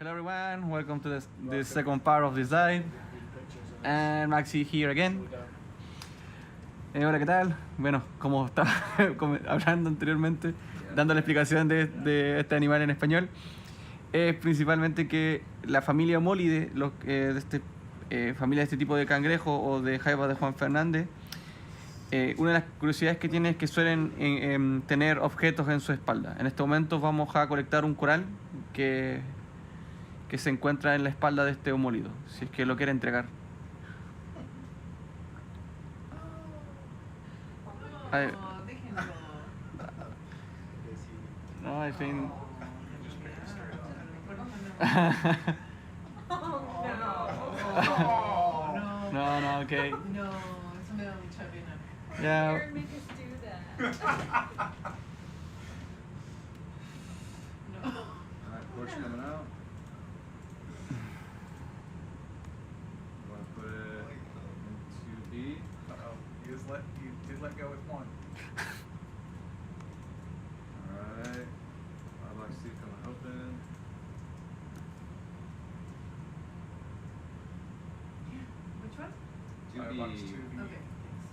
Hello everyone, welcome to the second part of this dive. And Maxi here again. Hola, ¿qué tal? Bueno, como estaba hablando anteriormente, dando la explicación de este animal en español, es principalmente que la familia homólide, familia de este tipo de cangrejo o de jaiba de Juan Fernández, una de las curiosidades que tiene es que suelen tener objetos en su espalda. En este momento vamos a colectar un coral que se encuentra en la espalda de este homólido, si es que lo quiere entregar. No, I think... No, okay. No, it's a little chubby enough. Yeah. Make us do that. No. Alright, porch coming out. I'm going to put it into B. Uh-oh, you did let go with one. Alright, box C coming open. Which one? 2B. Box 2B. Okay, thanks.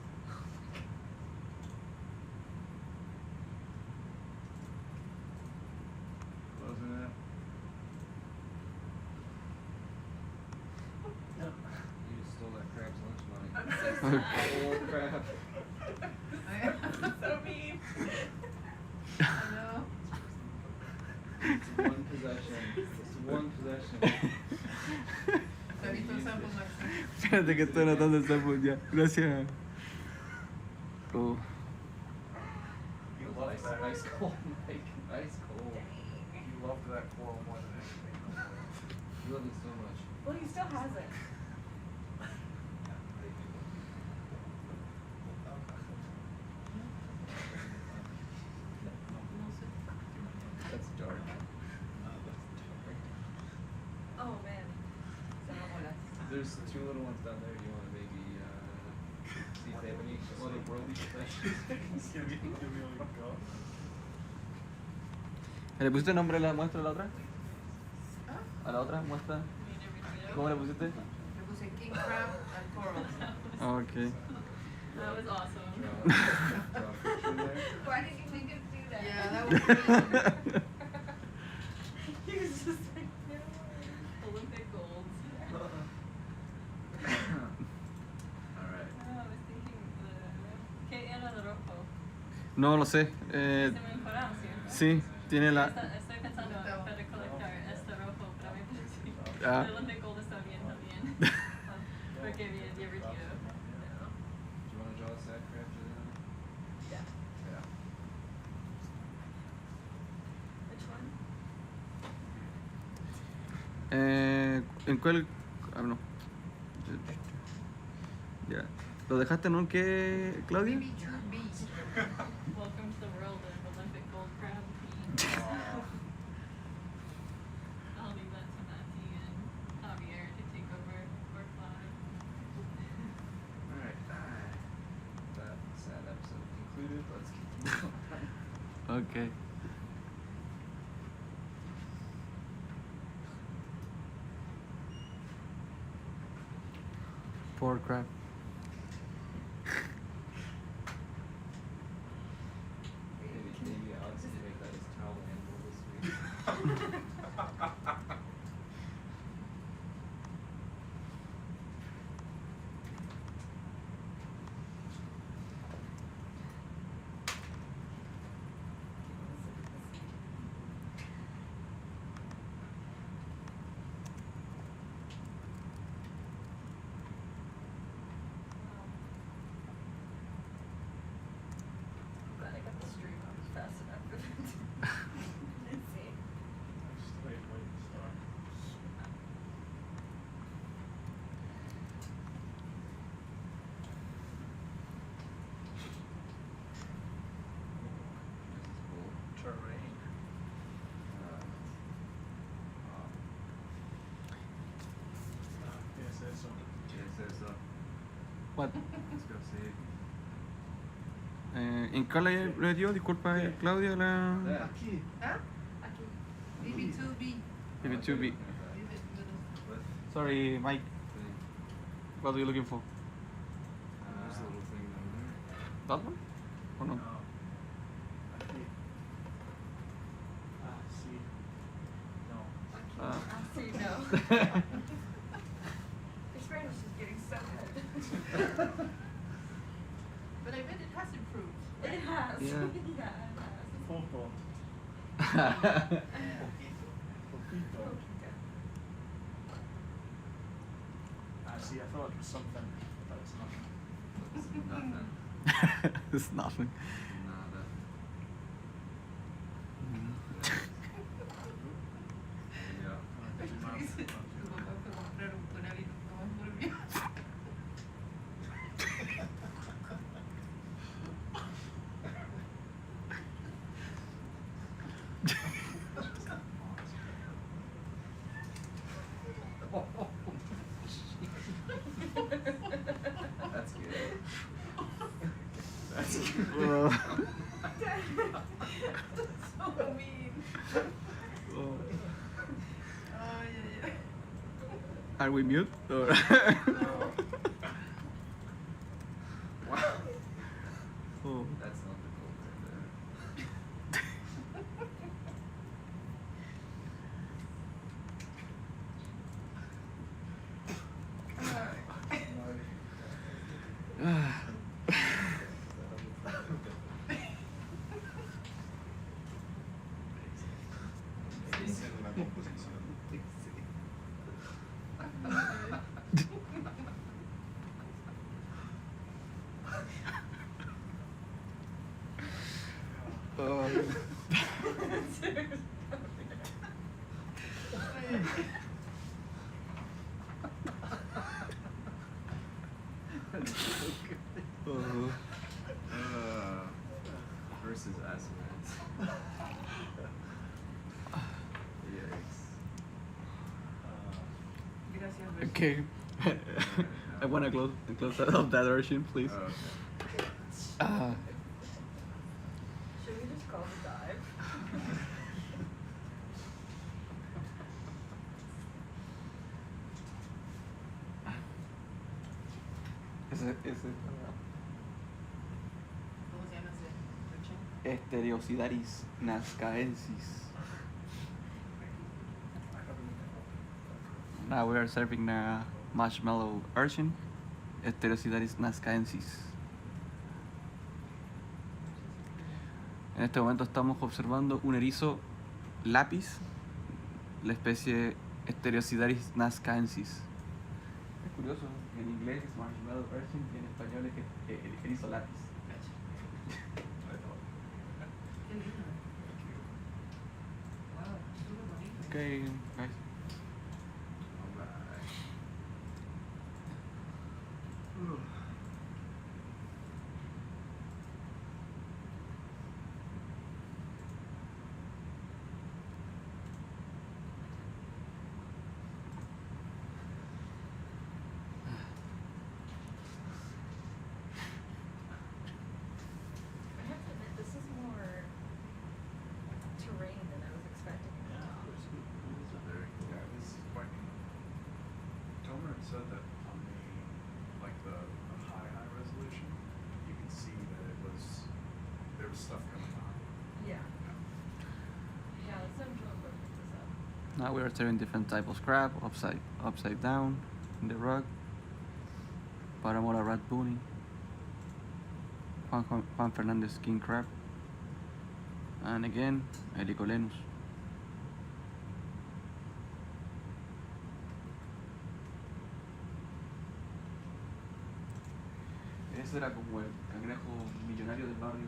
Closing it. You stole that crab's lunch money. I'm so sorry. Oh, crap. I'm so mean. I know. It's one possession. It's one possession. Sabito sample next. Espérate que estoy anotando el sample ya. Gracias. Oh. You Ice, loved that. ice cold, Mike. Ice cold. You loved that coral more than anything. You love it so much. Well, he still has it. That's dark. Oh man. There's two little ones down there. You want to maybe see if they have any other worldly possessions? ¿Le pusiste nombre a la muestra a la otra? ¿Ah? ¿A la otra muestra? ¿Cómo le pusiste? Le puse king crab and coral. Okay. That was awesome. Draw a picture there. Why did you make us do that? Yeah, that was good. He was just like, no. Olympic golds. Alright. Oh, I was thinking ¿qué era de rojo? No lo sé. Se me enfocaron, ¿cierto? Sí, tiene la... Estoy pensando para recolectar este rojo, pero me parece Ah. el Olympic gold está bien también. Porque bien divertido. Do you want to draw a sad crab, Juliana? Yeah. Yeah. Which one? ¿En cuál? Ah, no. Ya. ¿Lo dejaste en un qué, Claudia? BB2B. Welcome to the world of Olympic gold crab. I'll leave that to Matthew and Javier to take over or fly. Alright. That sad episode concluded. Let's keep going. Okay. Poor crab. Maybe Alex can make that his towel handle this week. I'm glad I got the stream up fast enough for them to see. Terrain. Yes, so. What? Let's go see. ¿En qué le dio? Disculpa, Claudia, la... There. Aquí. ¿Ah? Aquí. BB2B. BB2B. Okay. Sorry, Mike. Thing. What are you looking for? There's a little thing down there. That one? Or no? See. No. Uh, I see, no. Your Spanish is getting so good. But I bet it has improved. It has. Yeah. Yeah, it has. Poco. See, I thought it was something, but it's nothing. It's nothing. It's nothing. Nada. Yeah. Comprar un tonel y no tomas por mí. That's good. That's Uh, That's so mean. Oh, yeah, yeah. Are we mute? Or Wow. oh. That's not the goal right there. Versus Asimans. Yikes. Gracias, Okay. I want to close up that Urchin, please. Oh, okay. Should we just call the dive? Ese, ¿Cómo se llama ese? Urchin? Estereocidaris nazcaensis. Now we are serving a marshmallow urchin, Estereocidaris nazcaensis. En este momento estamos observando un erizo lápiz, la especie Estereocidaris nazcaensis. Es curioso, en inglés es marshmallow urchin y en español es erizo lápiz. Qué lindo. Wow, súper bonito. Okay, guys. Alright. I have to admit, this is more terrain than I was expecting. Very cool. Yeah, this is quite neat. Tomer had said that on the high resolution, you could see that there was stuff going on. Yeah. Yeah, let's have Joel go pick this up. Now we are serving different type of crab, upside down, in the rug, Paramora rat boonie, Juan Fernandez king crab, and again, Helicolenus. Ese era como el cangrejo millonario del barrio.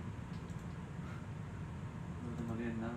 No te moría en nada.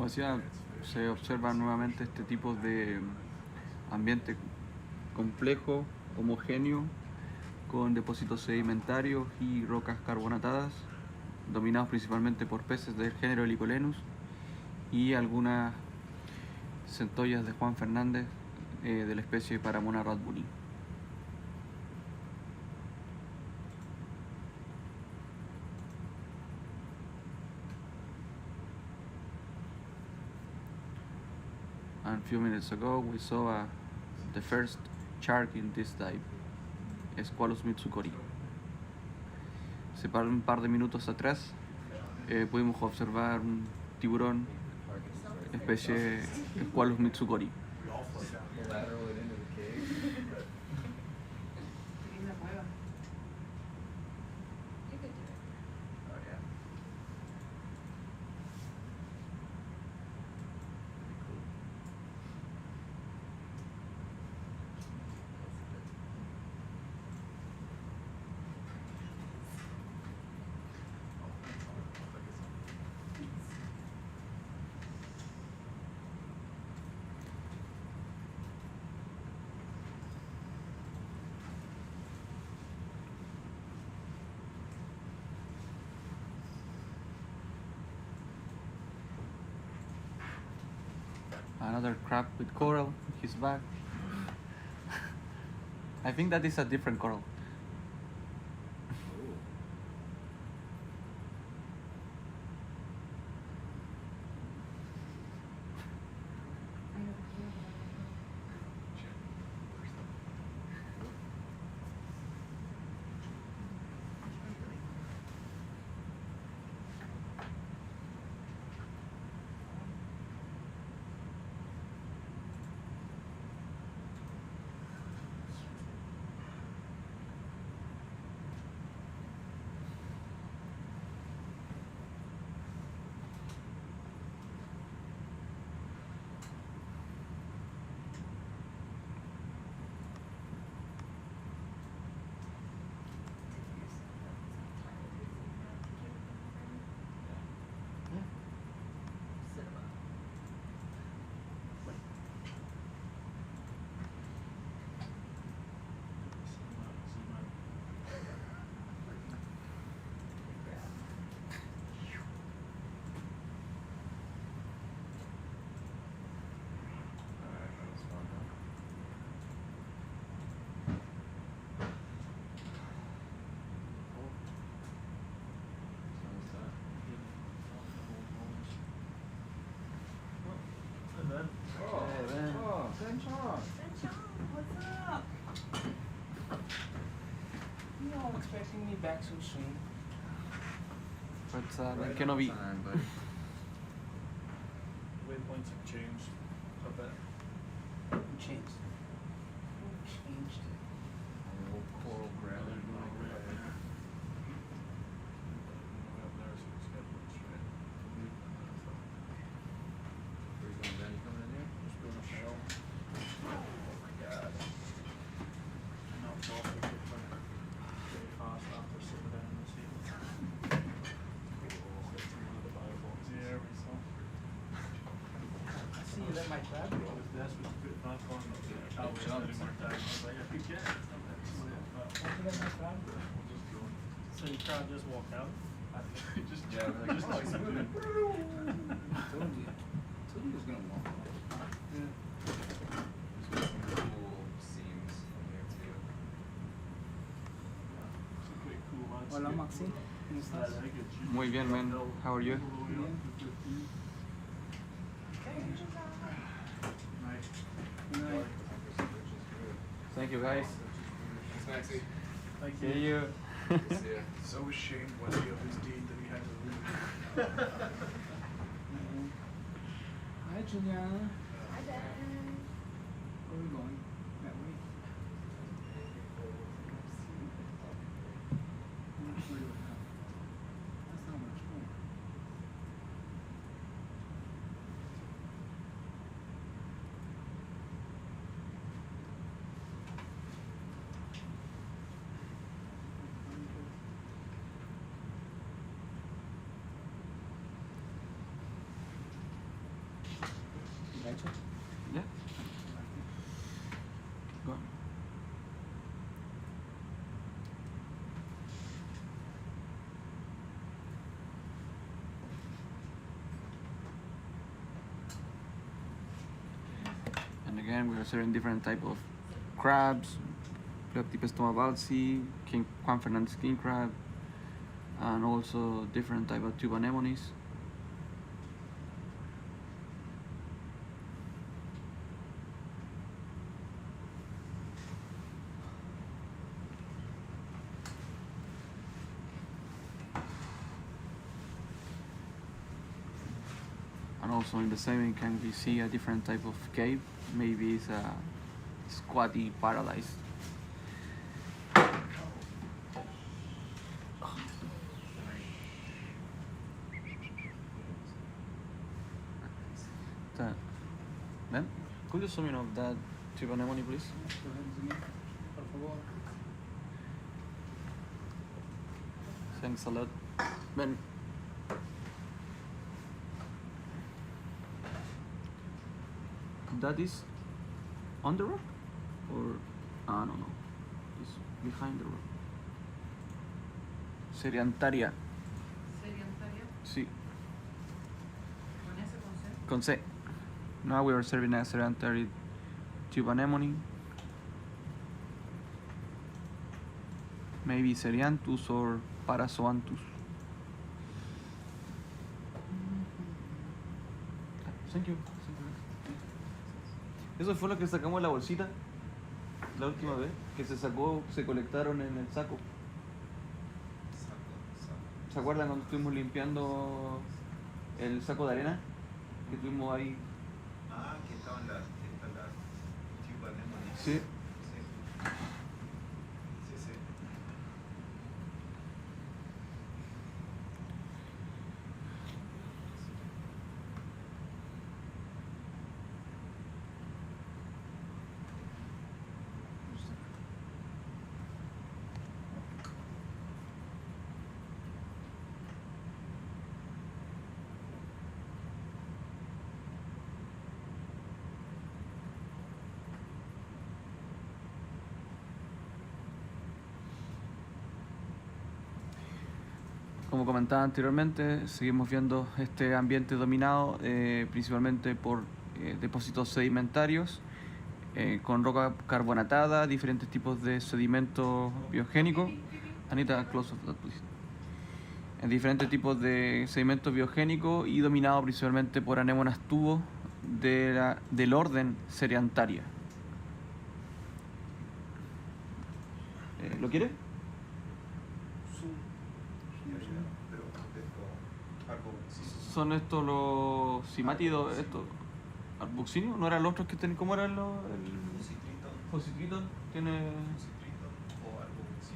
Como decía, se observa nuevamente este tipo de ambiente complejo, homogéneo, con depósitos sedimentarios y rocas carbonatadas, dominados principalmente por peces del género Helicolenus y algunas centollas de Juan Fernández de la especie Paramona radbuni. And a few minutes ago we saw the first shark in this dive, Squalus mitsukori. Un par de minutos atrás pudimos observar un tiburón especie Squalus mitsukori. Lateral it into the cave. You could do it. Oh yeah. Another crab with coral on his back. I think that is a different coral. You know, I'm expecting me back so soon. But Right cannot on be. time, buddy. Waypoints have changed a bit. Who changed? Who changed it? The old coral ground. Where you going, Ben? You coming in here? Just doing a shell. Oh my god. Now it's also good for very fast after sitting down in the sea. Yeah, we saw. I see you let my crab go. That's what's good, not going up there. I was spending more time. I was like, I could get it. Why you let my crab go? So you can't just walk out? Just, Yeah, we're like, just oh, like he's moving. I told you. I told you he was gonna walk. Yeah. There's some cool seams in here too. Some pretty cool landscape. Hola, Maxi. ¿Cómo estás? I like it. Muy bien, man. How are you? Bien. Nice. Good night. Thank you, guys. Thanks, Maxie. Thank See you. See ya. So ashamed was he of his deed that he had to leave. Hi, Juliana. Hi, Ben. Where are we going? That way. That's not much more. Engancha. Yeah. Go on. And again, we are serving different type of crabs, Pleoptypes tomabalsi, Juan Fernandez king crab, and also different type of tube anemones. And also in the same can we see a different type of cave. Maybe it's a squatty paradise. Ben, could you zoom in of that tube anemone, please? Por favor. Thanks a lot. Ben. That is on the rock? Or, no, it's behind the rock. Seriantaria. Sedentaria. Sí, Con S con C. con C. Now we are serving a Seriantari tube anemone. Maybe Serianthus or Parazoanthus. Thank you. Eso fue lo que sacamos de la bolsita la última vez, que se colectaron en el saco. ¿Se acuerdan cuando estuvimos limpiando el saco de arena? Que estuvimos ahí. Ah, que estaban las tube anemones. Sí. Sí. Como comentaba anteriormente, seguimos viendo este ambiente dominado principalmente por depósitos sedimentarios con roca carbonatada, diferentes tipos de sedimentos biogénicos. Anita, close of that, please. En diferentes tipos de sedimentos biogénicos y dominado principalmente por anémonas tubo del orden Seriantaria. ¿Lo quiere? Pero esto, algo sí. Son estos los simátidos, estos arbuxinios, ¿no eran los otros que tenían? ¿Cómo eran los? Fositriton tiene. O algo sí.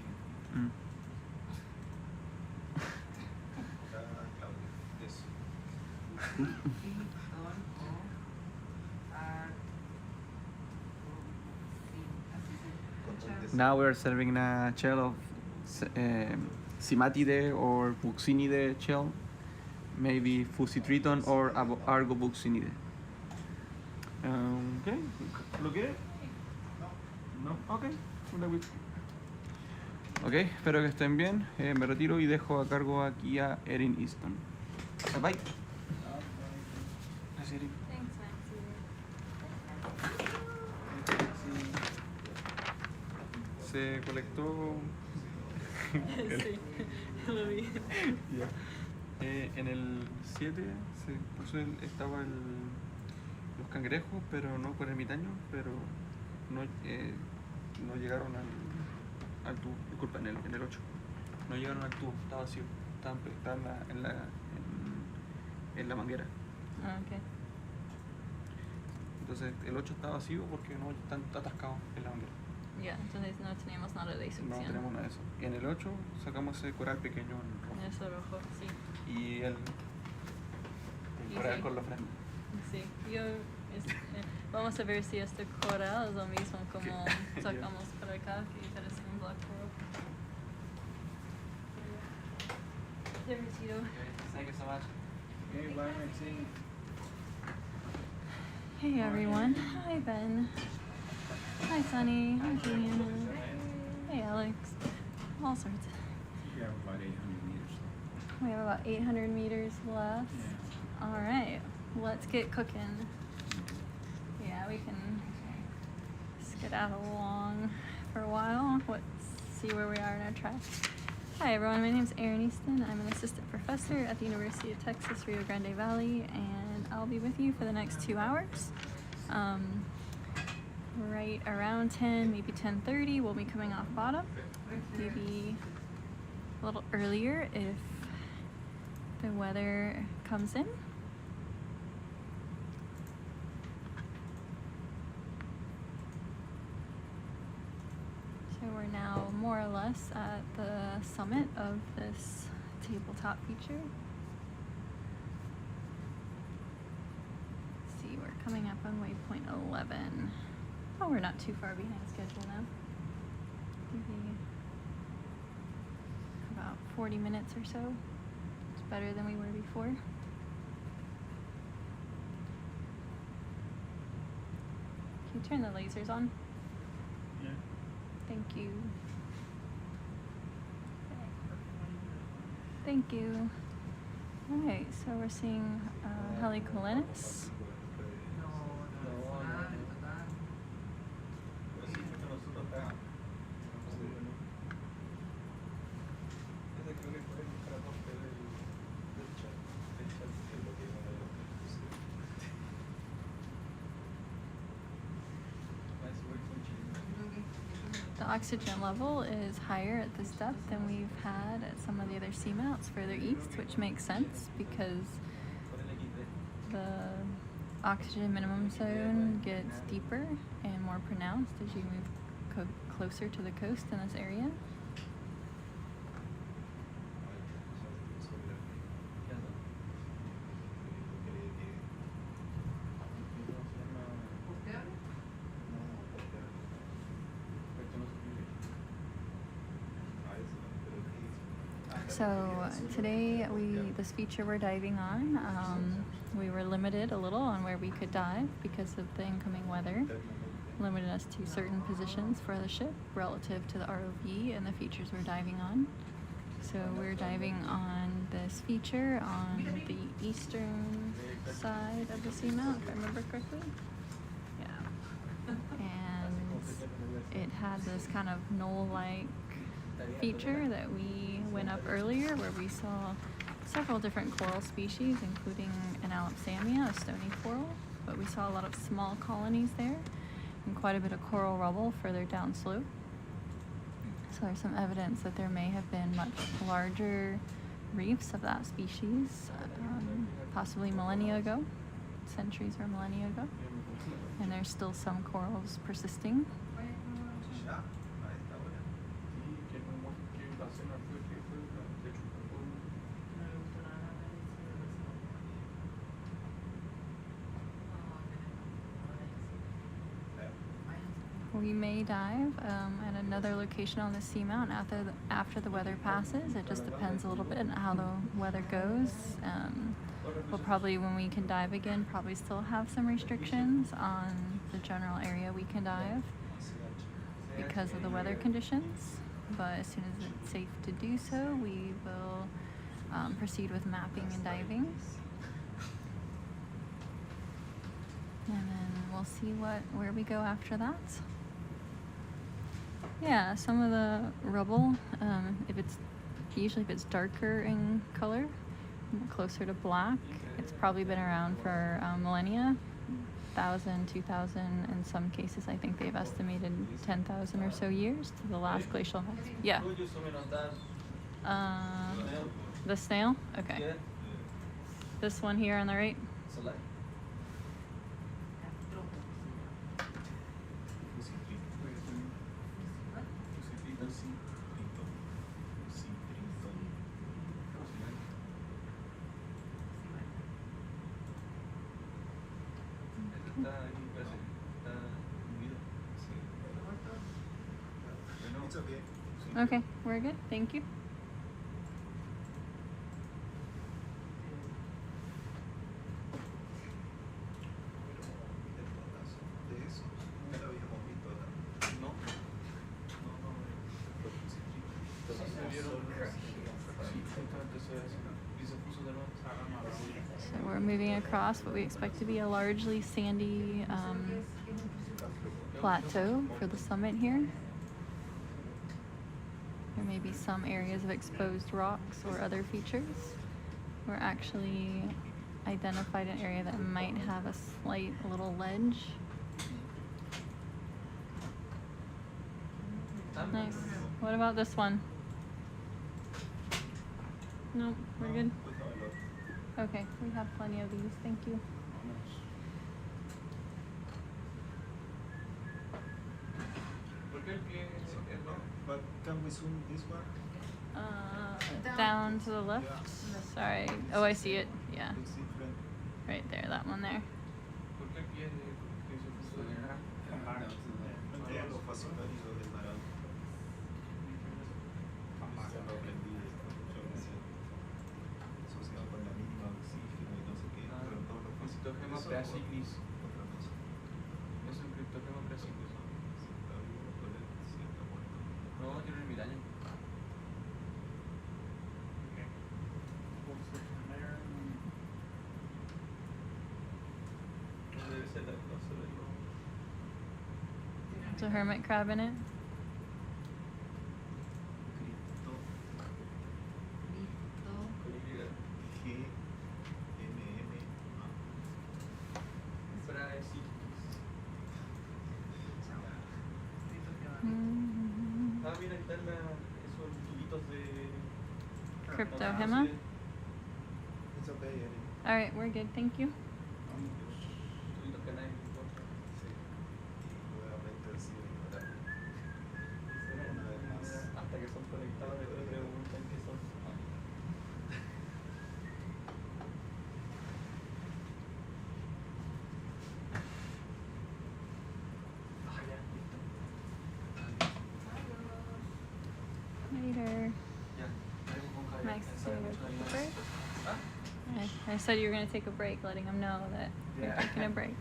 Claudio, eso. Now we are serving a shell of Simatide or Buxinide shell, maybe Fusitriton or Argobuxinide. Okay, ¿lo quiere? No. Okay. Ok, espero que estén bien. Me retiro y dejo a cargo aquí a Erin Easton. Bye bye. Gracias, Erin. Thanks, Maxie. Se colectó. Sí, lo vi. Ya. En el 7 estaban los cangrejos, pero no con ermitaños, pero no llegaron al tubo. Disculpa, en el 8. No llegaron al tubo, estaba vacío. Estaban en la manguera. Ah, ok. Entonces el 8 está vacío porque no están atascados en la manguera. Ya, entonces no teníamos nada de No succión. tenemos nada de eso. En el 8 sacamos ese coral pequeño en rojo. Eso rojo, sí. Y el Y coral sí. con la frente. Sí, vamos a ver si este coral es lo mismo como Ok. sacamos para acá, que parece un black coral. Divertido. Thank you so much. Okay, bye, Maxine. Hey everyone. Hi Ben. Hi Sunny. Hi Juliana. Hey Alex. All sorts. We have about 800 meters left. We have about 800 meters left. Yeah. Alright, let's get cooking. Yeah, we can skedaddle along for a while. Let's see where we are in our track. Hi everyone, my name is Erin Easton. I'm an assistant professor at the University of Texas, Rio Grande Valley, and I'll be with you for the next 2 hours. Right around 10, maybe 10:30, we'll be coming off bottom. Maybe a little earlier if the weather comes in. So we're now more or less at the summit of this tabletop feature. Let's see, we're coming up on waypoint 11. Oh, we're not too far behind schedule now. Maybe about 40 minutes or so. It's better than we were before. Can you turn the lasers on? Yeah. Thank you. Thank you. Alright, so we're seeing Helicolenus. The oxygen level is higher at this depth than we've had at some of the other seamounts further east, which makes sense because the oxygen minimum zone gets deeper and more pronounced as you move closer to the coast in this area. So today, this feature we're diving on, we were limited a little on where we could dive because of the incoming weather. Limited us to certain positions for the ship relative to the ROV and the features we're diving on. So we're diving on this feature on the eastern side of the Seamount, if I remember correctly. Yeah. And it had this kind of knoll-like feature that we went up earlier where we saw several different coral species, including an alapsamia, a stony coral, but we saw a lot of small colonies there and quite a bit of coral rubble further downslope. So there's some evidence that there may have been much larger reefs of that species, possibly millennia ago, centuries or millennia ago, and there's still some corals persisting. We may dive at another location on the Seamount after the weather passes. It just depends a little bit on how the weather goes. We'll probably, when we can dive again, probably still have some restrictions on the general area we can dive because of the weather conditions. But as soon as it's safe to do so, we will proceed with mapping and diving. And then we'll see where we go after that. Yeah, some of the rubble, if it's darker in color, closer to black, it's probably been around for millennia, 1,000, 2,000, in some cases I think they've estimated 10,000 or so years to the last glacial max. Yeah. The snail? Okay. This one here on the right? Okay, we're good. Thank you. So we're moving across what we expect to be a largely sandy plateau for the summit here. There may be some areas of exposed rocks or other features. We're actually identified an area that might have a slight little ledge. Nice. What about this one? No, we're good. Okay, we have plenty of these. Thank you. But can we zoom this one? Down to the left. Sorry. Oh, I see it. Yeah, It's different. right there. That one there. Entiendo, fácil válido del varón. Se lo aprendí esta función asociado con la mínima oxígeno y no sé qué, pero todo lo fácil. Criptogema Eso preasignis. otra cosa. Es un criptogema preasignis. Está vivo, puede ser, está muerto. No, tiene 1000 años. Debe ser la clase del lobo. There's a hermit crab in it. Ah, mira, ahí están esos tubitos de... Cryptohema. It's okay, Eddie. All right, we're good. Thank you. Tubitos que nadie le importa. Sí. Y nuevamente decir ignorar. Una vez más. Hasta que son conectados, después preguntan qué son. Ah, ya, listo. Later. Ya, traemos con Javier. Max, so you're gonna take a break? ¿Ah? I said you were gonna take a break, letting him know that you're Yeah. taking a break.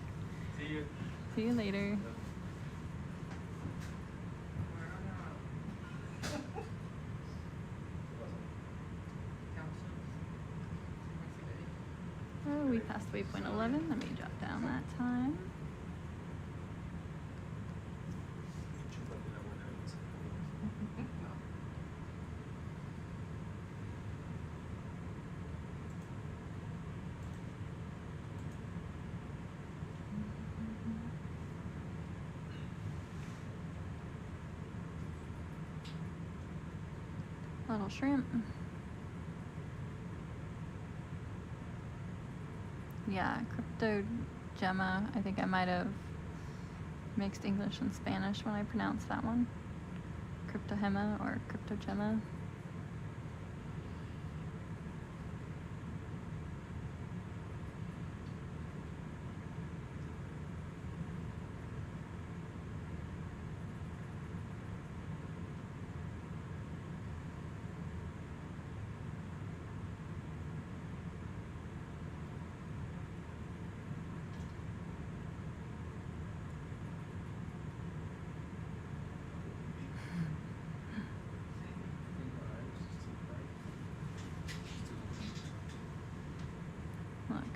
See you. See you later. Oh, we passed waypoint 11. Let me jot down that time. Chúpate la buena luz. Little shrimp. Yeah, cryptogemma. I think I might have mixed English and Spanish when I pronounced that one. Cryptohema or cryptogemma.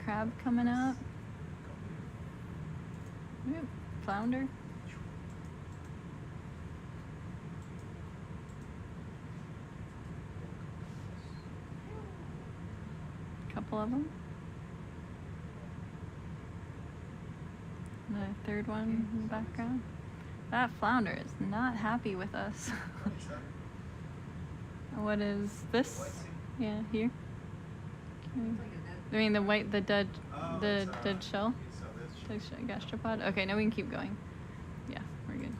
Crab coming up. Oop, flounder. Couple of them. And a third one in the background. That flounder is not happy with us. What is this? Yeah, here. I mean the white, the dead shell. The gastropod. Okay, now we can keep going. Yeah, we're good.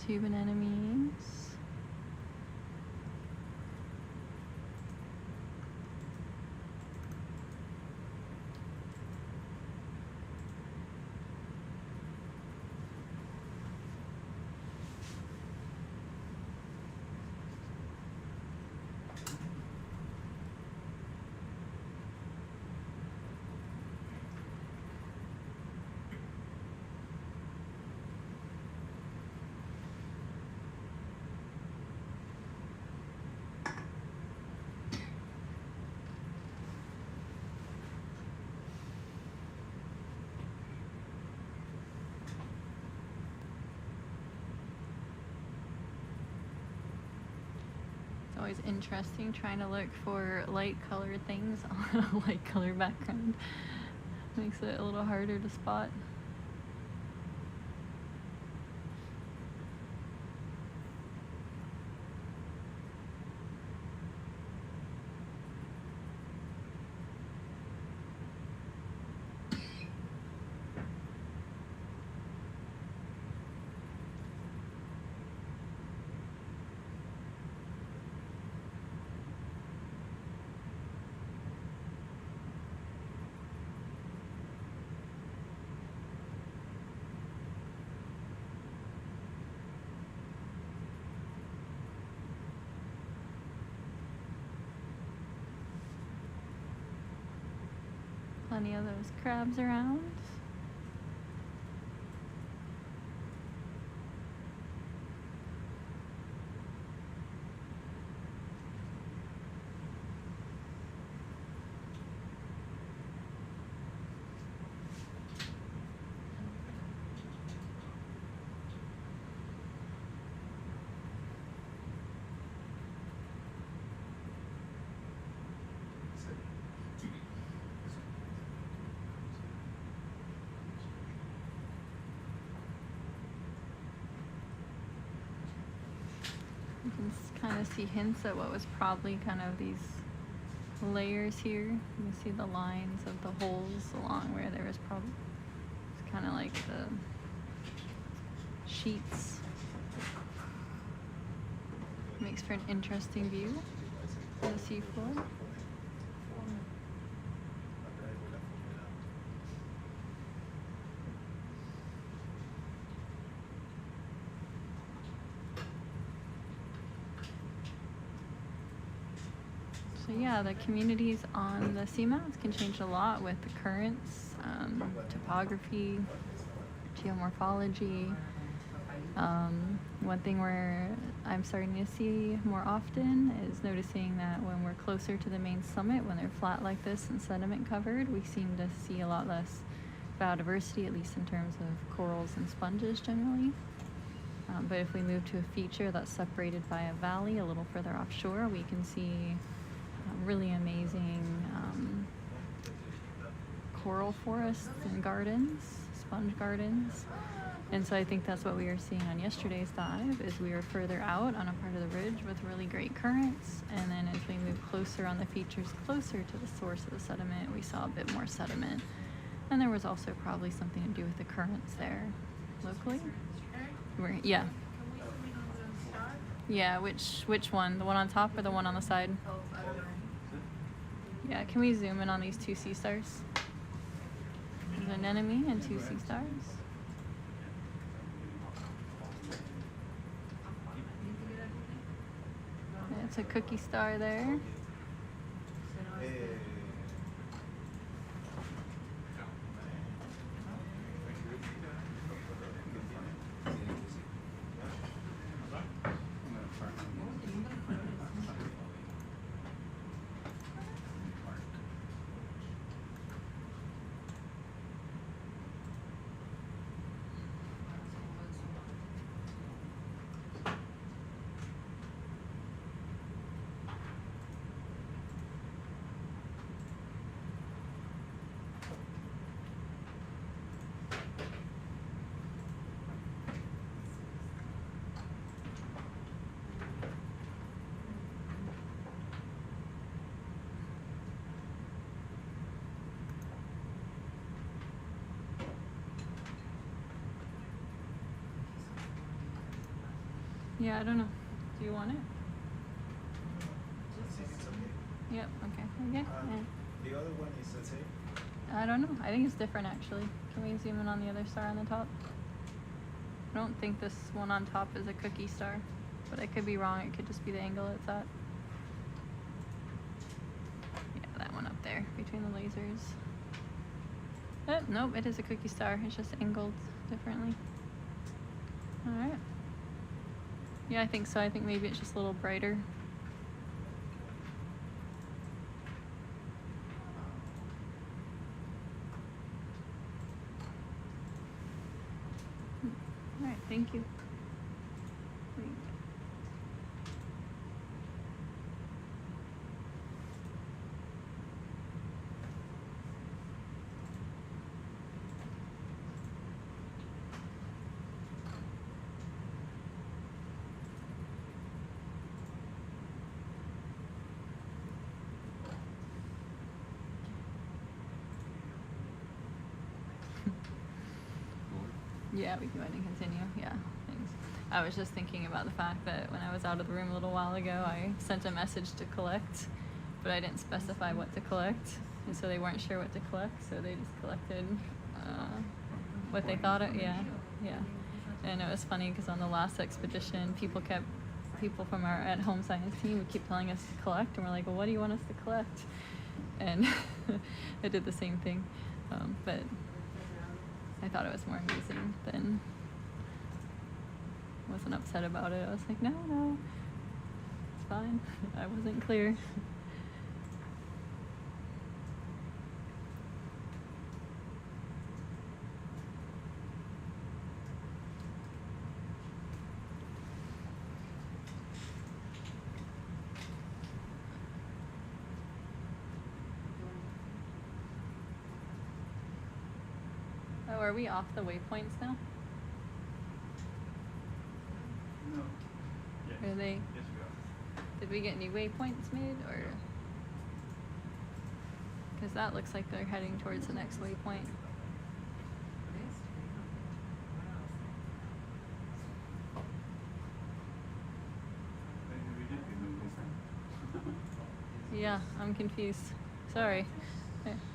Tube anemones. always interesting trying to look for light colored things on a light color background. Makes it a little harder to spot. Plenty of those crabs around. You can kind of see hints at what was probably kind of these layers here. You can see the lines of the holes along where there was probably, it's kind of like the sheets. Makes for an interesting view of the seafloor. So yeah, the communities on the seamounts can change a lot with the currents, topography, geomorphology. One thing where I'm starting to see more often is noticing that when we're closer to the main summit, when they're flat like this and sediment covered, we seem to see a lot less biodiversity, at least in terms of corals and sponges generally. But if we move to a feature that's separated by a valley a little further offshore, we can see really amazing coral forests and gardens, sponge gardens. And so I think that's what we were seeing on yesterday's dive, is we were further out on a part of the ridge with really great currents, and then as we moved closer on the features closer to the source of the sediment, we saw a bit more sediment. And there was also probably something to do with the currents there locally. Yeah. Yeah, which one? The one on top or the one on the side? Yeah, can we zoom in on these two sea stars? There's an anemone and two sea stars. It's a cookie star there. Yeah, I don't know. Do you want it? Yep, okay. Okay. Yeah. The other one is the same? I don't know. I think it's different actually. Can we zoom in on the other star on the top? I don't think this one on top is a cookie star, but I could be wrong. It could just be the angle it's at. Yeah, that one up there between the lasers. Oh, nope, it is a cookie star. It's just angled differently. Alright. Yeah, I think so. I think maybe it's just a little brighter. Alright, thank you. Yeah, we can go ahead and continue. Yeah, thanks. I was just thinking about the fact that when I was out of the room a little while ago, I sent a message to collect, but I didn't specify what to collect, and so they weren't sure what to collect, so they just collected what they thought it. Yeah, yeah. And it was funny because on the last expedition, people from our at-home science team would keep telling us to collect, and we're like, well, what do you want us to collect? And I did the same thing, but I thought it was more amusing than. Wasn't upset about it. I was like, no, it's fine. I wasn't clear. Oh, are we off the waypoints now? No. Yes. Are they? Yes, we are. Did we get new waypoints made, or? Because that looks like they're heading towards the next waypoint. Maybe we did get them. Yeah, I'm confused. Sorry.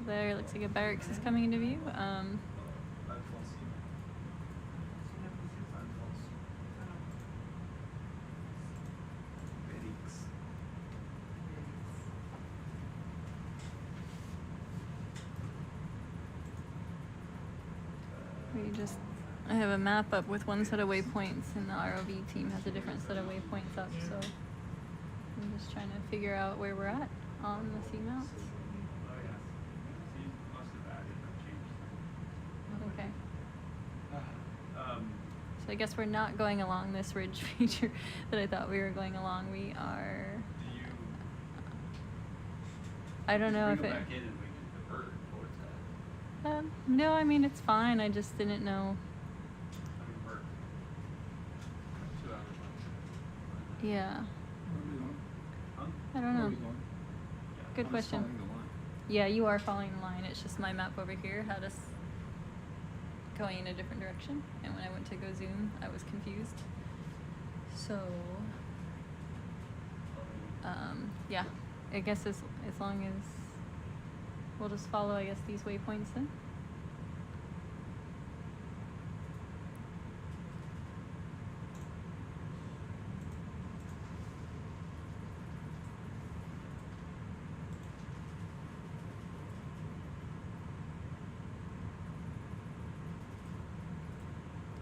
There looks like a barracks is coming into view. I have a map up with one set of waypoints, and the ROV team has a different set of waypoints up, so I'm just trying to figure out where we're at on the Seamounts. Oh, yeah. He must have added or changed Okay. something. So I guess we're not going along this ridge feature that I thought we were going along. We are. Do you? I don't know if Bring it. them back in and we can divert towards that. No, I mean it's fine. I just didn't know. I mean, we're 2 hours on. Yeah. Where are we going? Huh? I don't Where are know. we going? Good I'm just question. following the line. Yeah, you are following the line. It's just my map over here had us going in a different direction, and when I went to go zoom, I was confused. So, yeah, I guess as long as we'll just follow, I guess, these waypoints then.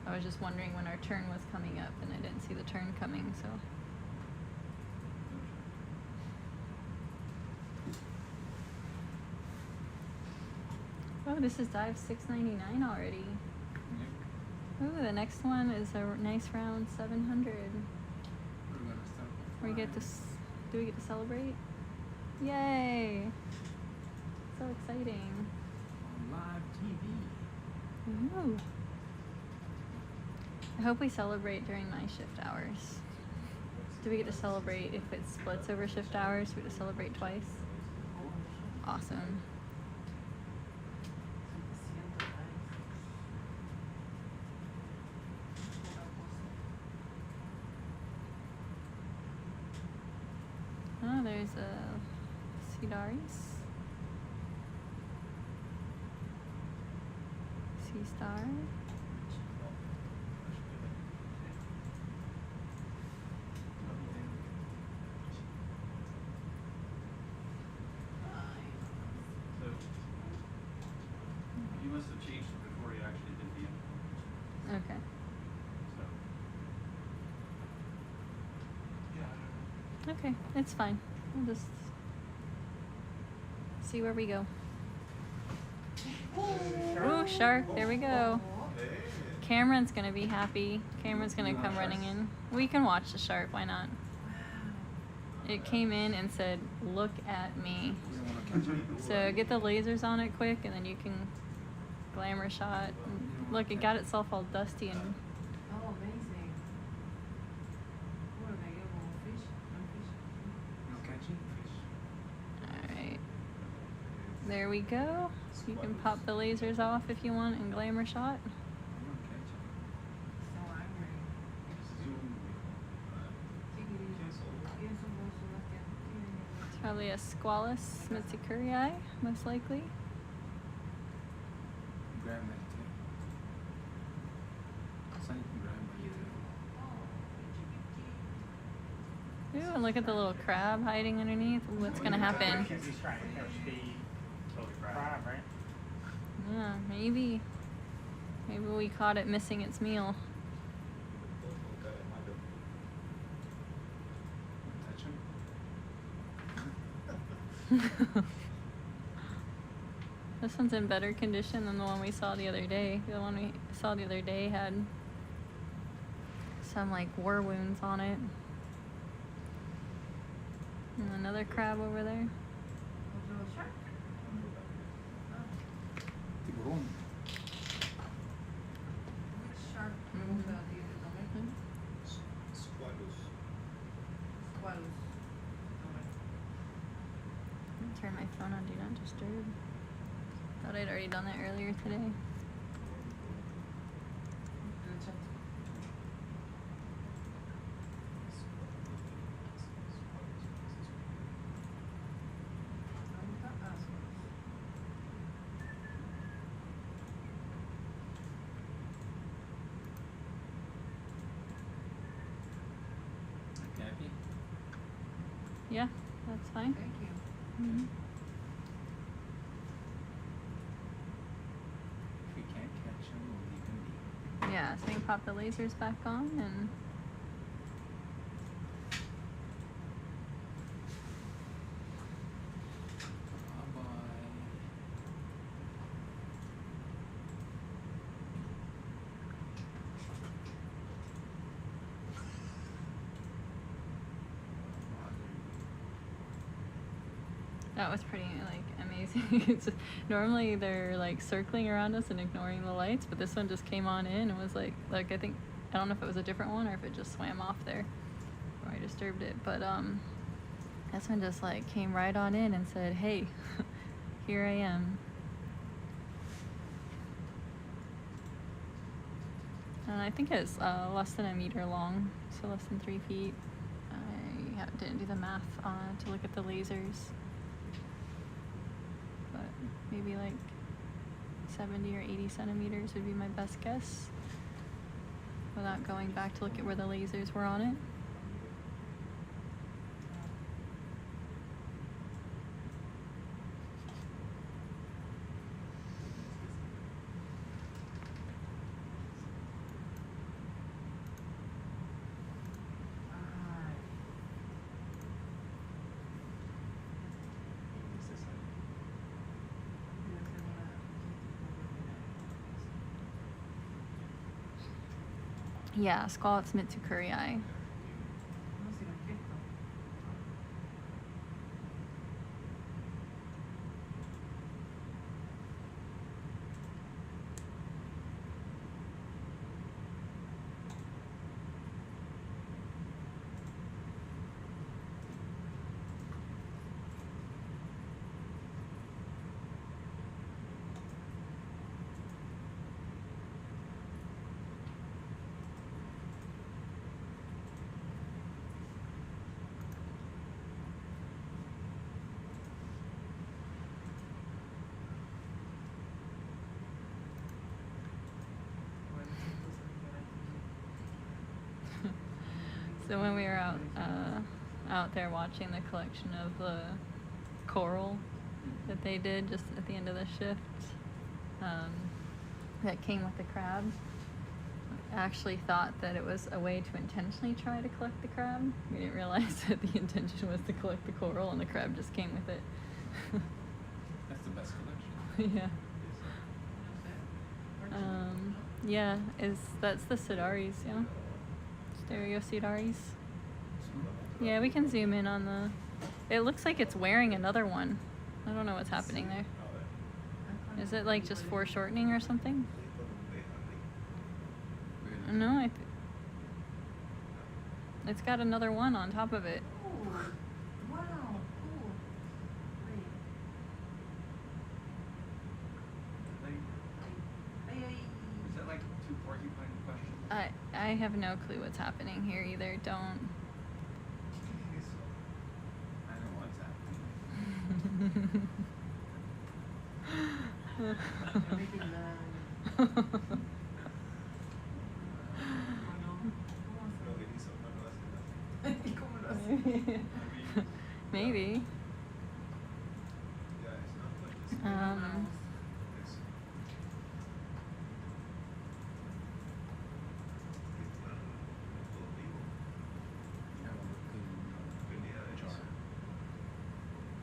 I was just wondering when our turn was coming up, and I didn't see the turn coming, so. Oh, this is dive 699 already. Ooh, the next one is a nice round 700. We're gonna start with We get to, do we get to celebrate? Yay! So exciting. on live TV. Ooh. I hope we celebrate during my shift hours. Do we get to celebrate if it splits over shift hours? Do we get to celebrate twice? Awesome. Oh, there's a Seadaris. Sea Star. So you must have changed it before you actually did the import. Okay. So yeah. Okay, it's fine. We'll just see where we go. Ooh, shark, there we go. Cameron's gonna be happy. Cameron's gonna come running in. We can watch the shark, why not? It came in and said, "Look at me." We don't wanna catch it. So get the lasers on it quick, and then you can glamour shot. And look, it got itself all dusty and Oh, amazing. What are they, fish? No catching fish. Alright. There we go. So you can pop the lasers off if you want and glamour shot. I'm not catching. Probably a squalus mitsukurii, most likely. Grab that too. Something you can grab by you. Ooh, and look at the little crab hiding underneath. Ooh, what's gonna happen? He's trying to catch the crab, right? Yeah, maybe. Maybe we caught it missing its meal. Touch him. This one's in better condition than the one we saw the other day. The one we saw the other day had some like war wounds on it. And another crab over there. Tiburón. Which shark do you Squalus. Turn my phone on Do Not Disturb. Thought I'd already done that earlier today. Happy? Yeah, that's fine. Thank you. Mhm. If we can't catch him, we'll leave him be. Yeah, so we can pop the lasers back on and Bye-bye. that was pretty like amazing. It's just, normally they're like circling around us and ignoring the lights, but this one just came on in and was like I think I don't know if it was a different one or if it just swam off there or I disturbed it, but this one just like came right on in and said, "Hey, here I am." And I think it's less than a meter long, so less than 3 feet. I didn't do the math to look at the lasers, but maybe like 70 or 80 centimeters would be my best guess, without going back to look at where the lasers were on it. Yeah, Squalus mitsukurii. So when we were out there watching the collection of the coral that they did just at the end of the shift, that came with the crab, I actually thought that it was a way to intentionally try to collect the crab. We didn't realize that the intention was to collect the coral and the crab just came with it. That's the best collection. Yeah. Yeah, that's the Sidaris, yeah. Stereo Sidaris. Yeah, we can zoom in on the... It looks like it's wearing another one. I don't know what's happening there. Is it like just foreshortening or something? No, it's got another one on top of it. Wow, cool. Is that like two porcupine questions? I have no clue what's happening here either. Don't... I know what's happening. Lo que hizo una Nueva Zelanda. ¿Y cómo lo hace? Maybe. Yeah, it's not like this. It's todo vivo. Venía de eso.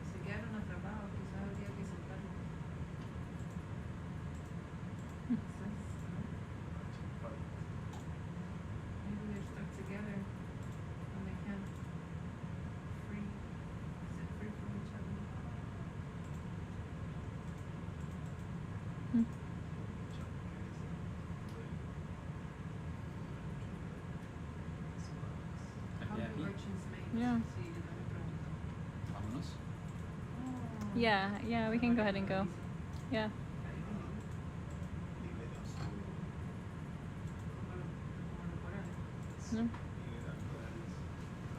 Se quedaron atrapados, quizás habría que sacarlos. Maybe they're stuck together and they can't set free from each other. How do urchins mate? Yeah. Sí, yo también pregunto. Vámonos. Oh. Yeah, we can go ahead and go. Yeah. No.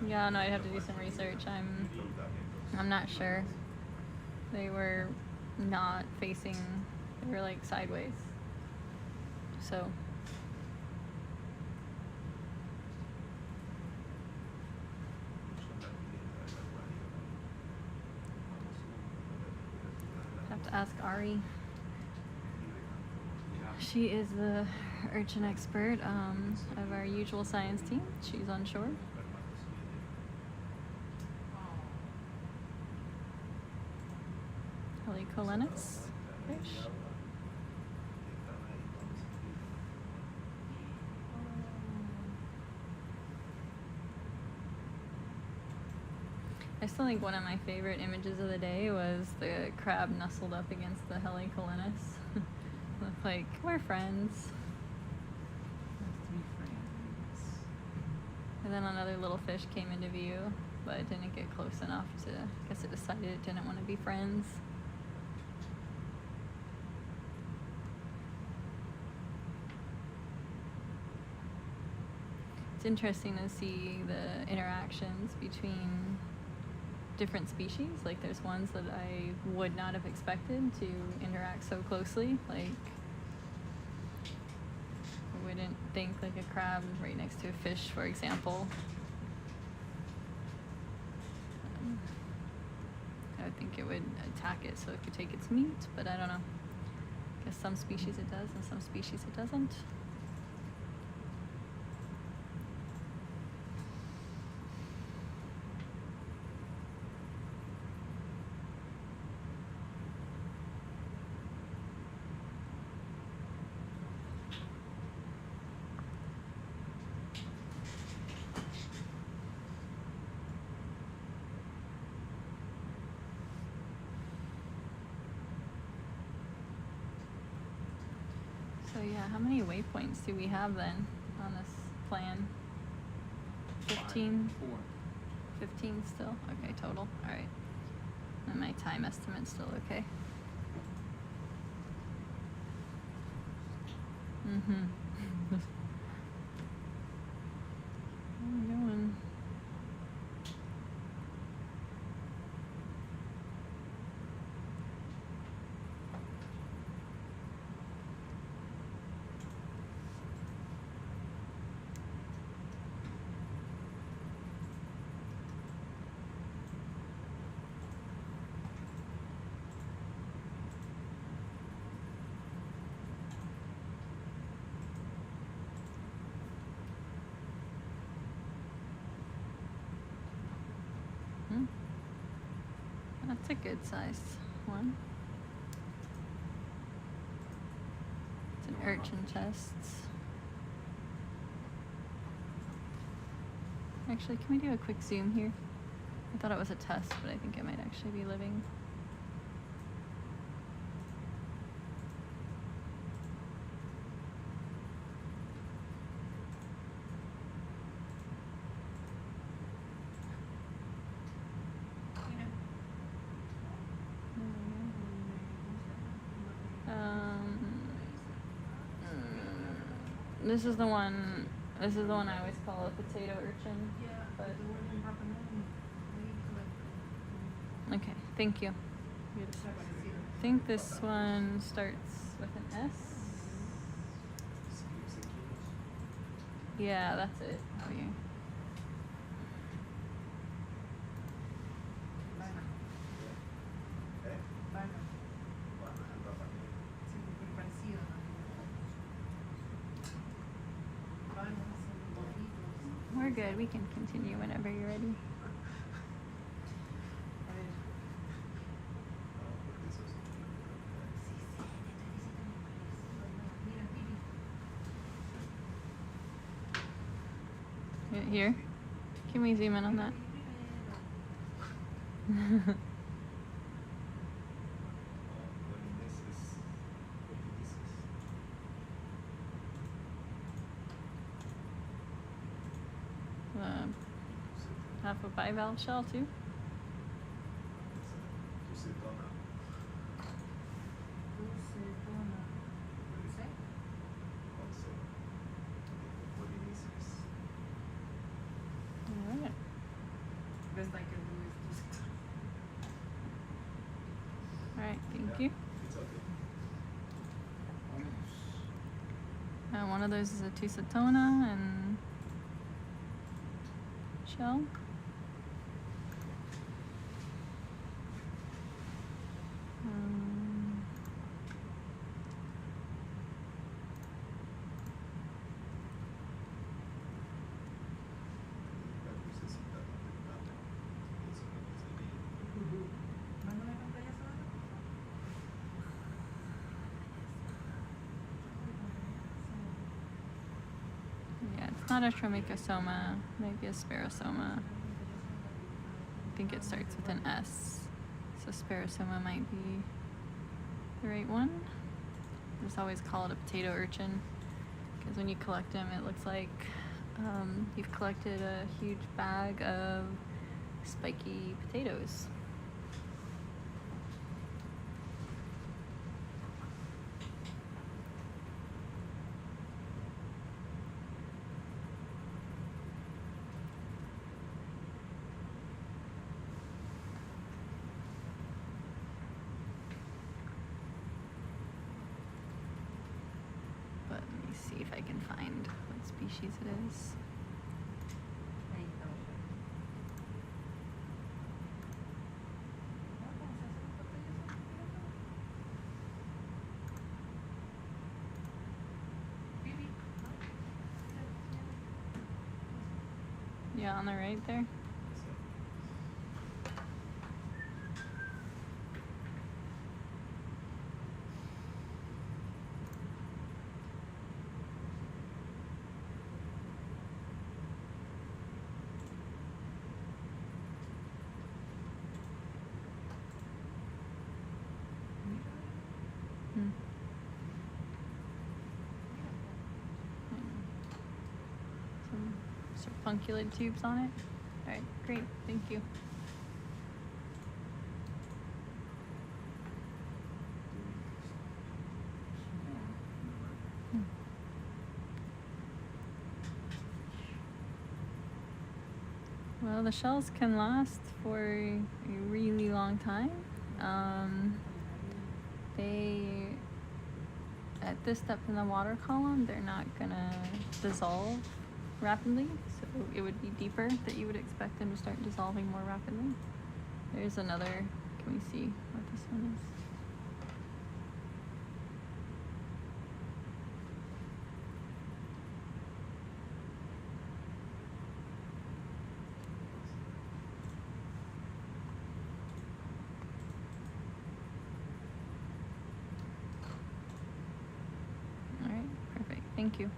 Yeah, no, I'd have to do some research. I'm not sure. They were not facing, they were like sideways. So have to ask Ari. She is the urchin expert of our usual science team. She's on shore. Helicolenus fish. I still think one of my favorite images of the day was the crab nestled up against the Helicolenus. Looked like we're friends. And then another little fish came into view, but it didn't get close enough to, I guess it decided it didn't want to be friends. It's interesting to see the interactions between different species. Like there's ones that I would not have expected to interact so closely. Like I wouldn't think like a crab right next to a fish, for example. I would think it would attack it so it could take its meat, but I don't know. I guess some species it does and some species it doesn't. So yeah, how many waypoints do we have then on this plan? 15? 4. 15 still? Okay, total. Alright. And my time estimate's still okay. Mm-hmm. Where are we going? That's a good sized one. It's an urchin test. Actually, can we do a quick zoom here? I thought it was a test, but I think it might actually be living. This is the one. This is the one I always call a potato urchin. Yeah, But the one in Papua New Guinea, we collect them. okay, thank you. I think this one starts with an S. Yeah, that's it. Oh, yeah. We're good. We can continue whenever you're ready. Here, can we zoom in on that? Half a bivalve shell too. Alright. Alright, thank you. One of those is a Tusitona and shell. Yeah, it's not a Tromicosoma, maybe a Sparosoma. I think it starts with an S, so Sparosoma might be the right one. I just always call it a potato urchin because when you collect them, it looks like you've collected a huge bag of spiky potatoes. But let me see if I can find what species it is. Yeah, on the right there. Some serpunculid tubes on it. All right, great, thank you. Well, the shells can last for a really long time. At this step in the water column, they're not gonna dissolve rapidly, so it would be deeper that you would expect them to start dissolving more rapidly. There's another, can we see what this one is? All right, perfect, thank you.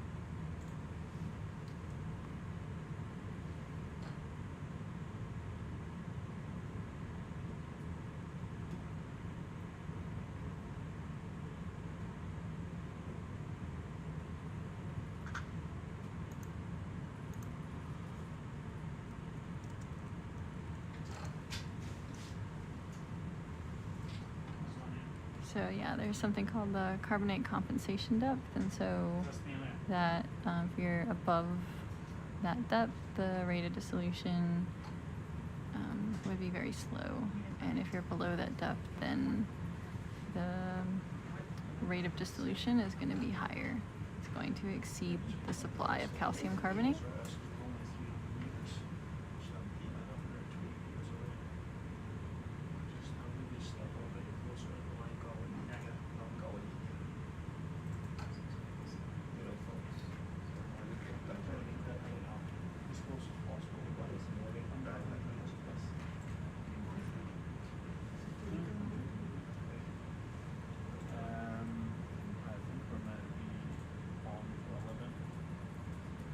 So yeah, there's something called the carbonate compensation depth, and so that if you're above that depth, the rate of dissolution would be very slow. And if you're below that depth, then the rate of dissolution is going to be higher. It's going to exceed the supply of calcium carbonate.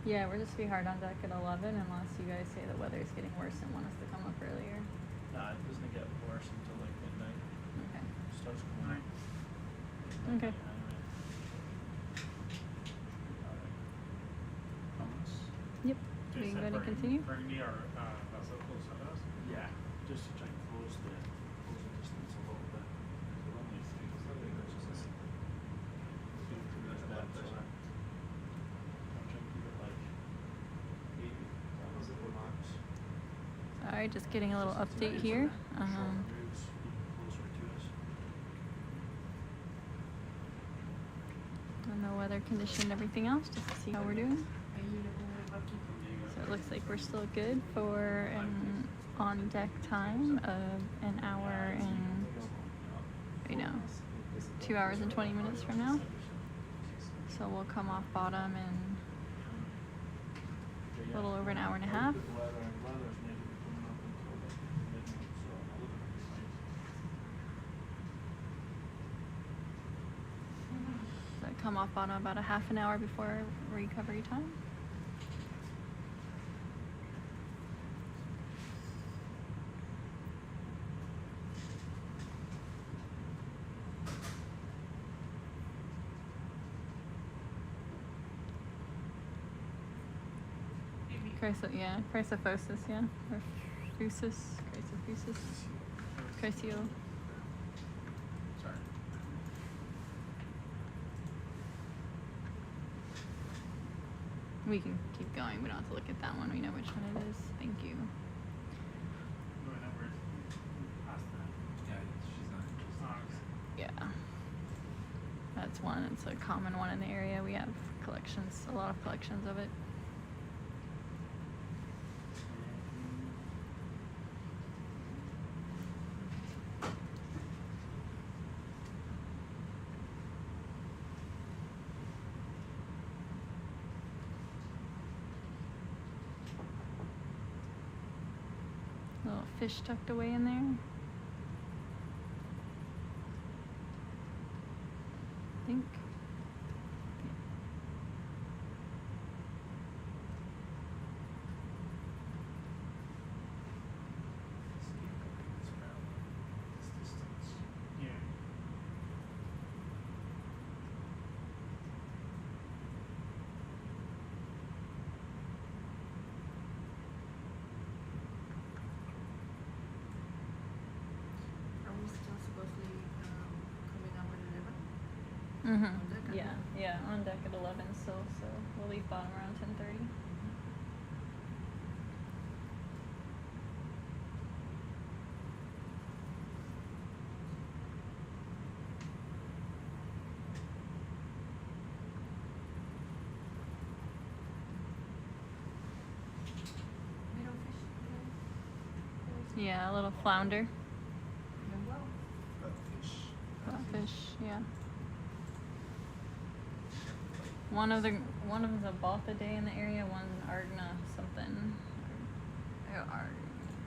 Yeah, we're just to be hard on deck at 11 unless you guys say the weather is getting worse and want us to come up earlier. Nah, it doesn't get worse until like midnight. Okay. It starts coming. Okay. Yep. We can go ahead and continue. Yeah, just to try and close the distance a little bit. Alright, just getting a little update here. On the weather condition and everything else, just to see how we're doing. So it looks like we're still good for an on-deck time of an hour and, right now, 2 hours and 20 minutes from now. So we'll come off bottom in a little over an hour and a half. So come off bottom about a half an hour before recovery time. Chrysophosis, yeah. Or Fusus, Chrysophusis, Chrysio. Sorry. We can keep going. We don't have to look at that one. We know which one it is. Thank you. Yeah. That's one. It's a common one in the area. We have collections, a lot of collections of it. Little fish tucked away in there. I think. Yeah, on deck at 11 still, so we'll leave bottom around 10:30. Yeah, a little flounder. Flatfish, yeah. One of them's a Baltha day in the area, one's an Argna something, or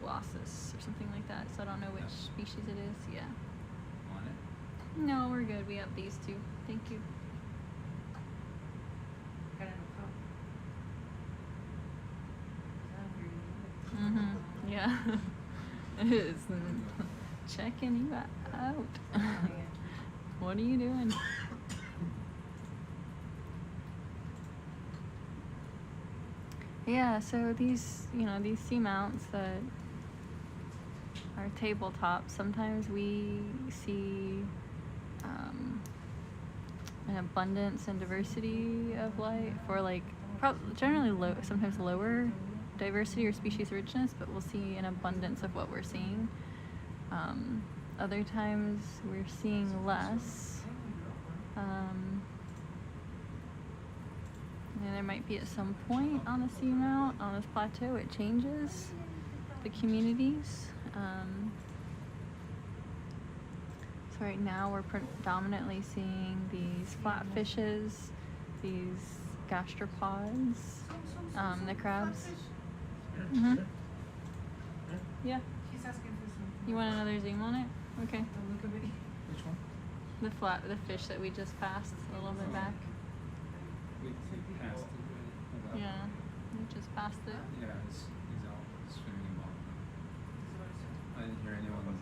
Arglossus or something like that. So I don't know which species it is. Yeah. Want it? No, we're good. We have these two. Thank you. Yeah. It is. Checking you out. What are you doing? Yeah, so these seamounts that are tabletop, sometimes we see an abundance and diversity of life, or like generally low, sometimes lower diversity or species richness, but we'll see an abundance of what we're seeing. Other times we're seeing less. And there might be at some point on the seamount, on this plateau, it changes the communities. So right now we're predominantly seeing these flatfishes, these gastropods, the crabs. Mm-hmm. Yeah. He's asking for some. You want another zoom on it? Okay. Don't look at me. Which one? The fish that we just passed a little bit back. We passed it already. Yeah, we just passed it. Yeah, he's out swimming in water. I didn't hear anyone.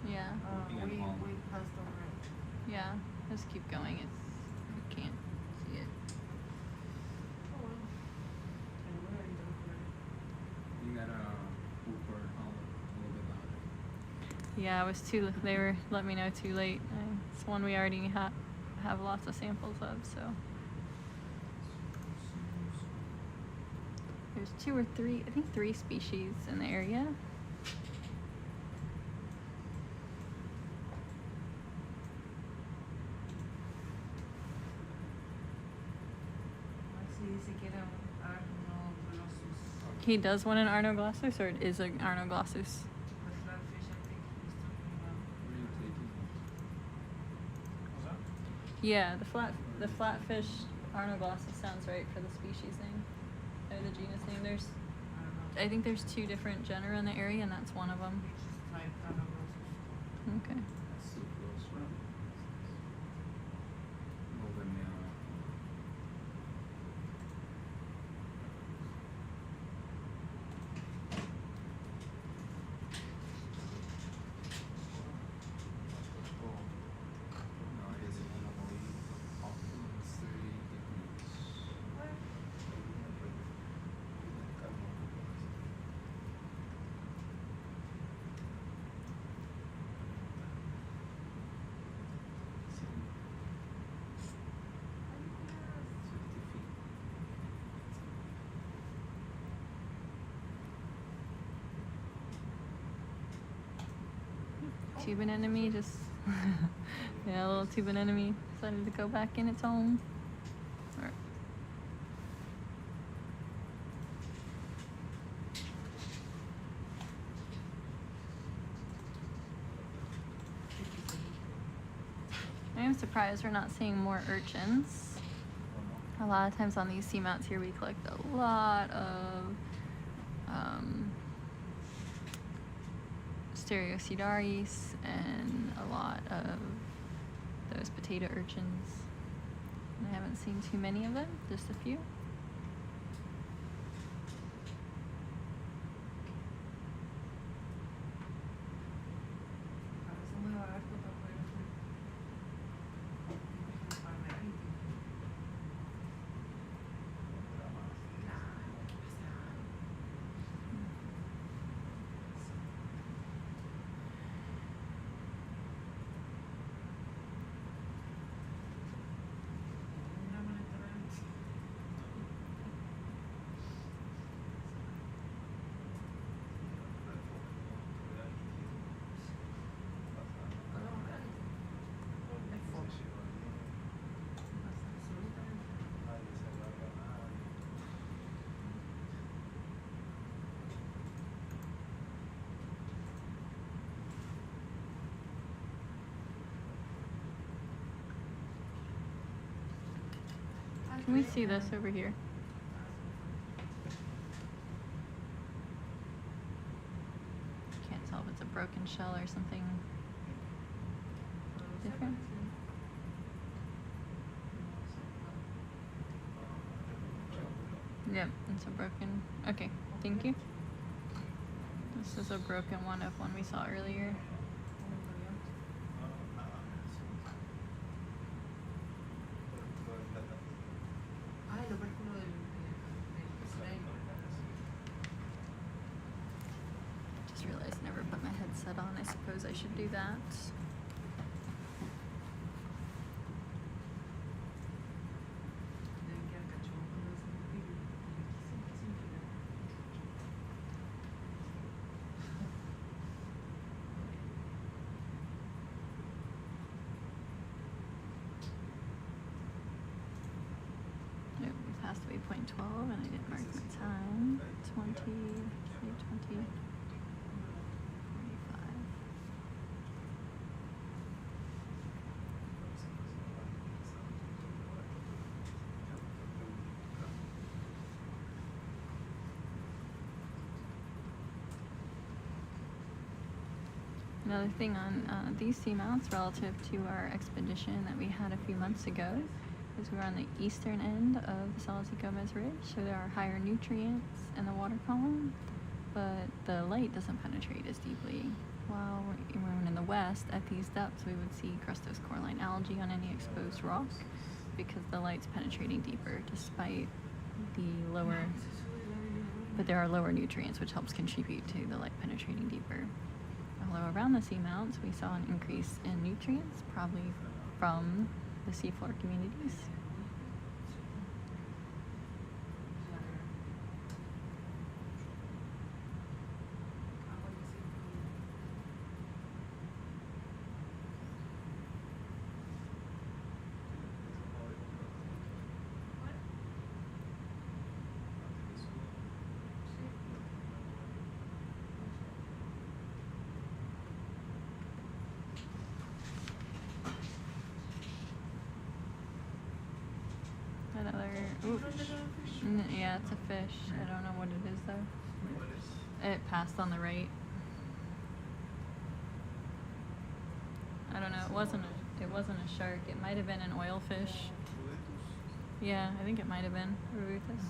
Yeah, Being at home. We passed over it. yeah. Just keep going. It's you can't see it. Oh well. And we're already done for it. You got a whooper a little bit louder. Yeah, it was too. They were let me know too late. It's one we already have lots of samples of. So there's 2 or 3. I think 3 species in the area. Así dice que era un Arnoglossus. He does want an Arnoglossus, or it is an Arnoglossus. The flatfish, I think he's talking about. Where are you taking? What's that? Yeah, the flatfish Arnoglossus sounds right for the species name, or the genus name. I don't know. I think there's 2 different genera in the area, and that's one of them. Which is type Arnoglossus. Okay. That's too close, right? Over now. No, it isn't. It's 30 degrees. Tube anemone just yeah, a little tube anemone decided to go back in its home. Alright. I am surprised we're not seeing more urchins. A lot of times on these seamounts here we collect a lot of Stereocidaris and a lot of those potato urchins. And I haven't seen too many of them, just a few. A veces muy barato para poder hacer. Para nadie. Una maleta grande. Can we see this over here? Can't tell if it's a broken shell or something different. Yep, it's a broken. Okay, thank you. This is a broken one of one we saw earlier. Ay, lo pérculo del slime. Just realized I never put my headset on. I suppose I should do that. Deben quedar cachorros con los 12 and I didn't mark my time. 20, say 20, 45. Another thing on these seamounts relative to our expedition that we had a few months ago is we're on the eastern end of the Salas y Gomez Ridge, so there are higher nutrients in the water column, but the light doesn't penetrate as deeply. While we're in the west, at these depths, we would see crustose coralline algae on any exposed rock because the light's penetrating deeper despite the lower, but there are lower nutrients which helps contribute to the light penetrating deeper. Although around the seamounts, we saw an increase in nutrients, probably from the seafloor communities. Another, ooh, yeah, it's a fish. I don't know what it is though. It passed on the right. I don't know. It wasn't a shark. It might have been an oilfish. Yeah, I think it might have been Ruthus.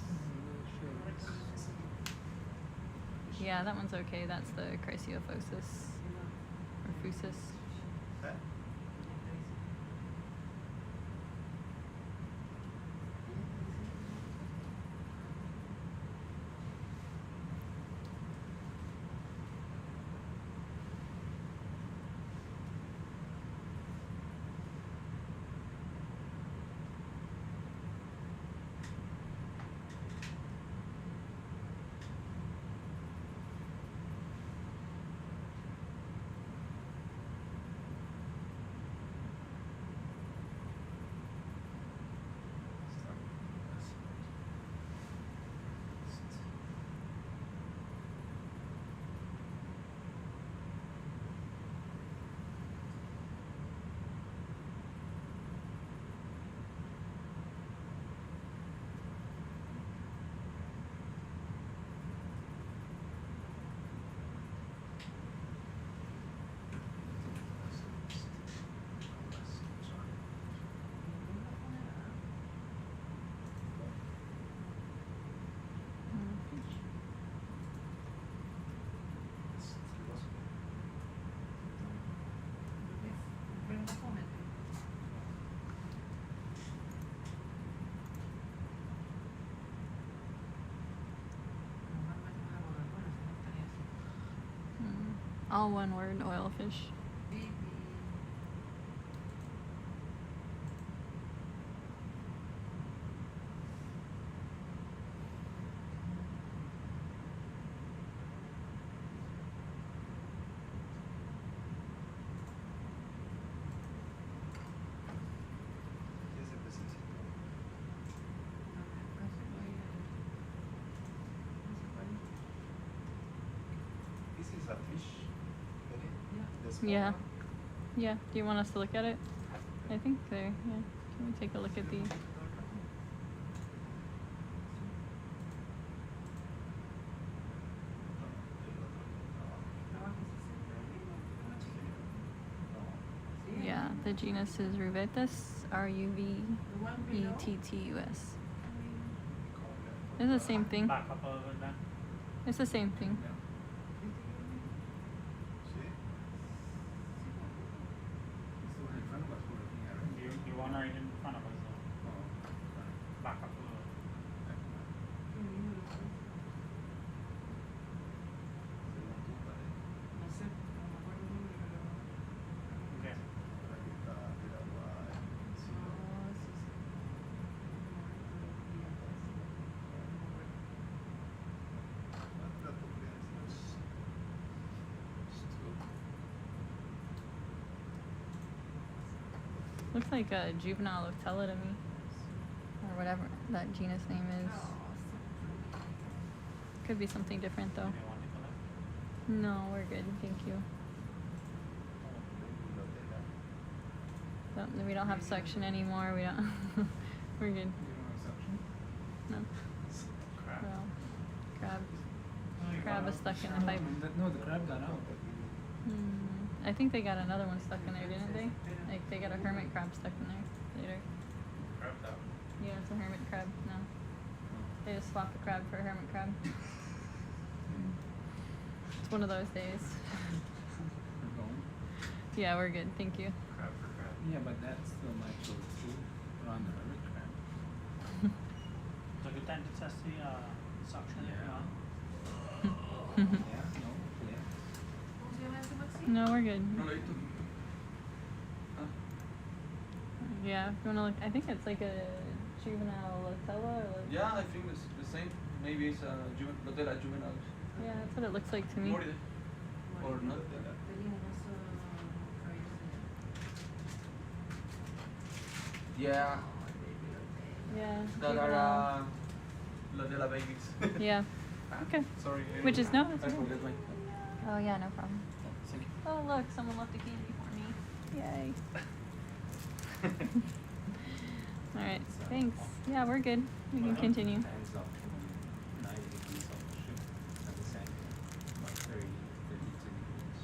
Yeah, that one's okay. That's the Chrysiophosis or Fusus. All one word, oilfish. This is a fish. Yeah. Yeah. Do you want us to look at it? I think there. Yeah. Can we take a look at the? Yeah. The genus is Ruvetus. Ruvettus. It's the same thing. Back up a little bit then. It's the same thing. You want right in front of us though. Back up a little. Okay. Looks like a juvenile of Tela to me, or whatever that genus name is. could be something different though. Do you want to collect? No, we're good. Thank you. No, we don't have suction anymore. We don't. We're good. You don't have suction? No. Crab. Well, crab. No, you Crab got is out. stuck in the pipe. No, the crab got out. I think they got another one stuck in there, didn't they? Like they got a hermit crab stuck in there later. Crab's out. Yeah, it's a hermit crab. No. They just swapped the crab for a hermit crab. It's one of those days. We're going. Yeah, we're good. Thank you. Crab for crab. Yeah, but that's still natural too. On the hermit crab. It's a good time to test the suction if you Yeah. want. Yeah, no, yeah. No, we're good. No lo he visto. Ah, Yeah, if you wanna look, I think it's like a juvenile Lotella or like, yeah, I think it's the same. Maybe it's a Lotella juvenilis. yeah, that's what it looks like to me. Moride. Or not. Yeah, Yeah. that juvenile. are Lotella babies. Yeah. Ah, Okay. Sorry. Which is no, it's I okay. forget my. Oh yeah, no problem. Thank you. Oh look, someone left a candy for me. Yay. All right. Thanks. Yeah, we're good. We can continue. Hands up from 90 degrees on the ship and the sand about 30, 32 degrees.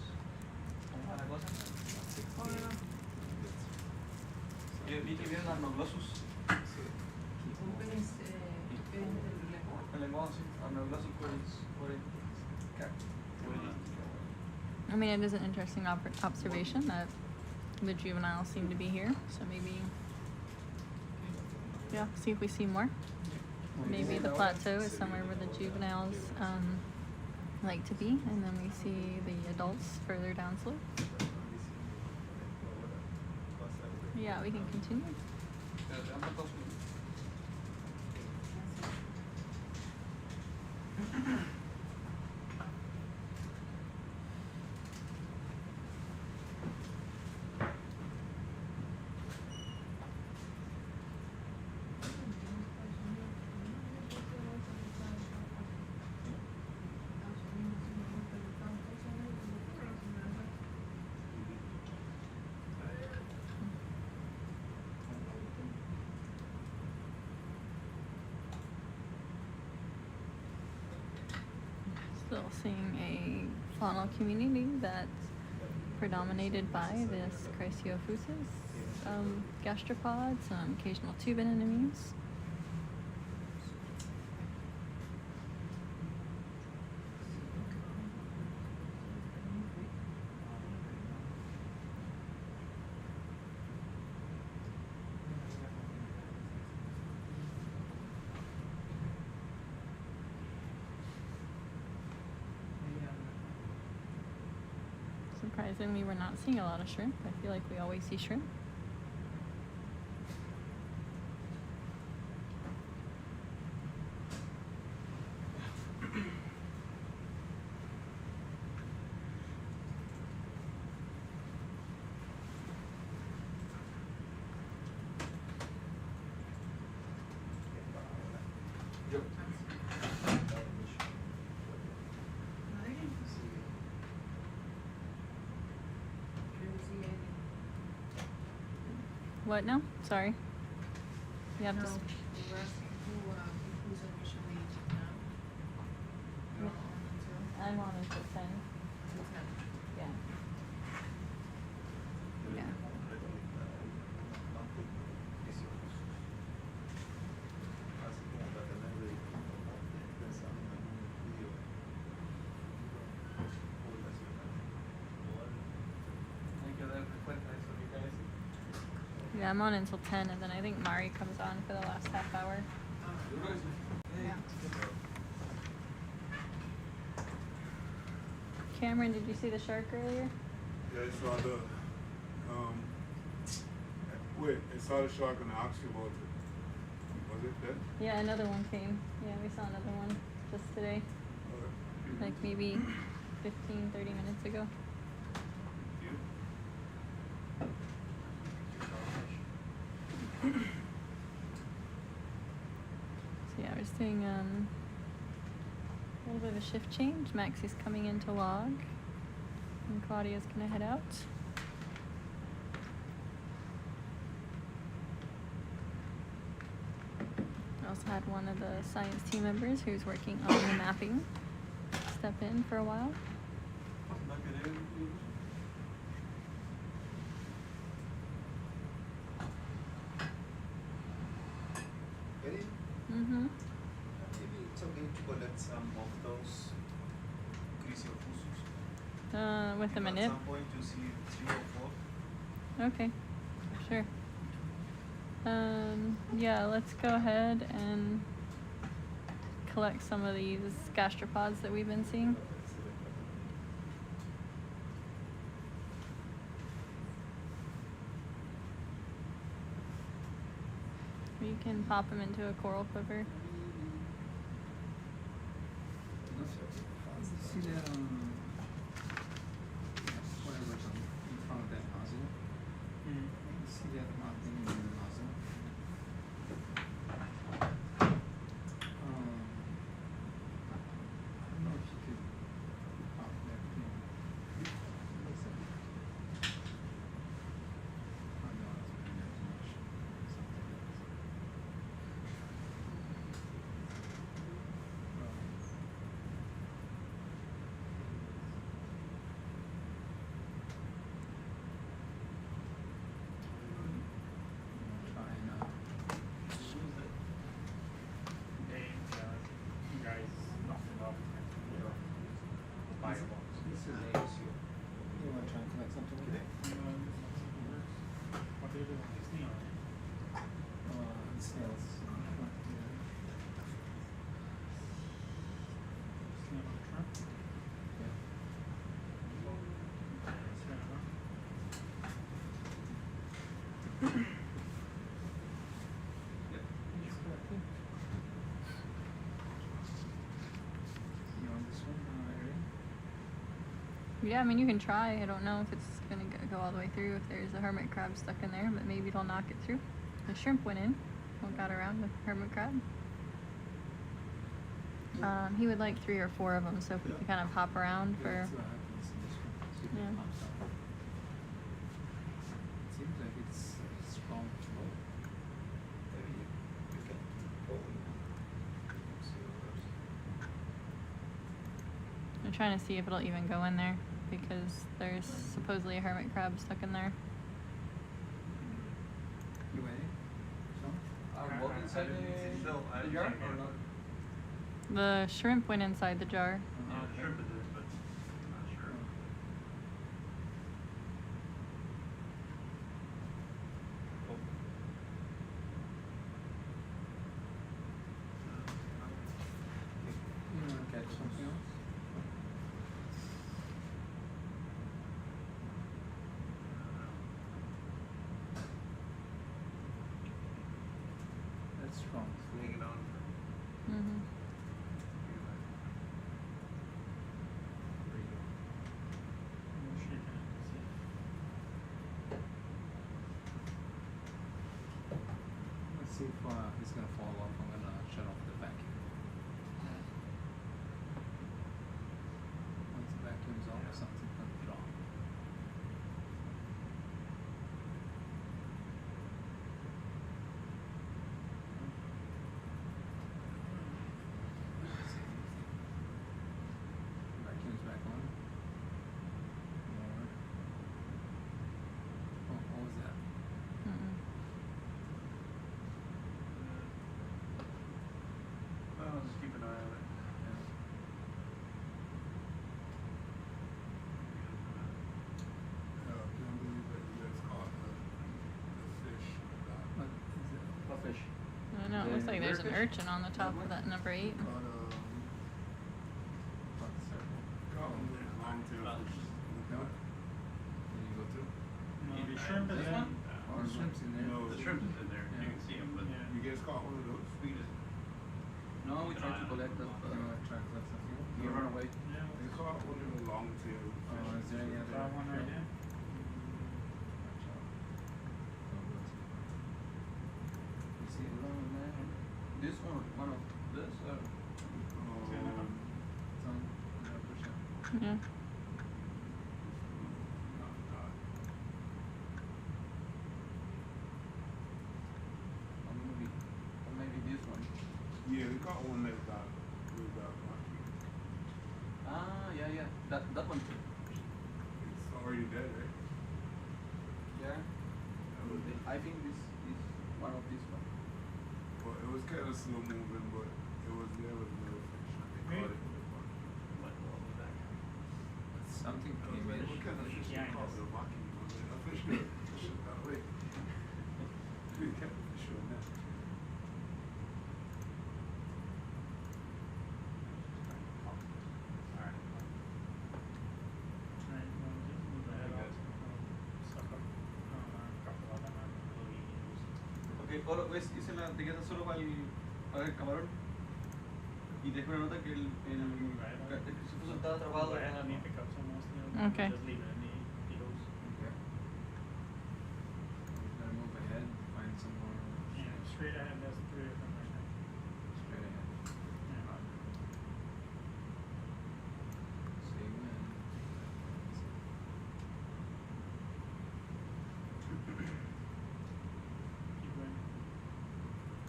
¿Cómo va la cosa? About 68 degrees. Vi que vienen arnoglosus. El lenguado, sí. Arnoglosus I mean, it is an interesting observation that the juveniles seem to be here. So maybe, yeah, see if we see more. Maybe the plateau is somewhere where the juveniles like to be, and then we see the adults further downslope. Yeah, we can continue. Still seeing a faunal community that's predominated by this Chrysiophusis, gastropod, some occasional tube anemones. Surprisingly, we're not seeing a lot of shrimp. I feel like we always see shrimp. What now? Sorry. You have to. I'm on until 10. Yeah. Yeah. Yeah, I'm on until 10, and then I think Mari comes on for the last half hour. Cameron, did you see the shark earlier? Yeah, I saw the, wait, I saw the shark on the oxywater. Was it that? Yeah, another one came. Yeah, we saw another one just today. Like maybe 15, 30 minutes ago. So yeah, we're staying, what is bit of a shift change. Maxie's coming in to log, and Claudia's gonna head out. I also had one of the science team members who's working on the mapping step in for a while. Eddie, Mm-hmm. maybe it's okay to collect some of those chrysophusus. With the At manip. some point to see 3 or 4. Okay, sure. Yeah, let's go ahead and collect some of these gastropods that we've been seeing. You can pop them into a coral quiver. See that whatever's in front of that nozzle? Mm. See that mountain in the nozzle? I don't know if you could pop that thing. Oh no, it's been there too much. Something else. Try and Hey, you guys knocked it off. Firebox. this is a you want to try and collect something with it? What do you do with this neon? Snails. Neon trap? Yeah. You want this one, Irene? Yeah, I mean, you can try. I don't know if it's gonna go all the way through, if there's a hermit crab stuck in there, but maybe it'll knock it through. The shrimp went in, got around the hermit crab. He would like 3 or 4 of them, so if we could kind of hop around for... Let's see what happens in this one. See if Yeah. it pops up. Seems like it's a strong flow. Maybe you can go and see what goes. I'm trying to see if it'll even go in there, because there's supposedly a hermit crab stuck in there. You ready? Sean? Both inside the jar or not? The shrimp went inside the jar. Shrimp it is, but I'm not sure. You want to catch something else? That's strong. Hanging on for Mm-hmm. There you go. Let's see if he's gonna fall off. I'm gonna shut off the vacuum. Once the vacuum's off, something comes wrong. Vacuum's back on. More. Oh, what was that? Mm-mm. Well, just keep an eye on it. I can't believe that you guys caught the fish. What is it? What fish? I don't know, it looks The like there's an Urchin? urchin on the top of that number 8. Caught What circle? a long-tail fish. No. Can you go through? No, the shrimp is This in. one? Oh, the shrimp's in there. No, The shrimp is in there, you Yeah. can see them, but Yeah. You guys caught one of those? we just, No, we tried to collect the. You want to try to collect something? You run away. Yeah. They caught one of the long-tail Oh, is there any other? That one right shrimp? there. Watch out. Don't go too far. You see it? This one of this. It's Yeah. Or maybe this one. Yeah, we got one that got lucky. Ah, yeah. That one too. It's already dead, right? Yeah. I think this is one of these ones. Well, it was kind of slow moving, but there was no fish. They caught it with a bucket. Something I was came like, in. what kind of fish Yeah, you caught with a bucket? I was like, a fish could fish it that way. We can't fish on that. Alright. Alright, well, just move ahead. I'll suck up a couple of them. Ok, ahora pues hice la etiqueta solo para el camarón. Y dejé una nota que el supuso estaba atrapado. Go ahead, let me pick up some more still. Okay. Just leave it in the hills. Okay. We gotta move ahead, find some more. Yeah, straight ahead, there's 3 of them right there. Straight ahead. Yeah. See when. Keep going.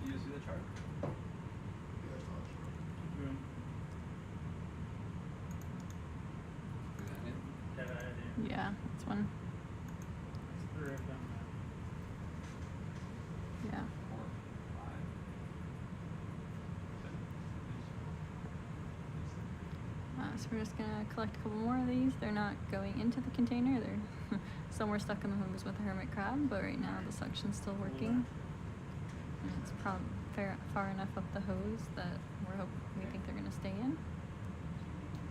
Do you see the chart? Yeah, it's all true. Keep going. Is that it? Dead ahead, yeah. Yeah, that's one. There's 3 of them now. Yeah. 4, 5. So we're just gonna collect a couple more of these. They're not going into the container. They're somewhere stuck in the hose with the hermit crab, but right now the suction's still working. And it's far enough up the hose that we think they're gonna stay in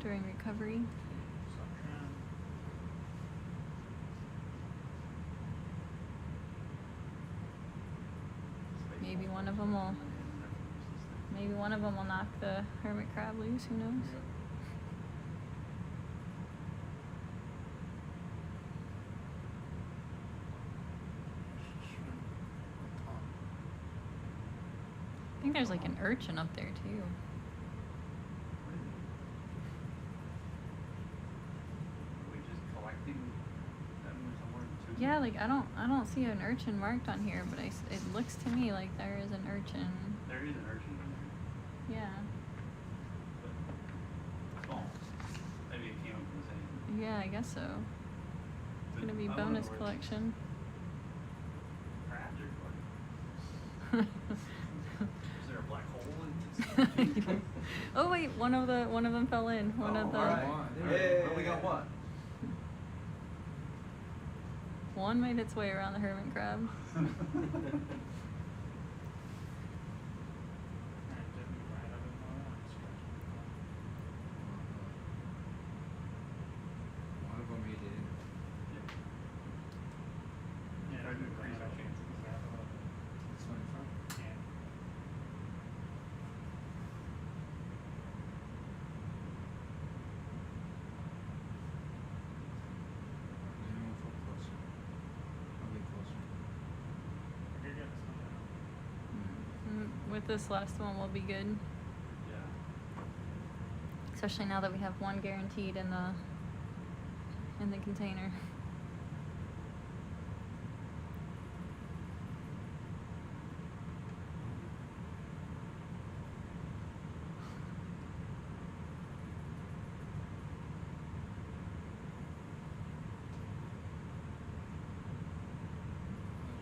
during recovery. Suction. Maybe one of them will knock the hermit crab loose. Who knows? I think there's like an urchin up there too. Are we just collecting them somewhere too? Yeah, like I don't see an urchin marked on here, but it looks to me like there is an urchin. There is an urchin in there. Yeah. But small. Maybe it came up from the same. Yeah, I guess so. It's gonna be I wonder bonus where- collection. Crabs are collecting. Is there a black hole in this? Oh wait, one of them fell in. One of the Alright. Hey. But we got one. one made its way around the hermit crab. Alright, just move ahead a bit more. One of them made it in. Yeah, Try to move increase ahead our a bit. chances. Move ahead a little bit. This one in front. Yeah. Let me move up closer. A bit closer. Okay, get this one down. With this last one, we'll be good. Yeah. Especially now that we have one guaranteed in the container.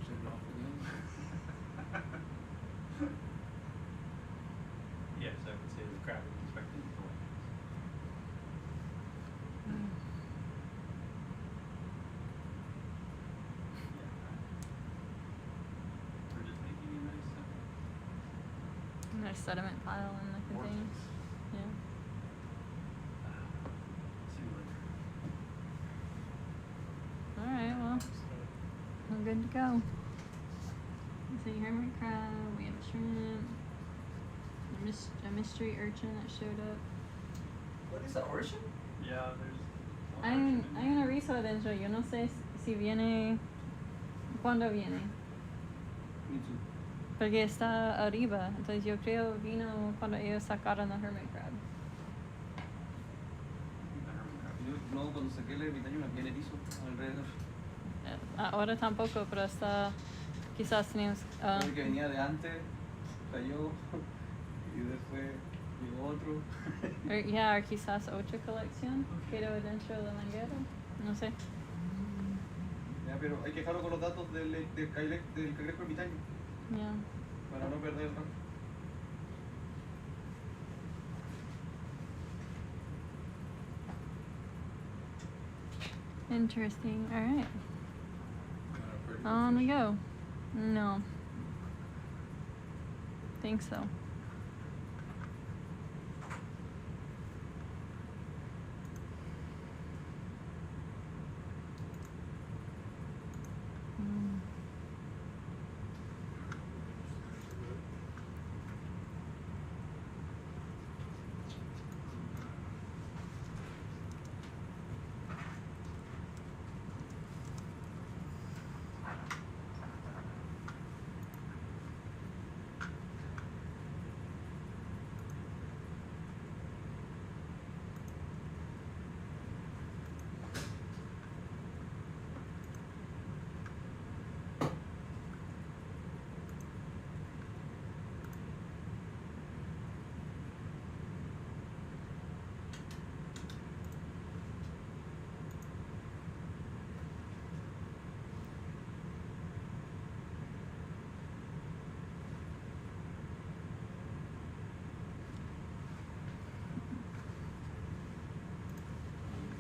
Shut it off again. Yes, I would say the crab is expecting to collect. We're just making a nice And there's sediment pile in the container. vortex. Yeah. Simulator. All right. Well, we're good to go. Let's see, hermit crab. We have a shrimp. A mystery urchin that showed up. What is that, Urchin? Yeah, there's one Hay urchin in un there. aviso adentro. Yo no sé si viene. ¿Cuándo viene? Me too. Porque está arriba. Entonces yo creo vino cuando ellos sacaron the hermit crab. The hermit crab no, cuando saqué el ermitaño no había erizo alrededor. Ahora tampoco, pero está... Quizás teníamos... El que venía de antes cayó y después llegó otro. Ya, quizás otra colección quedó dentro del languero. No sé. Ya, pero hay que dejarlo con los datos del cangrejo ermitaño Ya. para no perder el rastro. Interesting. All right. Kind of pretty. On we go. No. Think so.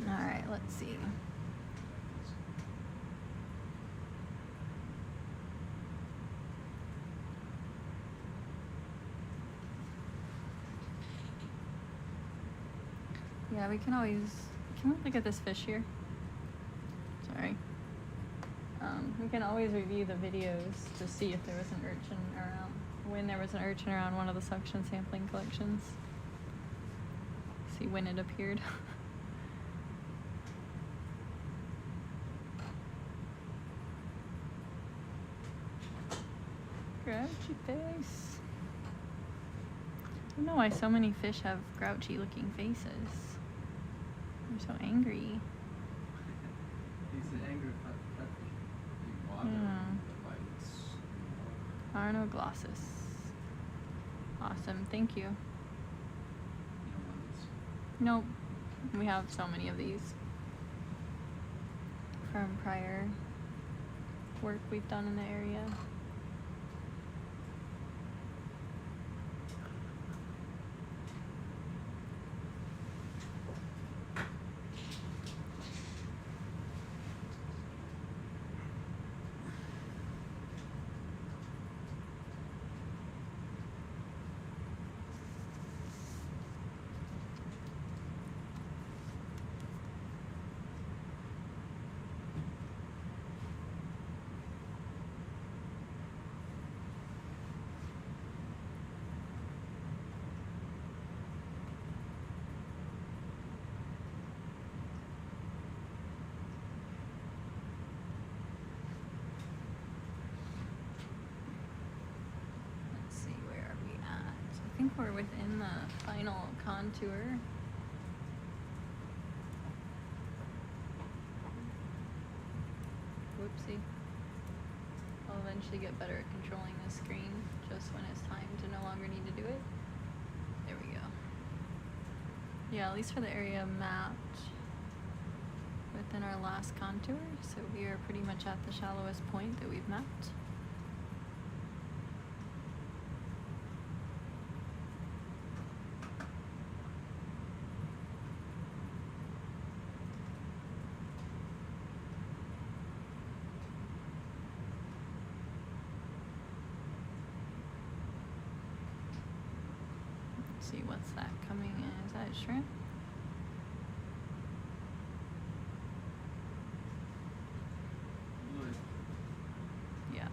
All right, let's see. Yeah, we can always, can we look at this fish here? Sorry. We can always review the videos to see if there was an urchin around, when there was an urchin around one of the suction sampling collections. See when it appeared. Grouchy face. I don't know why so many fish have grouchy looking faces. They're so angry. He's an angry catfish. Water, Yeah. the lights, Arnoglossus. Awesome, thank you. you know, ones. Nope, we have so many of these from prior work we've done in the area. Let's see, where are we at? I think we're within the final contour. Whoopsie. I'll eventually get better at controlling the screen just when it's time to no longer need to do it. There we go. Yeah, at least for the area mapped within our last contour. So we are pretty much at the shallowest point that we've mapped. Let's see, what's that coming in? Is that a shrimp? Yeah.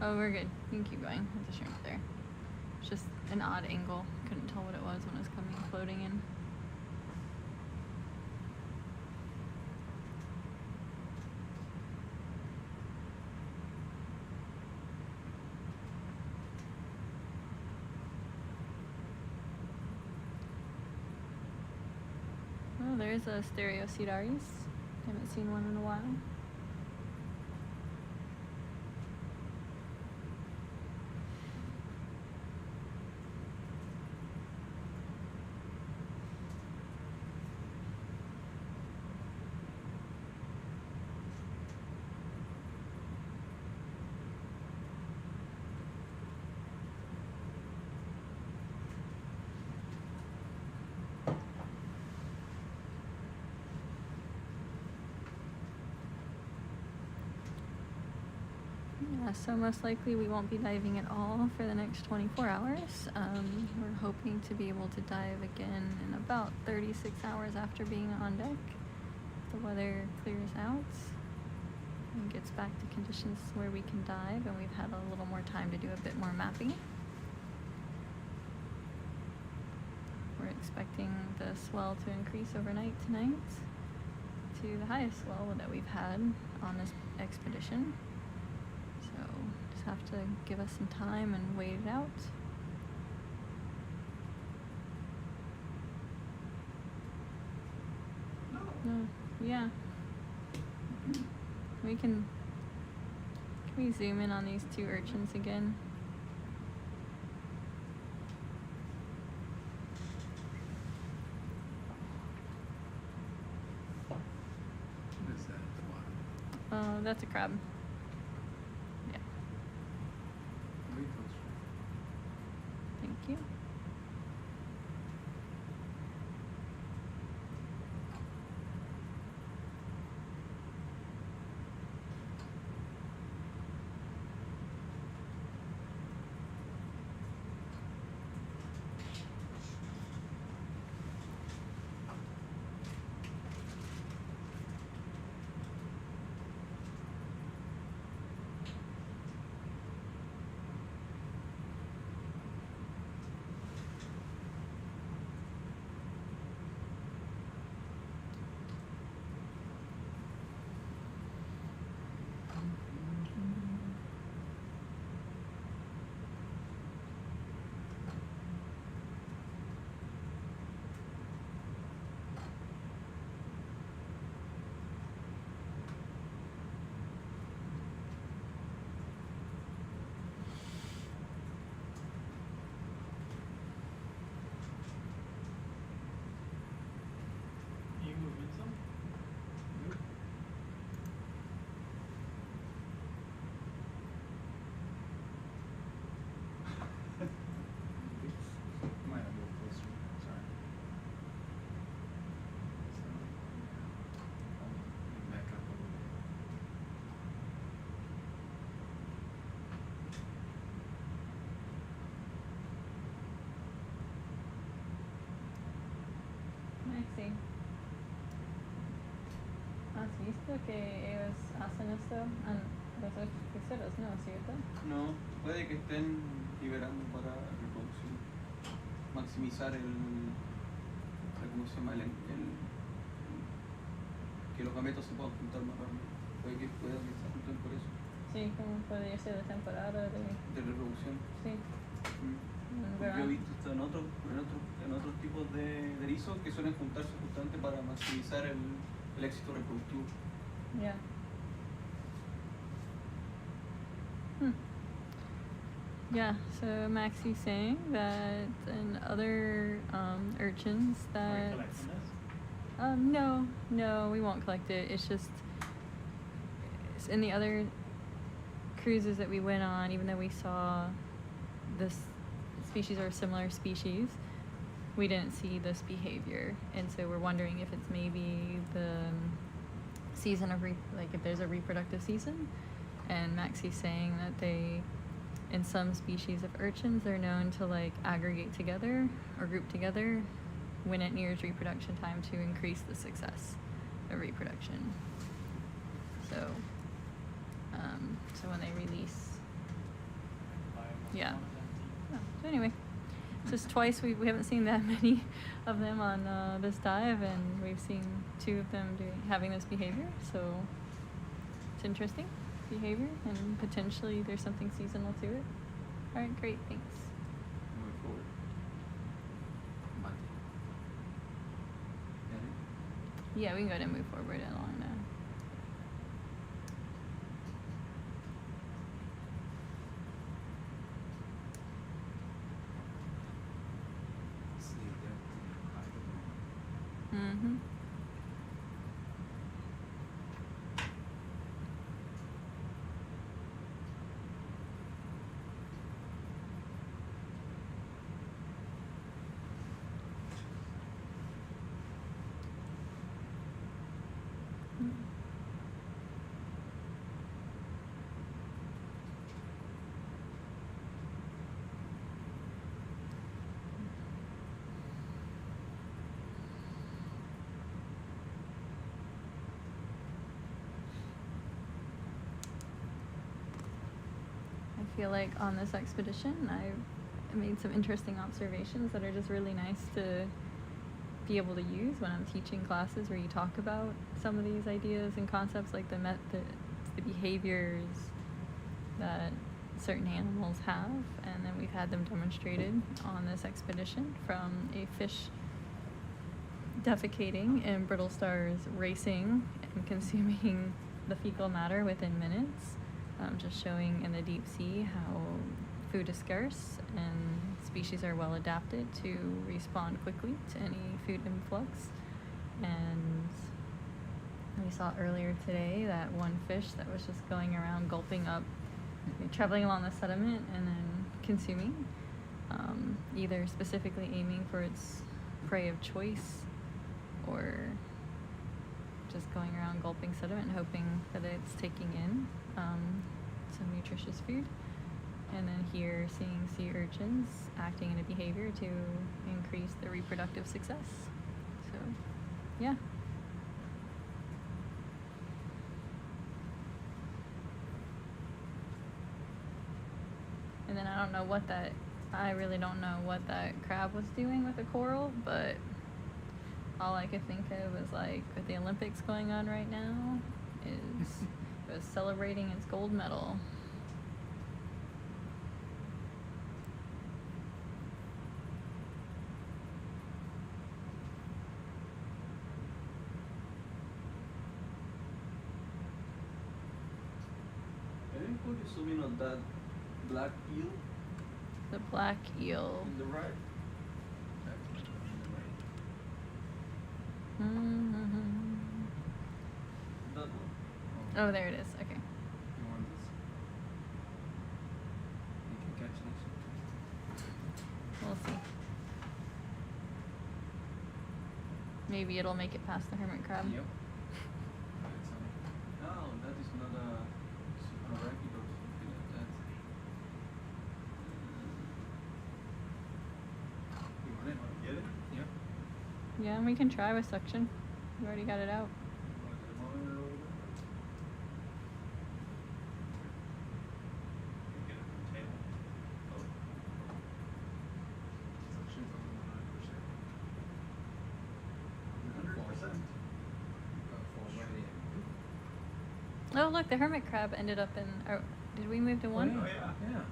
Oh, we're good. You can keep going. There's a shrimp there. It's just an odd angle. Couldn't tell what it was when it was coming, floating in. there's a Stereocidaris. Haven't seen one in a while. Yeah, so most likely we won't be diving at all for the next 24 hours. We're hoping to be able to dive again in about 36 hours after being on deck. The weather clears out and gets back to conditions where we can dive, and we've had a little more time to do a bit more mapping. We're expecting the swell to increase overnight tonight to the highest swell that we've had on this expedition. So just have to give us some time and wait it out. Yeah. Can we zoom in on these two urchins again? What is that at the bottom? That's a crab. Yeah. Where it comes from? Thank you. You moving some? Might have moved closer. Sorry. Back up a little bit. Maxi, ¿has visto que ellos hacen esto en los cruceros? No, ¿cierto? No, puede que estén liberando para reproducción. Maximizar ¿cómo se llama? Que los gametos se puedan juntar más rápido. Puede que se junten por eso. Sí, como puede ser de temporada de... De reproducción. Sí. Yo he visto esto en otros tipos de erizos que suelen juntarse justamente para maximizar el éxito reproductivo. Yeah. Yeah, so Maxi's saying that in other urchins Are you that... collecting this? No, we won't collect it. It's just in the other cruises that we went on, even though we saw this species or similar species, we didn't see this behavior, and so we're wondering if it's maybe the season of if there's a reproductive season. And Maxi's saying that in some species of urchins, they're known to aggregate together or group together when it nears reproduction time to increase the success of reproduction. So when they release, yeah. So anyway, just twice we haven't seen that many of them on this dive, and we've seen two of them having this behavior. So it's interesting behavior, and potentially there's something seasonal to it. All right, great, thanks. Moving forward. Mate. Got it? Yeah, we can go ahead and move forward along now. Mm-hmm. I feel like on this expedition I made some interesting observations that are just really nice to be able to use when I'm teaching classes where you talk about some of these ideas and concepts, like the behaviors that certain animals have, and then we've had them demonstrated on this expedition, from a fish defecating and brittle stars racing and consuming the fecal matter within minutes, just showing in the deep sea how food is scarce and species are well adapted to respond quickly to any food influx. And we saw earlier today that one fish that was just going around gulping up, traveling along the sediment and then consuming, either specifically aiming for its prey of choice or just going around gulping sediment, hoping that it's taking in some nutritious food. And then here, seeing sea urchins acting in a behavior to increase their reproductive success. So, yeah. And then I really don't know what that crab was doing with the coral, but all I could think of was, like, with the Olympics going on right now, is it was celebrating its gold medal. Can you put a zoom in on that black eel The black eel. in the right? Mm-hmm. That one. Oh, there it is. Okay. You want this? You can catch this. We'll see. Maybe it'll make it past the hermit crab. Yep. No, that is not a oceanographic or something like that. You want it? Get it? Yep. Yeah, and we can try with suction. We already got it out. Want the thermometer over there? You can get it from the table. Oh. Suction's on 100%. 100%. Oh, look, the hermit crab ended up in. Oh, did we move to one? Oh, yeah. Yeah.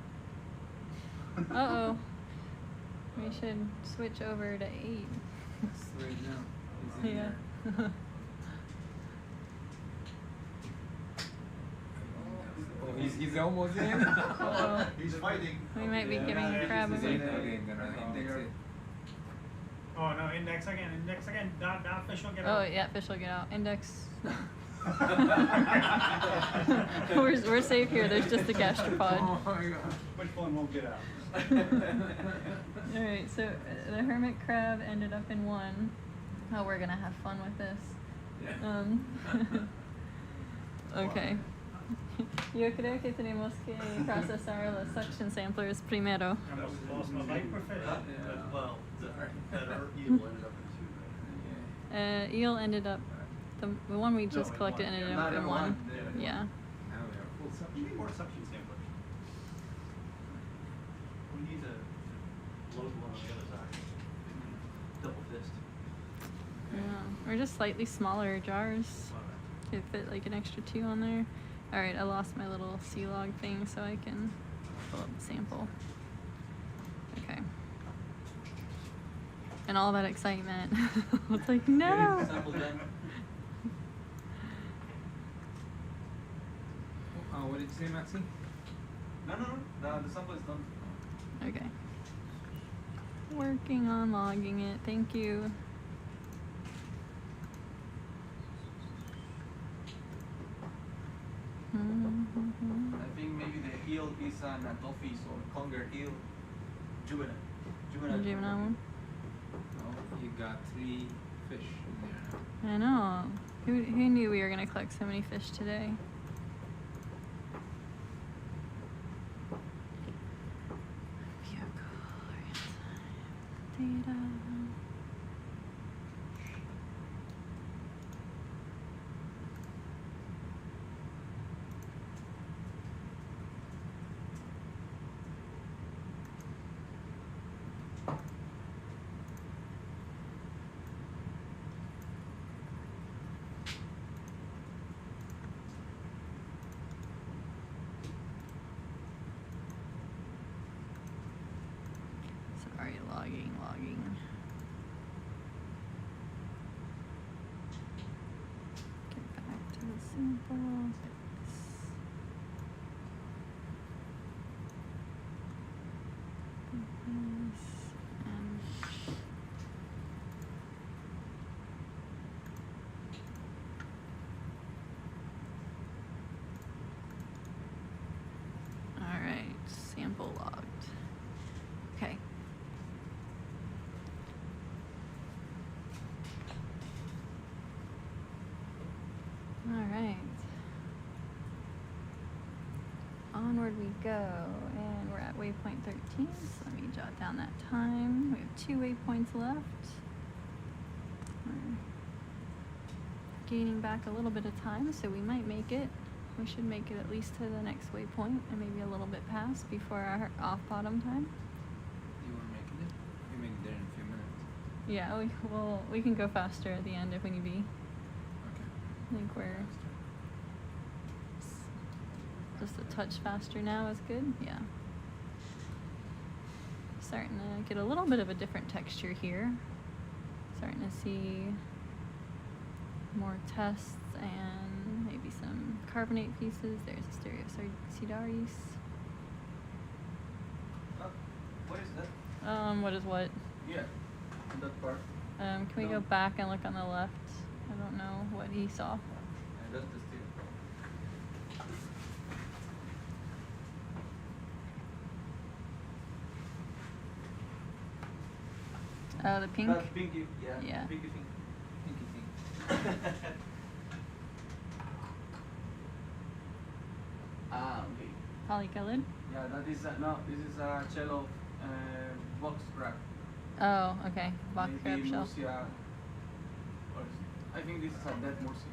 Uh-oh. We should switch over to 8. It's right now. He's in Yeah. there. Oh, he's almost in. Uh-oh. He's fighting. We might be Yeah. giving the crab a Okay, bit. I'm gonna index it. Oh no, index again. That fish will get Oh, out. yeah, fish will get out. Index. we're safe here. There's just a gastropod. Oh my god. Which one won't get out? Alright, so the hermit crab ended up in 1. Oh, we're gonna have fun with this. Okay. Yo creo que tenemos que procesar los suction samplers primero. I almost lost my viper fish. Well, that eel ended up in 2, right? Eel ended up, the one we just in collected one, ended yeah. up Not in in 1. one, Yeah. Now we are full We suction. need more suction samplers. We need to load one on the other side. Double fist. Yeah. Or just slightly smaller jars. Could fit like an extra 2 on there. Alright, I lost my little sea log thing so I can pull up the sample. Okay. And all that excitement. It's like, no! Sample done. What did you say, Maxi? No, the sample is done. Okay. Working on logging it. Thank you. I think maybe the eel is an antophis or conger eel. Juvenile. Juvenile one. Oh, you got 3 fish in there. I know. Who knew we were gonna collect so many fish today? Data. Sorry, logging. Get back to the sample. All right, sample logged. Okay. All right. Onward we go, and we're at waypoint 13, so let me jot down that time. We have 2 waypoints left. We're gaining back a little bit of time, so we might make it. We should make it at least to the next waypoint, and maybe a little bit past before our off-bottom time. You want to make it? You make it there in a few minutes. Yeah, we can go faster at the end if we need be. Okay. I think we're just a touch faster now is good. Yeah. Starting to get a little bit of a different texture here. Starting to see more tests and maybe some carbonate pieces. There's a Stereocidaris. What is that? What is what? Yeah, that part. Can we go back and look on the left? I don't know what he saw. That's the steel. The pink? That's pinky, yeah. Yeah. Pinky thing. Pinky thing. Okay. Polycolored? Yeah, that is no. This is a shell of box crab. Oh, okay. Box crab Maybe shell. Murcia, or I think this is a dead Murcia.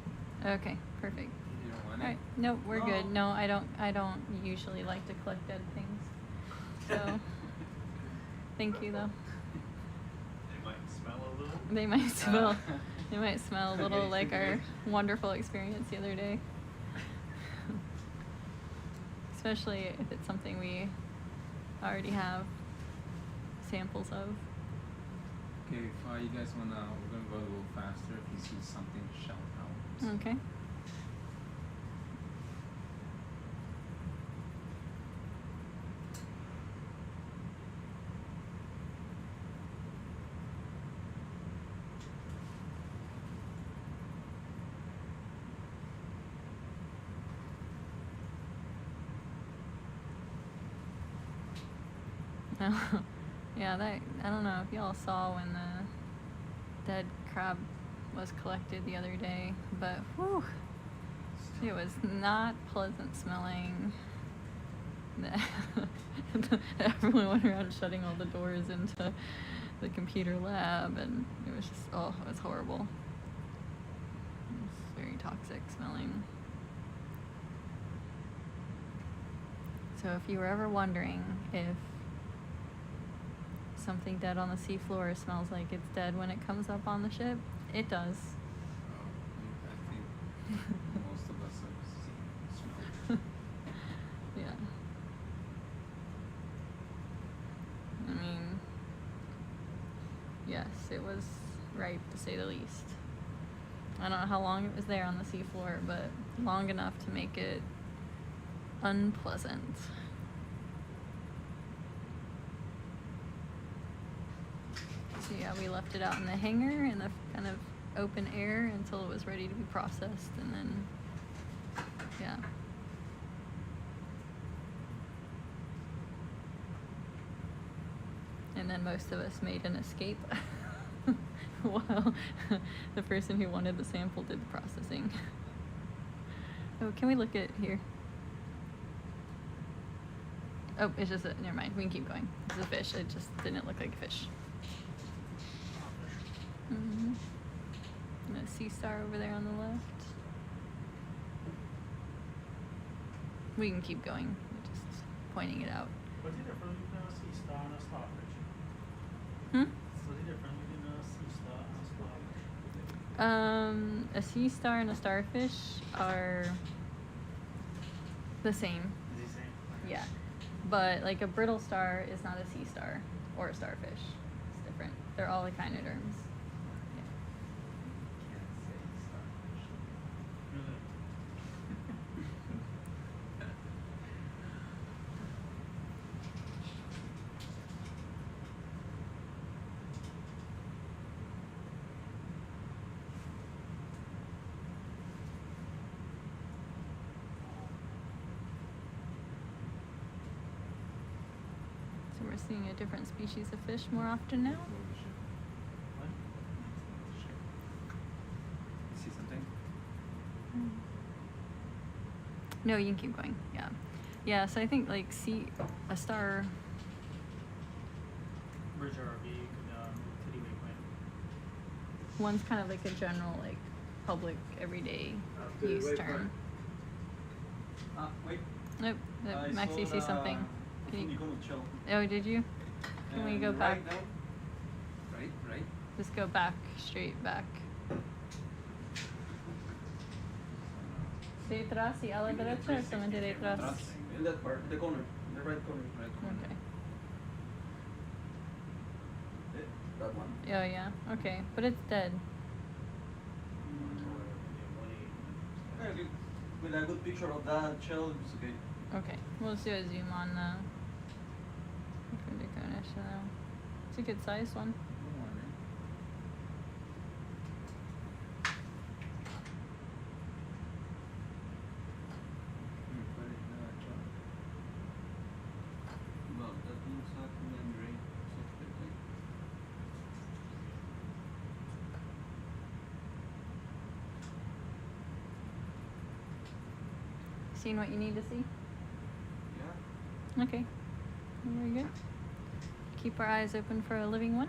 Okay, perfect. You don't want Alright. it? Nope, we're good. No. No, I don't usually like to collect dead things. So thank you though. They might smell a little. They might smell a little Okay, like thank our you. wonderful experience the other day. Especially if it's something we already have samples of. Okay, if you guys we're gonna go a little faster. If you see something, shout out. Okay. Yeah, I don't know if y'all saw when the dead crab was collected the other day, but whew, it was not pleasant smelling. Everyone went around shutting all the doors into the computer lab, and it was just, it was horrible. It was very toxic smelling. So if you were ever wondering if something dead on the seafloor smells like it's dead when it comes up on the ship, it does. I think most of us have seen smelled. Yeah. I mean, yes, ripe to say the least. I don't know how long it was there on the seafloor, but long enough to make it unpleasant. So yeah, we left it out in the hangar in the kind of open air until it was ready to be processed, and then yeah. And then most of us made an escape while the person who wanted the sample did the processing. Oh, can we look at here? Oh, it's just a, never mind, we can keep going. It's a fish, it just didn't look like a fish. Mm-hmm. And a sea star over there on the left. We can keep going, we're just pointing it out. What's the difference between a sea star and a starfish? Hmm? What's the difference between a sea star and a starfish? A sea star and a starfish are the same. Is he saying? Yeah. But like a brittle star is not a sea star or a starfish. It's different. They're all echinoderms. Yeah. Can't say starfish. Really? So we're seeing a different species of fish more often now. What? See something? No, you can keep going. Yeah. Yeah, so I think like a star. Bridge RV could the waypoint. One's kind of like a general like public everyday To the use waypoint. term. Wait. Nope. I Max, saw you see the something? Can you, Unicorn shell. oh, did you? Can we go And back? right down. Right? Just go back, straight back. Detrás y a la derecha o solamente detrás? In that part, the corner, the right corner. Right corner. Okay. That one. Oh yeah. Okay, but it's dead. Yeah, with a good picture of that shell, it's okay. Okay, we'll do a zoom on the perpendicular. It's a good sized one. Don't worry. Can we put it in the truck? No, that looks like membrane. Something. Seen what you need to see? Yeah. Okay. Very good. Keep our eyes open for a living one.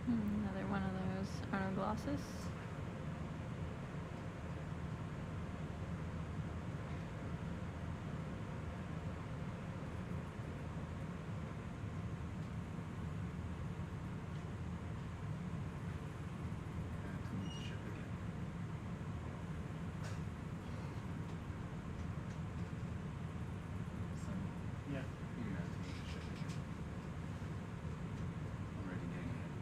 Another one of those onoglossus. To meet the ship again. Sonny, Yeah. you're gonna have to meet the ship again. I'm already getting it.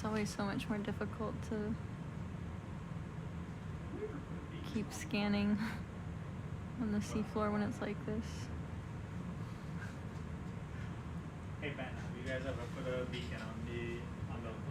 always so much more difficult to keep scanning on the seafloor when it's like this. Hey Ben, have you guys ever put a beacon on the umbilical?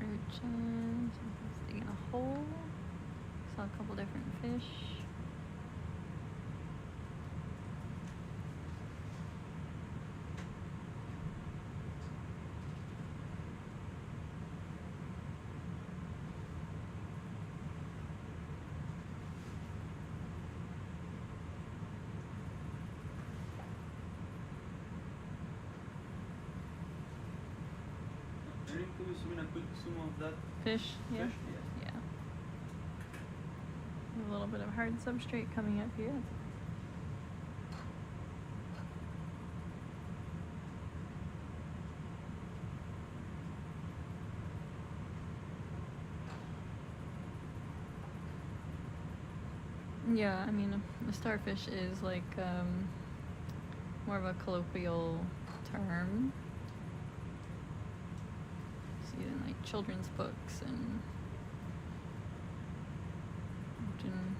Urchin, digging a hole. Saw a couple different fish. Eric, could you zoom in a quick zoom of that Fish, yeah. fish? Yeah. A little bit of hard substrate coming up here. Yeah, I mean, a starfish is like more of a colloquial term. See it in like children's books and often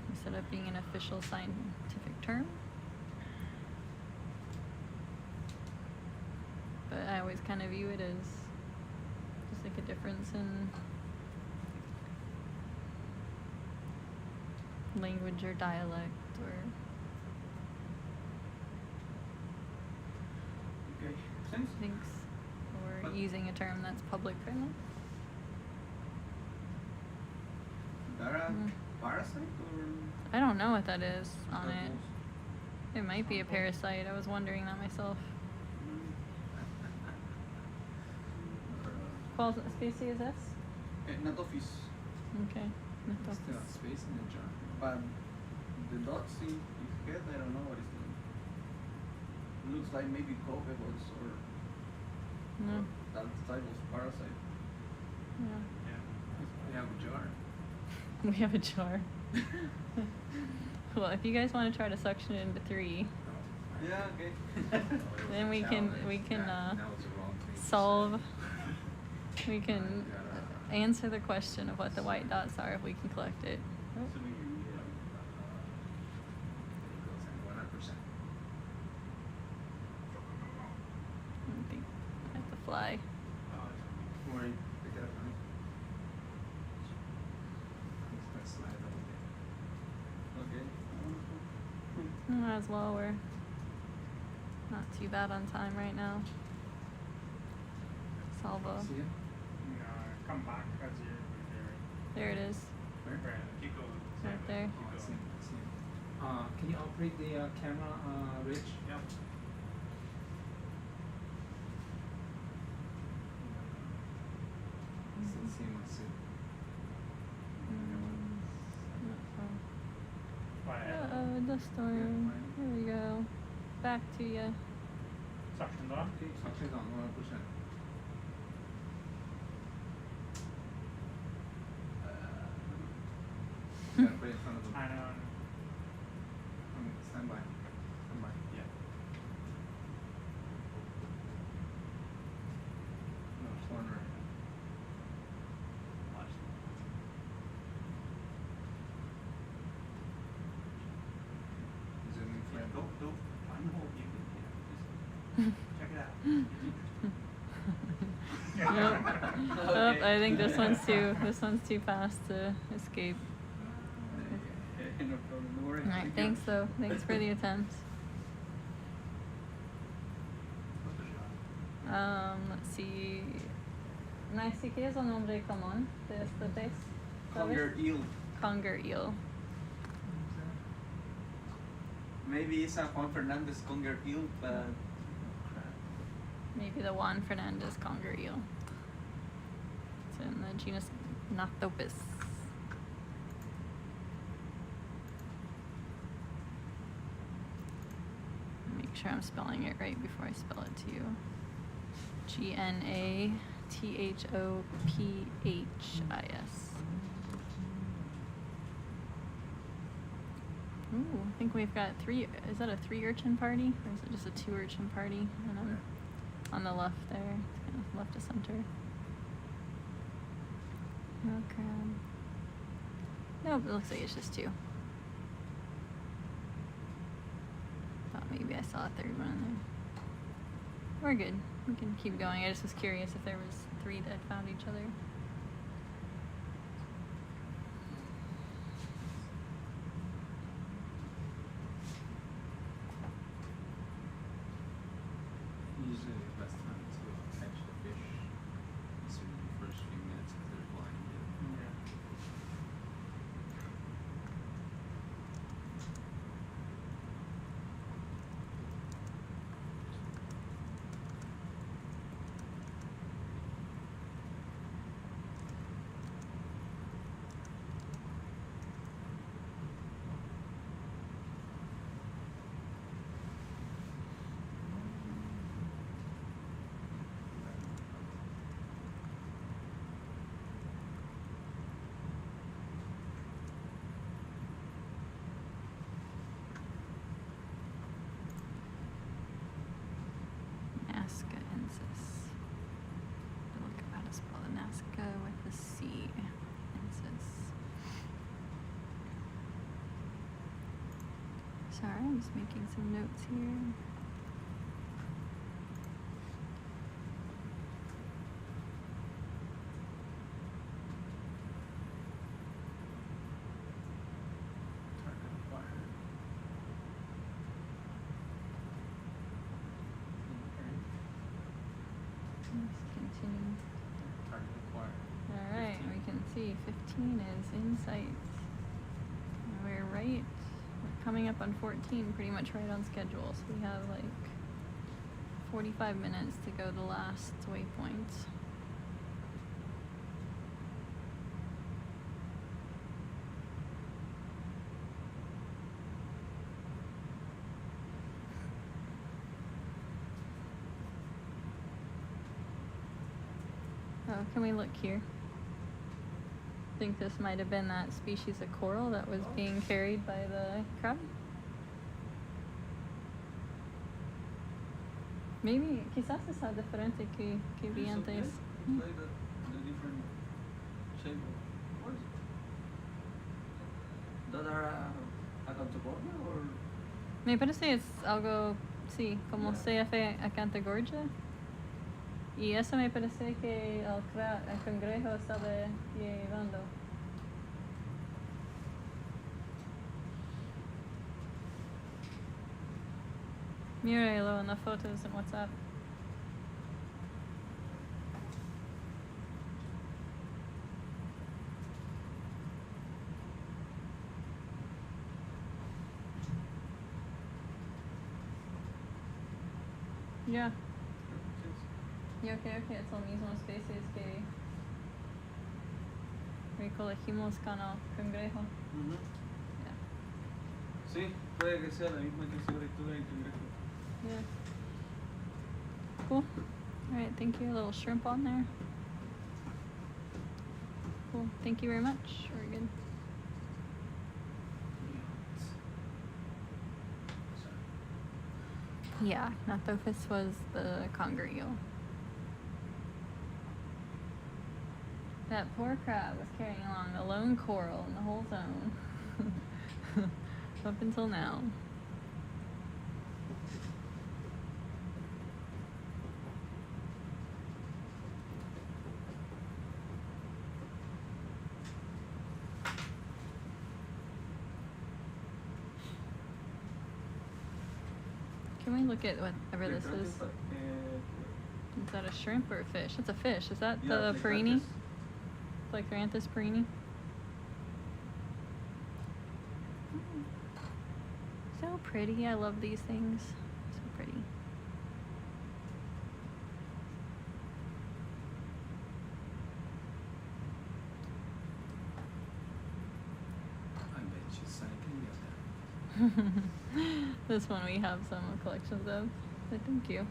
instead of being an official scientific term. But I always kind of view it as just like a difference in language or dialect or Okay, thanks. thinks or But- using a term that's public friendly. Are a Mhm. parasite or? I don't know what that is on it. Tadpoles? It might be a parasite. I was wondering that myself. ¿Cuál especie es esa? Natophis. Okay. There's still space in the jar. But the dots in his head, I don't know what it's doing. Looks like maybe copepods or No. that type of parasite. Yeah. We have a jar. We have a jar. Well, if you guys want to try to suction it into 3, Yeah, okay. then we can That was the wrong thing to solve. We can answer the question of what the white dots are if we can collect it. Oh. say. 100%. I think I have to fly. Don't worry, pick it up, honey. Let's slide over there. Okay. Might as well. We're not too bad on time right now. Salvo. See ya? Come back as you're There it is. Where? Keep going. Right there. Oh, I see, I see. Can you operate the camera, Rich? Yep. It's the Seamounts suit. Uh-oh, the storm. Here we go. Back to you. Suction door. Okay, suction's on 100%. You gotta put it in front of them. I know. Stand by. Stand by. Yeah. No, corner. Watch. Zoom in frame. Don't find the hole. You can, just check it out. Nope, I think this one's too fast to escape. No problem, no worries. Alright, thanks though. Thanks for the attempt. Let's see. Maxi, ¿qué es el nombre común de este pez? Conger eel. Conger eel. Maybe it's a Juan Fernandez conger eel, but Maybe the Juan Fernandez conger eel. It's in the genus Nathopus. Make sure I'm spelling it right before I spell it to you. Gnathopphis. Ooh, I think we've got three. Is that a 3 urchin party? Or is it just a 2 urchin party? And I'm on the left there. It's kind of left to center. No crab. Nope, it looks like it's just 2. Thought maybe I saw a 3rd one in there. We're good. We can keep going. I just was curious if there was 3 that found each other. Usually the best time to catch the fish is in the first few minutes because they're blinded. Nazca ensis. Look at how to spell the Nazca with a C. Ensis. Sorry, I'm just making some notes here. Target acquired. Let's continue. Target acquired. Alright, 15. we can see 15 is in sight. And we're coming up on 14, pretty much right on schedule. So we have like 45 minutes to go to the last waypoint. Oh, can we look here? I think this might have been that species of coral that was being carried by the crab. Maybe, quizás esa diferente que vi antes. It's like the different shape of words. That are a cantopod or? Me parece es algo, sí, como CF acantagorgia. Y eso me parece que el cangrejo estaba llevando. Míralo en las fotos en WhatsApp. Ya. Yo creo que es el mismo especies que recolegimos con el cangrejo. Yeah. Sí, puede que sea la misma textura y cangrejo. Yeah. Cool. Alright, thank you. A little shrimp on there. Cool. Thank you very much. We're good. Yeah, Gnathopus was the conger eel. That poor crab was carrying along the lone coral in the whole zone. Up until now. Can we look at whatever this is? Is that a shrimp or a fish? It's a fish. Is that the perini? Plectranthus perini? So pretty. I love these things. So pretty. I bet you something else. This one we have some collections of. So thank you.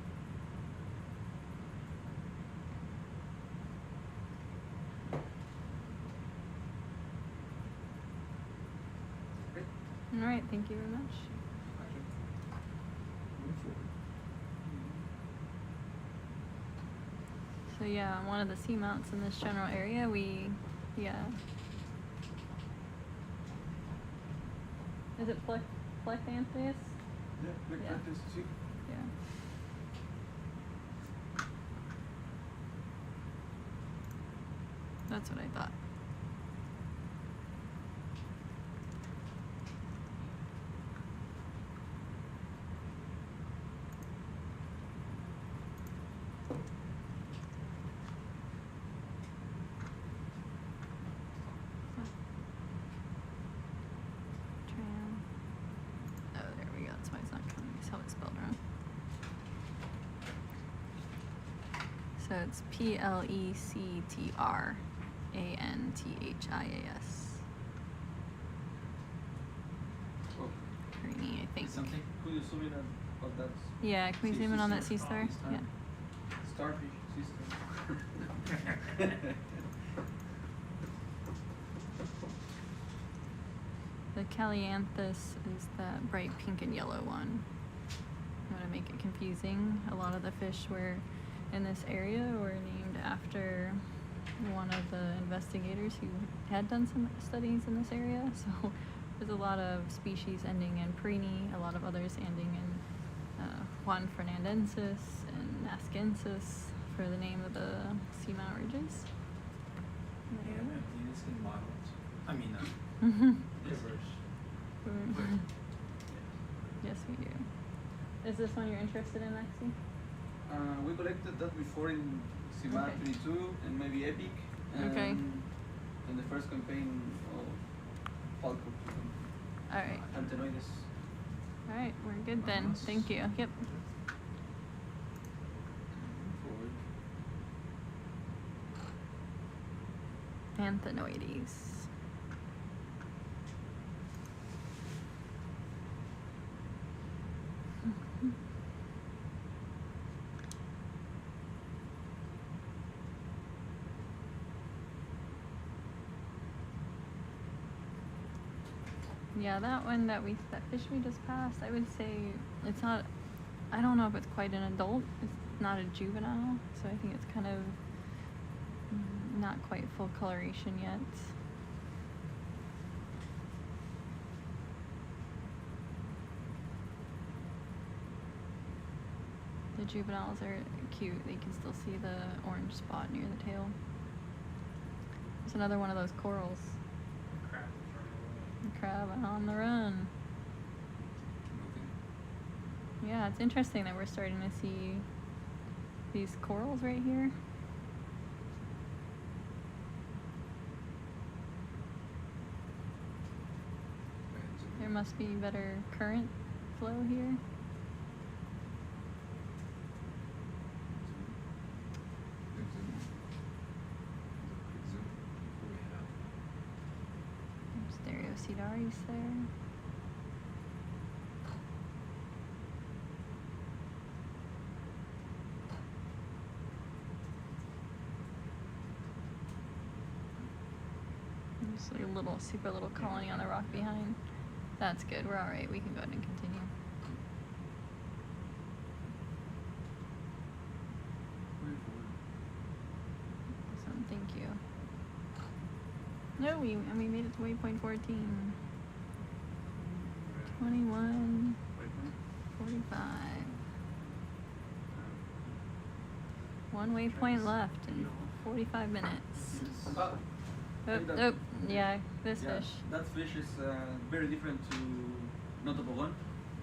All right, thank you very much. So yeah, on one of the seamounts in this general area, Is it Plectranthus? Yeah, Plectranthus, sí. Yeah. That's what I thought. So it's Plectranthis. Perini, I think. Something? Could you zoom in on that? Yeah, can we zoom in on that sea star? Yeah. Starfish, sea star. The Callianthus is that bright pink and yellow one. I'm gonna make it confusing. A lot of the fish were in this area were named after one of the investigators who had done some studies in this area. So there's a lot of species ending in perini, a lot of others ending in Juan Fernandensis and Nascensis for the name of the seamount ridges. Yeah, these can models. I mean, reverse. Yes, we do. Is this one you're interested in, Maxie? We collected that before in Seamounts Okay. 22 and maybe Epic. And Okay. in the first campaign of Falco. Alright. Antenoides. Alright, we're good then. Thank you. Yep. Forward. Anthenoides. Yeah, that fish we just passed, I would say it's not, I don't know if it's quite an adult. It's not a juvenile, so I think it's kind of not quite full coloration yet. The juveniles are cute. You can still see the orange spot near the tail. There's another one of those corals. Crab on the run. Yeah, it's interesting that we're starting to see these corals right here. There must be better current flow here. Stereocidaris there. Just like a little, super little colony on the rock behind. That's good. We're all right. We can go ahead and continue. No, we made it to waypoint 14. 21, 45. One waypoint left in 45 minutes. Oh, Oh, yeah, this yeah, fish. that fish is very different to Notopogon.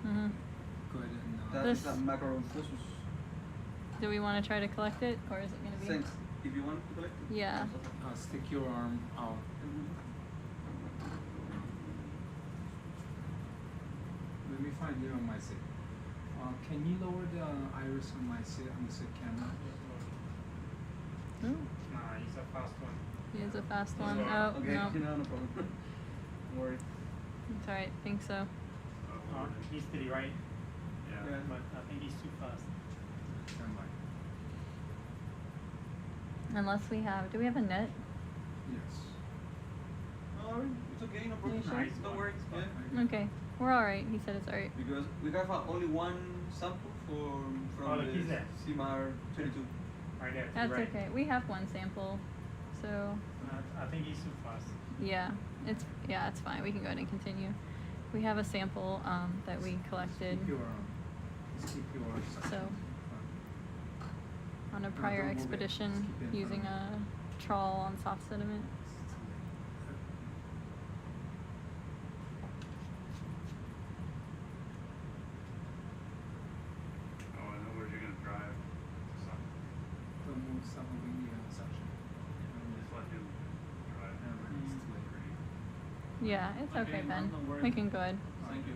Mm-hmm. Go ahead and That This- is a Macarophosus. Do we want to try to collect it, or is it going to be? Thanks. If you want to collect it. Yeah. stick your arm out. Let me find you on my seat. Can you lower the iris on my seat camera? Ooh, Nah, he's a fast one. he is a fast one. Yeah. Oh, Okay, no. no problem. Don't worry. It's alright, think so. He's steady, right? Yeah. But I think he's too fast. Stand by. Unless we have, do we have a net? Yes. No, it's okay, no problem. You sure? Nice, don't worry. Yeah. Okay, we're alright. He said it's alright. Because we have only one sample from Oh, look, he's the there. Seamount 22. Right there. to the That's right. okay. We have one sample, so I think he's too fast. yeah, it's fine. We can go ahead and continue. We have a sample that we collected. Keep your just keep your arm So- front. On a No, prior don't move it. expedition Just keep it in using front. a trawl on soft sediment. Oh, I know where you're gonna drive. Don't move some of the section. Just let him drive. Never mind, it's too late. Yeah, it's okay, Okay, Ben. don't worry. We can go ahead. Thank you.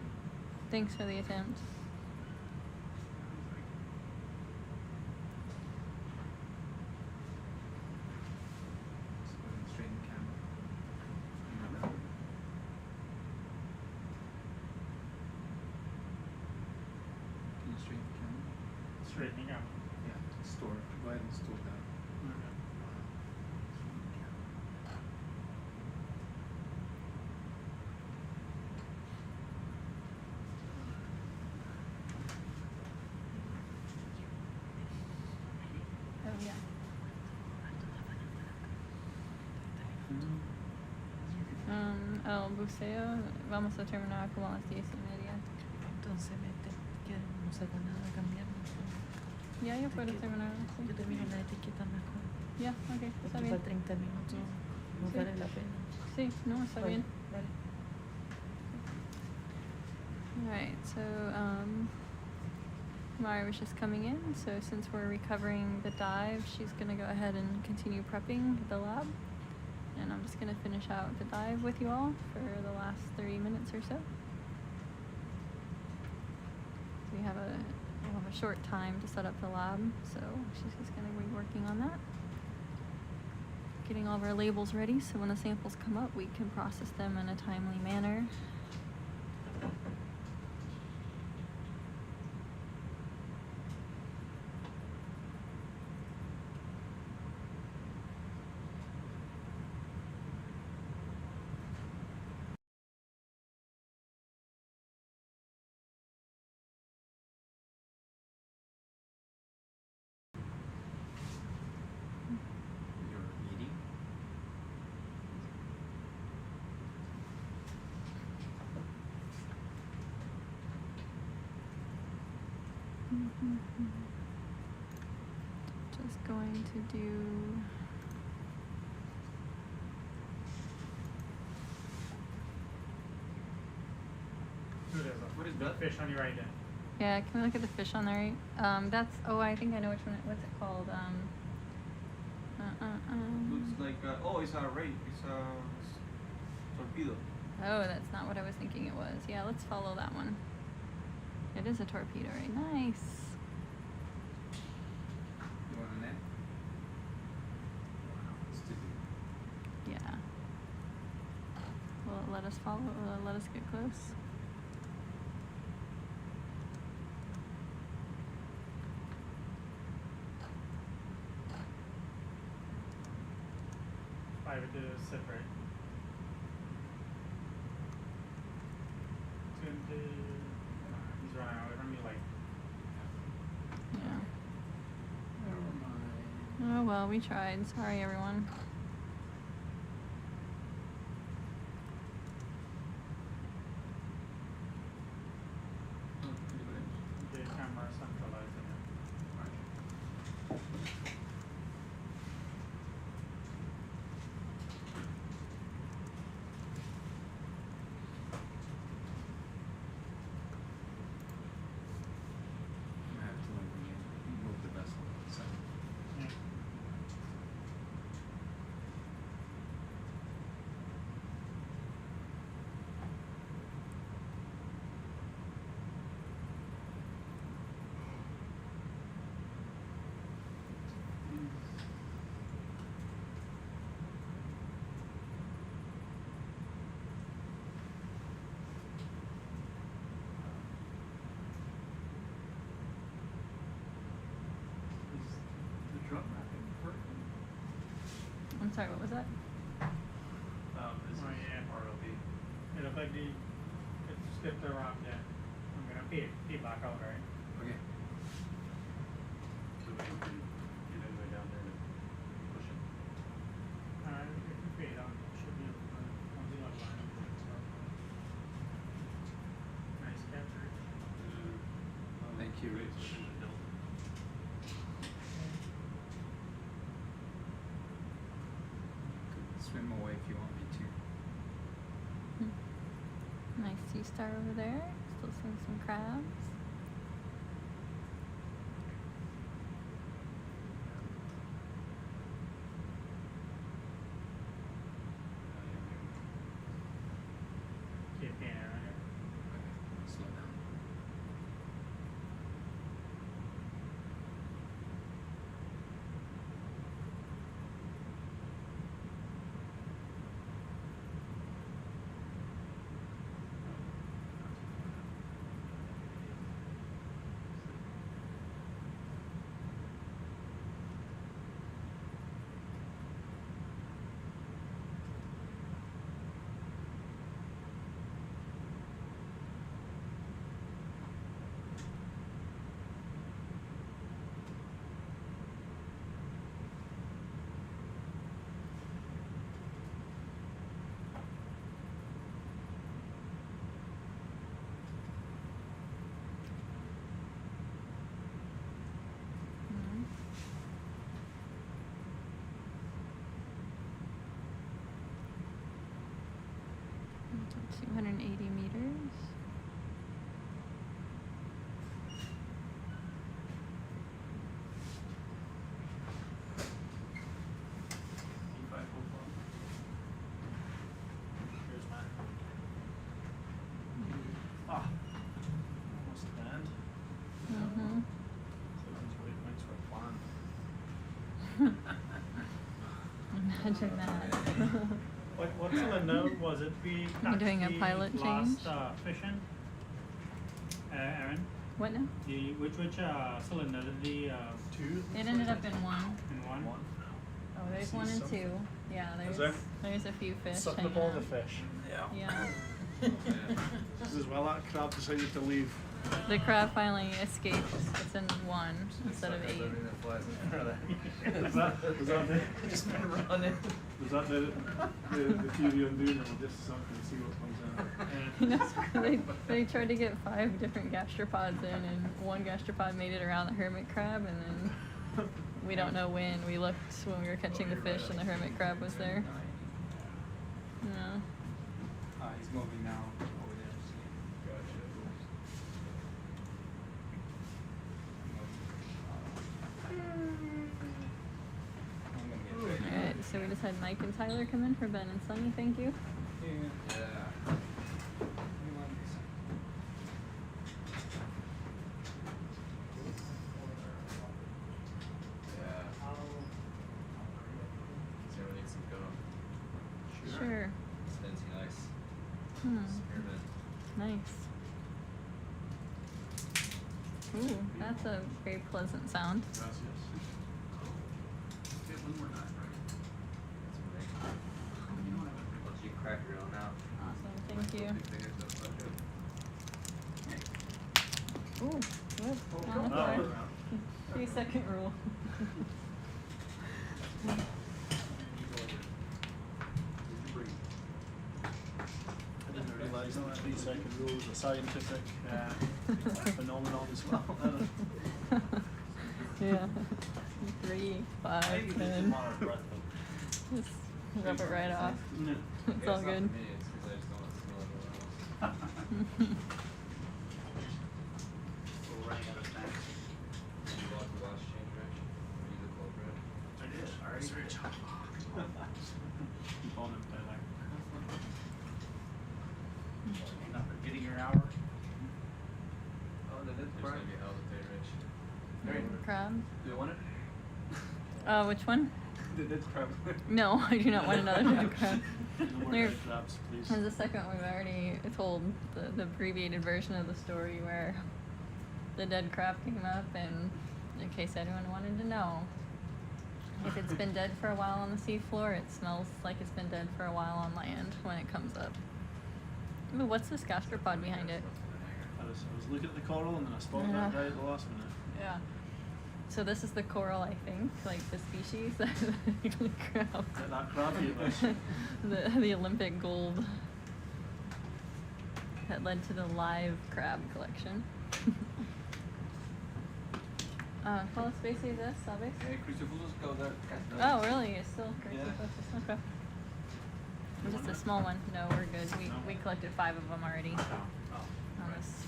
Thanks for the attempt. Just go ahead and straighten the camera. Can you straighten the camera? Straightening up. Yeah, store. Go ahead and store that. Oh yeah. El buceo, vamos a terminar como a las 10:30. Entonces que no se van a cambiar. Ya, yo puedo terminar. Sí. Yo termino la etiqueta mejor. Ya, ok, está Porque bien. para 30 minutos no Sí. vale la pena. Sí, no, está Vale, bien. vale. Alright, so Mari was just coming in, so since we're recovering the dive, she's gonna go ahead and continue prepping the lab. And I'm just gonna finish out the dive with you all for the last 30 minutes or so. We'll have a short time to set up the lab, so she's just gonna be working on that. Getting all of our labels ready so when the samples come up, we can process them in a timely manner. You're eating? Just going to do. Dude, there's What is a that? fish on your right there. Yeah, can we look at the fish on there? That's. Oh, I think I know which one. What's it called? Looks like it's a ray. It's a torpedo. Oh, that's not what I was thinking it was. Yeah, let's follow that one. It is a torpedo, right? Nice. You want a net? Wow, it's too big. Yeah. Will it let us follow? Will it let us get close? I would separate. He's running away from me like. Yeah. Never mind. Oh well, we tried. Sorry, everyone. I'm sorry, what was that? This Oh, is yeah. ROV. It looked like it's skipped the rock there. I'm gonna pee back out, right? Okay. So we can get anyway down there to push it. If you pee it out, it should be able to come to the line. Nice capture. Thank you, Rich. Could swim away if you want me to. Nice sea star over there. Still seeing some crabs. Keep peeing around here. Okay, slow down. Mhm. 280 meters. Here's mine. Ah, almost land. Mm-hmm. Someone's waiting next for a plan. Imagine that. What cylinder was it we You're doing a catch the pilot last, change? fish in? Aaron, What now? which cylinder did the two? It ended up in one. In one? Oh, there's See one and some? two. Yeah, there? there's a few fish. Sucked up hanging all out. the fish. Yeah. This is well that crab decided to leave. The crab finally escaped. It's in one instead of 8. Everything that flies in front of Was that the, Just been running. was that the theory on doing it? We'll just suck and see what comes out. You know, they tried to get 5 different gastropods in, and one gastropod made it around the hermit crab, and then we don't know when. We looked when we were catching the fish, and the hermit crab was there. No. He's moving now over there. I'm gonna get ready. Alright, so we just had Mike and Tyler come in for Ben and Sunny. Thank you. Yeah. Yeah. Sarah needs some gum. Sure. Spency nice. Hmm. Spearmint. Nice. Ooh, that's a very pleasant sound. Gracias. Get one more knife, right? That's amazing. Let you crack your own out. Awesome. Thank you. Big fingers don't touch it. Ooh, good. On the Oh. floor. 3-second rule. I didn't realise that 3-second rule was a scientific phenomenon as well. Yeah. 3, 5, 10. Just rub it right off. It's all Not good. for me, it's 'cause I just don't want to smell everyone else. We're running out of time. Did you watch the last change, Rich? Or you the culprit? I did. Alright, Rich. Keep on him, Tyler. Not forgetting your hour. Oh, they did There's gonna be hell to pay, Rich. Crab? Do you want it? Which one? The dead crab. No, I do not want another dead crab. No more There- dead crabs, please. There's a second one. We've already told the abbreviated version of the story where the dead crab came up, and in case anyone wanted to know, If it's been dead for a while on the seafloor, it smells like it's been dead for a while on land when it comes up. Ooh, what's this gastropod behind it? I was looking at the coral and then I spotted that right at the last minute. Yeah. So this is the coral, I think, like the species that the crab. Is that crab you mentioned? the Olympic gold that led to the live crab collection. ¿Cuál species es, sabes? Crucifulus cauda castro. Oh, really? It's still Yeah. Crucifulus? Okay. Just a small one. No, we're good. We collected 5 of them already. On this.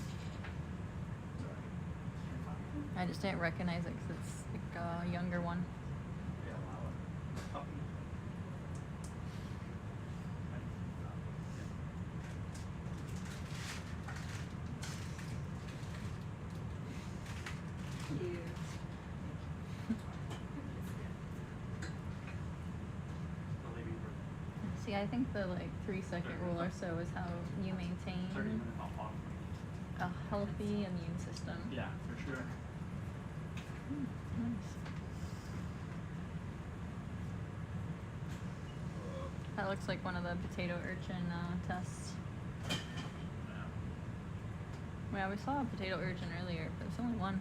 I just didn't recognize it because it's like a younger one. See, I think the like 3-second rule or so is how you maintain 30 minute not long. a healthy immune system. Yeah, for sure. Nice. That looks like one of the potato urchin tests. Yeah, we saw a potato urchin earlier, but there's only one.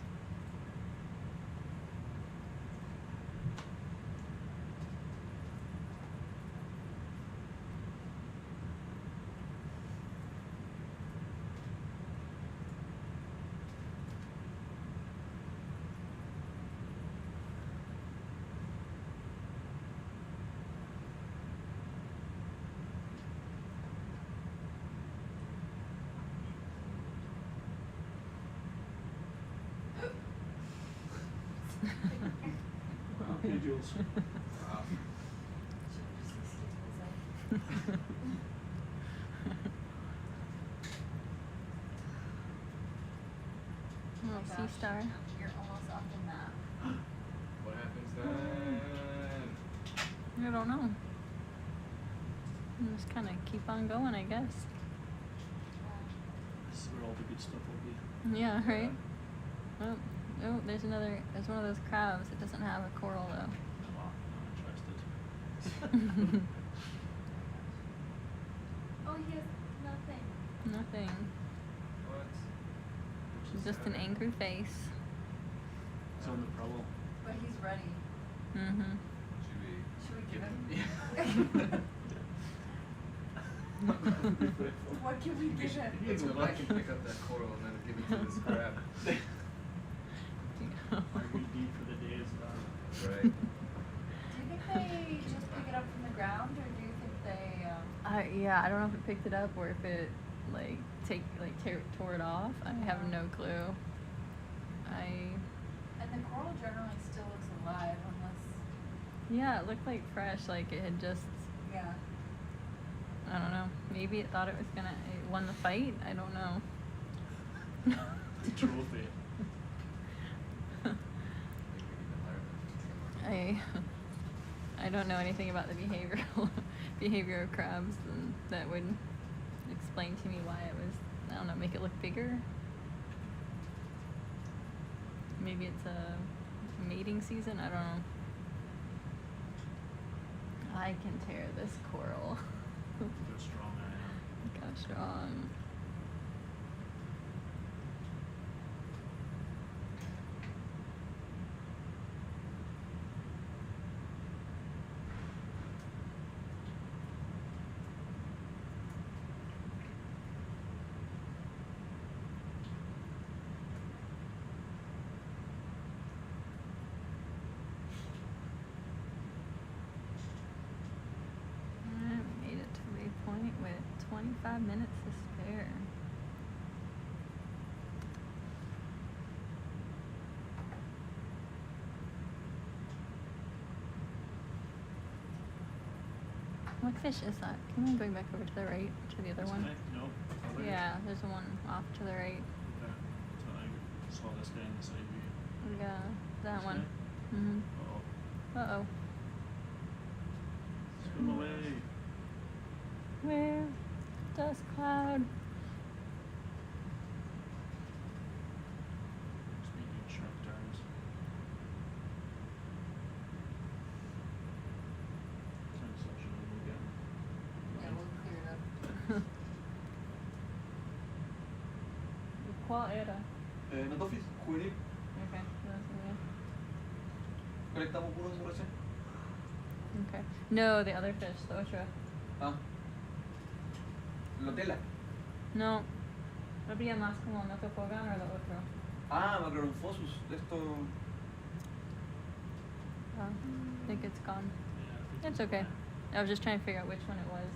Okay, Jules. Oh, sea star. You're almost off the map. What happens then? I don't know. Just kind of keep on going, I guess. This is where all the good stuff will be. Yeah, right? Oh, oh, there's one of those crabs. It doesn't have a coral though. Well, not interested. Oh, he has nothing. Nothing. What? Just an angry face. It's on the prowl. But he's ready. Mm-hmm. Should we give him? Yeah. What can we give him? Let's go back and pick up that coral and then give it to this crab. Our good deed for the day is done. Right. Do you think they just pick it up from the ground, or do you think they? Yeah, I don't know if it picked it up or if it tore it off. I have no clue. And the coral generally still looks alive, unless. Yeah, it looked like fresh, like it had just. Yeah. I don't know. Maybe it thought it won the fight. I don't know. The trophy. I don't know anything about the behavior of crabs, and that would explain to me why it was, I don't know, make it look bigger. Maybe it's a mating season, I don't know. I can tear this coral. Go strong, I am. Go strong. Alright, we made it to waypoint with 25 minutes to spare. What fish is that? Can we go back over to the right, to the other one? No. Other? Yeah, there's one off to the right. Okay. So I saw this guy in the side view. Yeah, that This one. guy? Mm-hmm. Uh-oh. Uh-oh. Swim away. Where? Dust cloud. Speaking in sharp terms. qual era? Notofis, juvenil. Okay, that's okay. Colectamos uno de esos recién. Okay. No, the other fish, the ochra. Ah. Lotela. No. Habría más como notopogan o lo otro. Ah, Macrorophosus. Esto. I think it's gone. It's okay. I was just trying to figure out which one it was.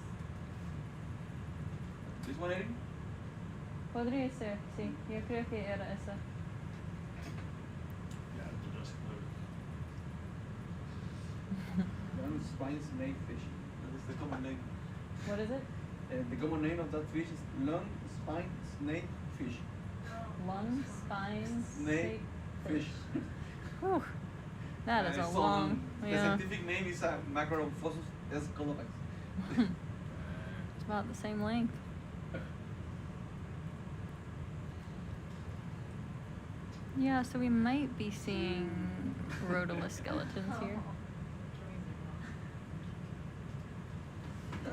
This one, Erin? Podría ser, sí. Yo creo que era esa. Yeah, the just blue. Long spine snake fish. That is the common name. What is it? The common name of that fish is long spine snake fish. Lung, spine, Snake fish. Whew. That is a So long. The Yeah. scientific name is Macrorophosus escolopax. It's about the same length. Yeah, so we might be seeing rotolith skeletons here.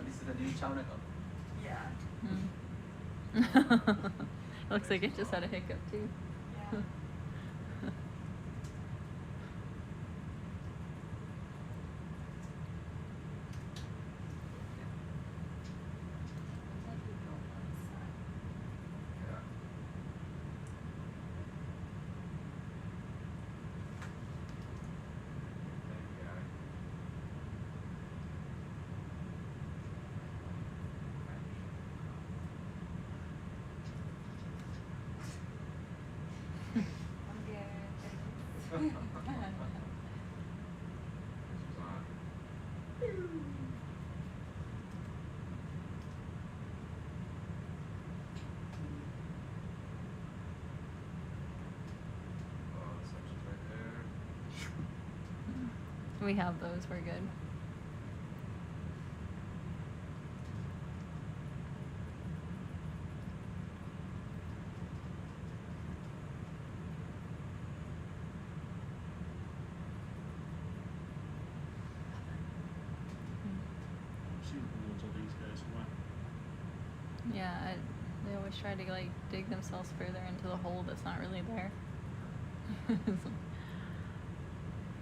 This is a new Chaunaco. Yeah. Looks like it just had a hiccup too. Yeah. We have those, we're good. I've seen loads of these guys away. Yeah, they always try to like dig themselves further into the hole that's not really there.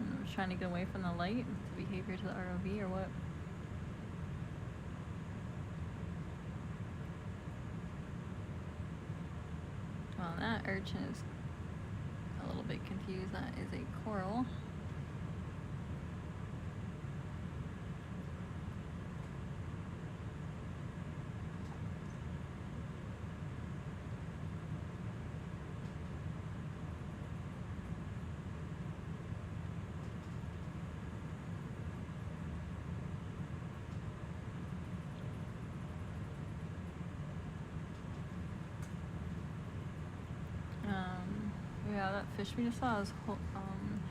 I'm trying to get away from the light, the behavior to the ROV or what? Well, that urchin is a little bit confused. That is a coral. Yeah, that fish we just saw is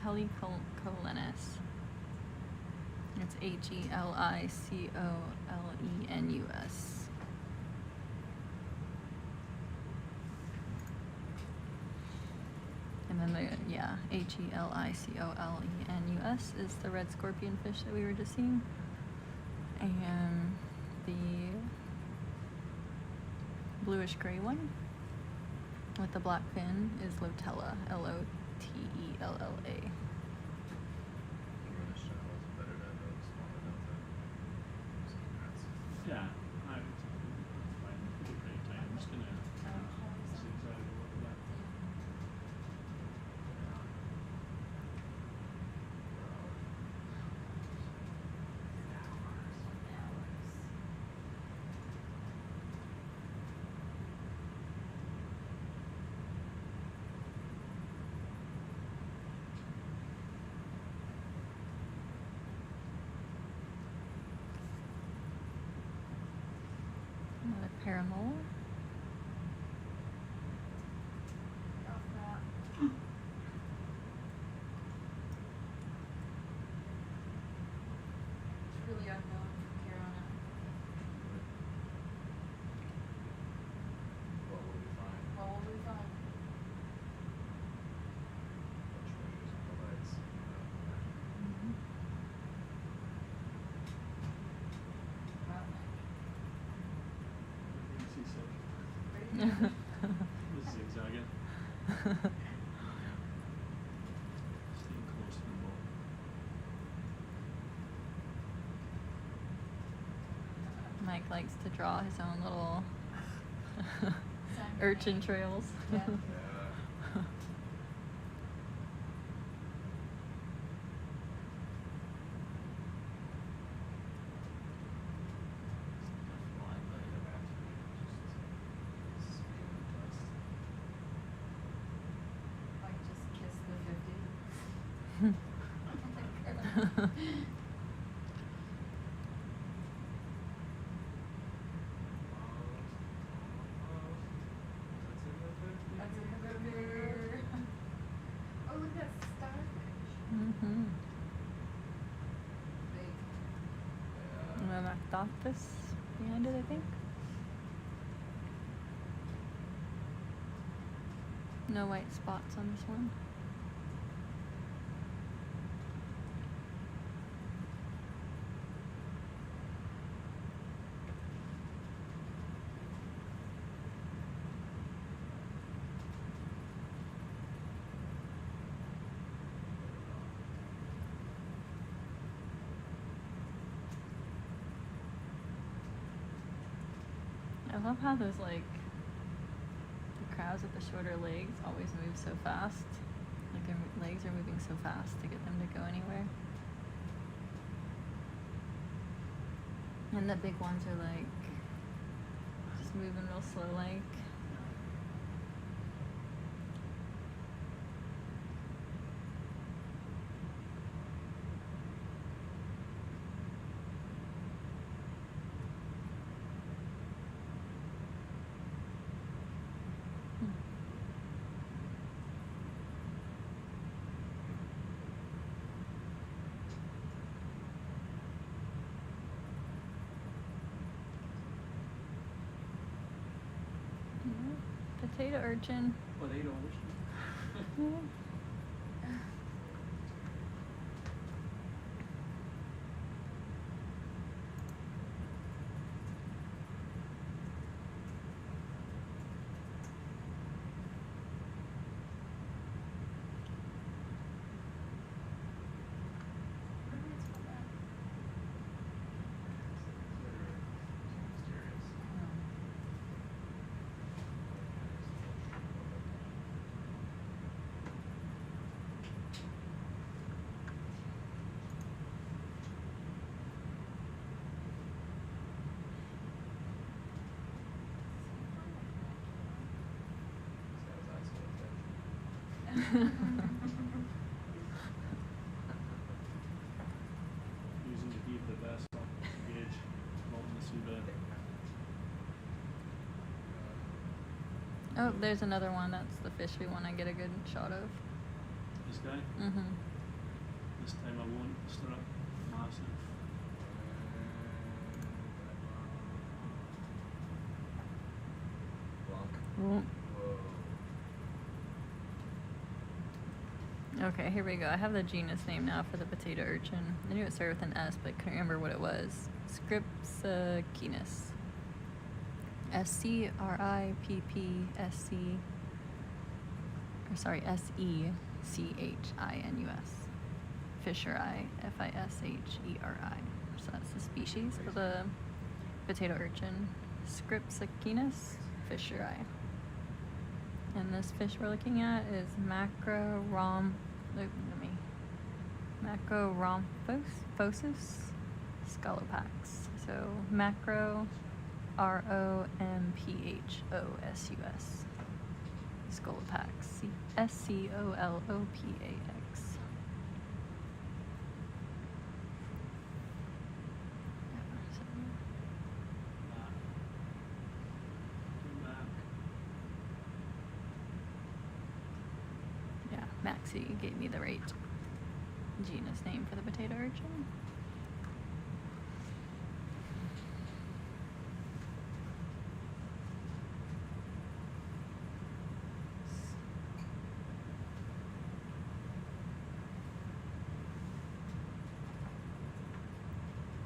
Helicolenus. It's Helicolenus. And then Helicolenus is the red scorpion fish that we were just seeing. And the bluish gray one with the black fin is Lotella, Lotella. Yeah, I would find a great time. I'm just gonna zigzag a little bit. Another paramolar. It's really unknown from here on out. What will we find? What will we find? Treasures and delights. Seasick. Mm-hmm. Zigzagging. Staying close to the boat. Mike likes to draw his own little urchin trails. Yeah. Like just kiss the 50. That's in the river. Oh, look at that starfish. Mm-hmm. Big. And then octopus behind it, I think. No white spots on this one. I love how those the crabs with the shorter legs always move so fast. Like their legs are moving so fast to get them to go anywhere. And the big ones are just moving real slow like. Potato urchin. Potato ocean. Using the heat the vessel gauge, floating the seabed. Oh, there's another one. That's the fish we want to get a good shot of. This guy, Mm-hmm. this time I won't stood up massive. Whoa. Okay, here we go. I have the genus name now for the potato urchin. I knew it started with an S, but couldn't remember what it was. Scripsacinus. SCRIPPSC. Or sorry, SECHINUS. Fisheri, FISHERI. So that's the species of the potato urchin. Scripsacinus fisheri. And this fish we're looking at is Macrorhomphus scolopax. So macro ROMPHOSUS scolopax. SCOLOPAX. Yeah, Maxie gave me the right genus name for the potato urchin.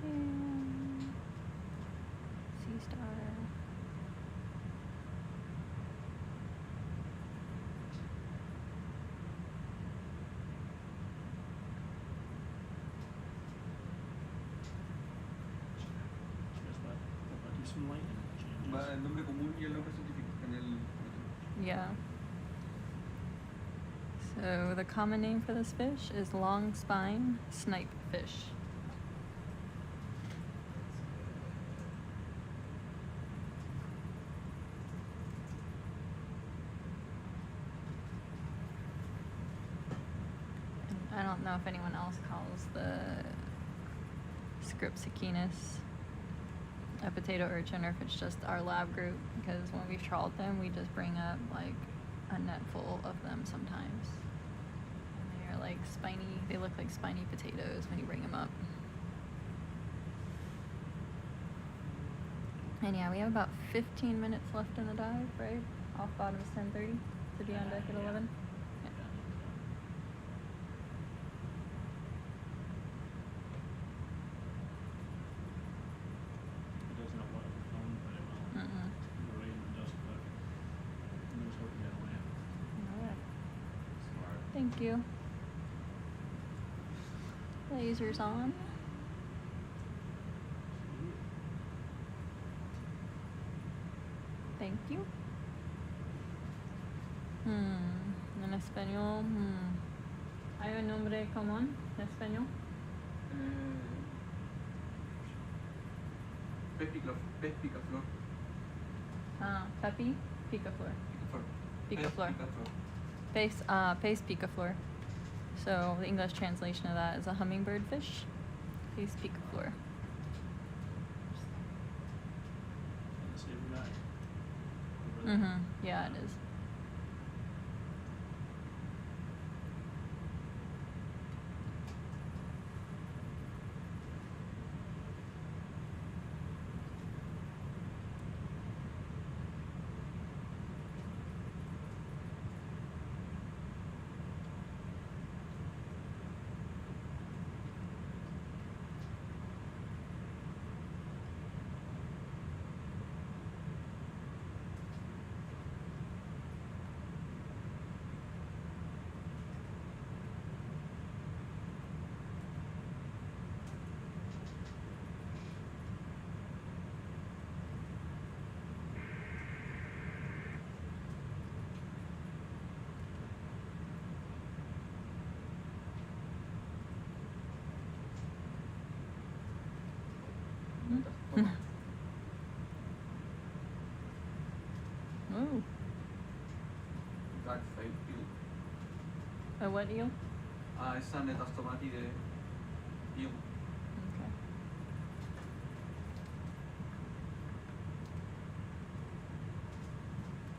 And sea star. some lighting changes. Va el nombre común y el nombre científico en el. Yeah. So the common name for this fish is long spine snipe fish. And I don't know if anyone else calls the Scripsicinus a potato urchin or if it's just our lab group, because when we've trawled them we just bring up like a net full of them sometimes. And they're like spiny, they look like spiny potatoes when you bring them up. And yeah, we have about 15 minutes left in the dive, right? Off bottom is 10:30 to be on deck at 11. Yeah. It doesn't have a lot of film, but it will. Mm-mm. We're right in the dust cloud. And there's hope to get away. Alright. Smart. Thank you. Lasers on. Thank you. En español. ¿Hay un nombre común en español? Pez picaflor. Ah, Pepi, picaflor. Picaflor. Picaflor. Pez picaflor. So the English translation of that is a hummingbird fish. Pez picaflor. And the same guy. Yeah, it is. Oh, Dark fade eel. a what eel? Esa netastomati de eel. Okay.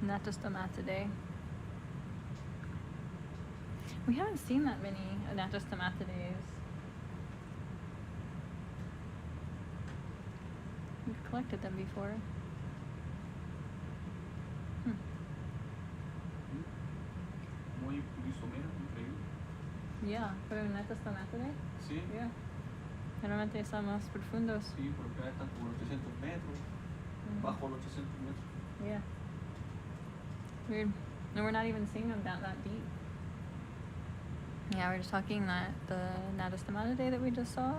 Anatostomatidae. We haven't seen that many Anatostomatidaes. We've collected them before. Muy isomero, increíble. Yeah, pero Anatostomatidae. Sí, Yeah. Generalmente son más profundos. sí, porque acá están como los 800 metros, bajo los 800 metros. Yeah. Weird. And we're not even seeing them that deep. Yeah, we're just talking that the Anatostomatidae that we just saw.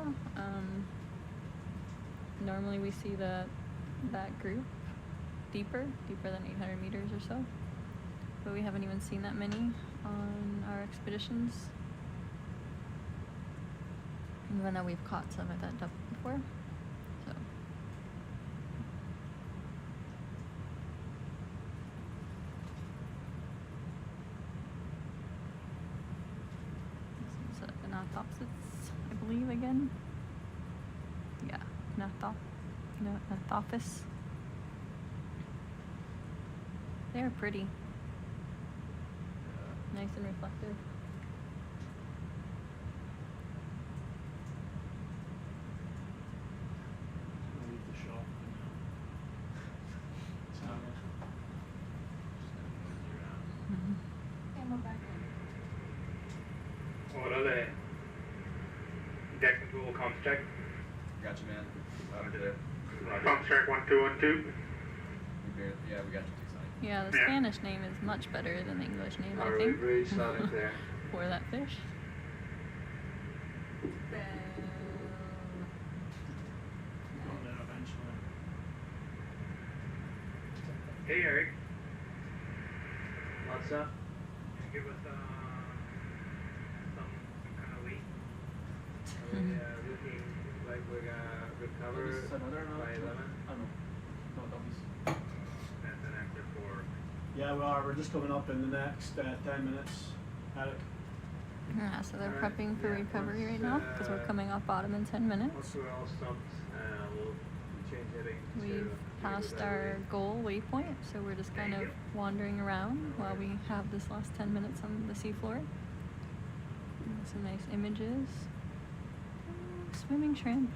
Normally we see that group deeper than 800 meters or so. But we haven't even seen that many on our expeditions. Even though we've caught some at that depth before. So. This is an Anthopsis, I believe, again. Yeah, Anthopsis. They're pretty. Nice and reflective. We'll leave the shop for now. It's not a- And we're back in. What are they? Deck and tool comms check. Gotcha, man. Roger there. Comms check 1212. Yeah, we got you, T09. Yeah, the Yeah. Spanish name is much better than the English name, I Alright, think, very solid there. for that fish. Got there eventually. Hey Eric, What's up? can you give us some kind of lead? Looking like we're gonna recover This is another by 11. Oh no. No, that is. That's an answer for. Yeah, we are. We're just coming up in the next 10 minutes. Alec. Yeah, so they're Alright, prepping for yeah, recovery once, right now because we're coming off bottom in 10 Once minutes. we're all stopped, we'll change heading to We've passed our goal waypoint, so we're just kind of wandering around while we have this last 10 minutes on the seafloor. Some nice images. Swimming shrimp.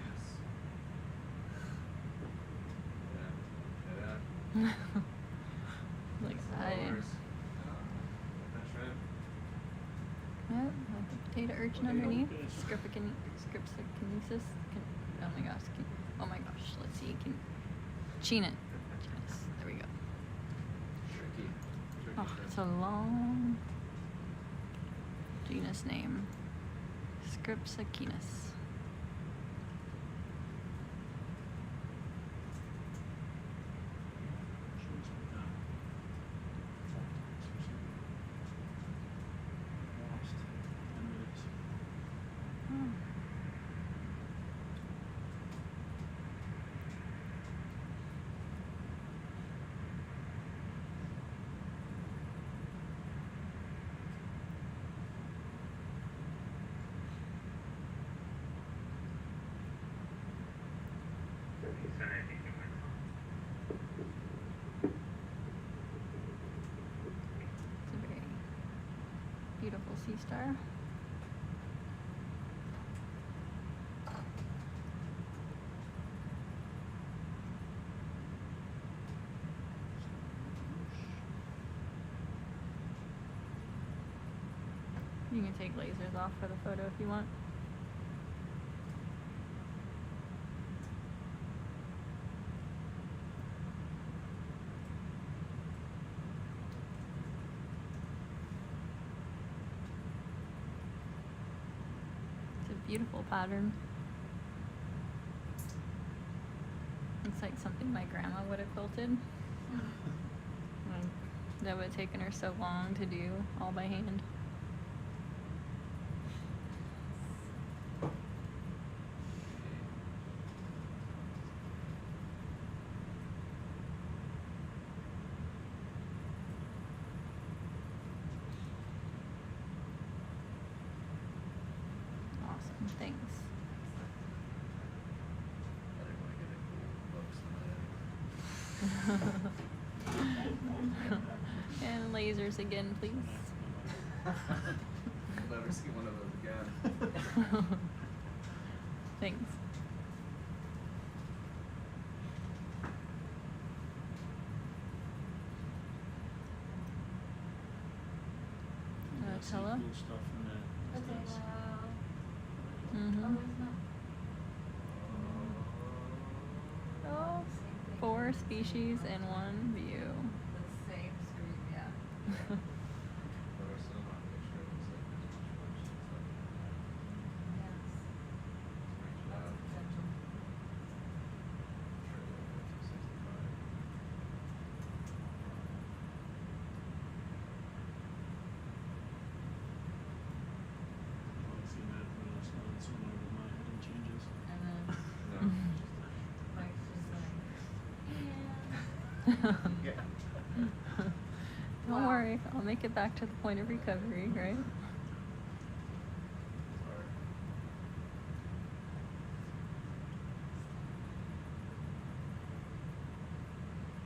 Like yeah, with the potato urchin underneath. Scripsikinesis. Oh my gosh, let's see. Genus. There we go. Tricky. Oh, it's a long genus name. Scripsikinus. Last 10 minutes. It's a very beautiful sea star. You can take lasers off for the photo if you want. It's a beautiful pattern. It's like something my grandma would have quilted. That would have taken her so long to do all by hand. Awesome, thanks. I didn't want to get a cool books in my head. And lasers again, please. I'll never see one of those again. Thanks. Yeah, see Tella? cool stuff in that. That's nice. Mm-hmm. Oh, 4 species in one view. The same screen, yeah. But our cinema picture looks like there's much more shit stuff. Yes. Lots of potential. I like seeing that when I saw it swim over my head and changes. And then No, Mike's just like, yeah. Don't Wow. worry, I'll make it back to the point of recovery, right? Sorry.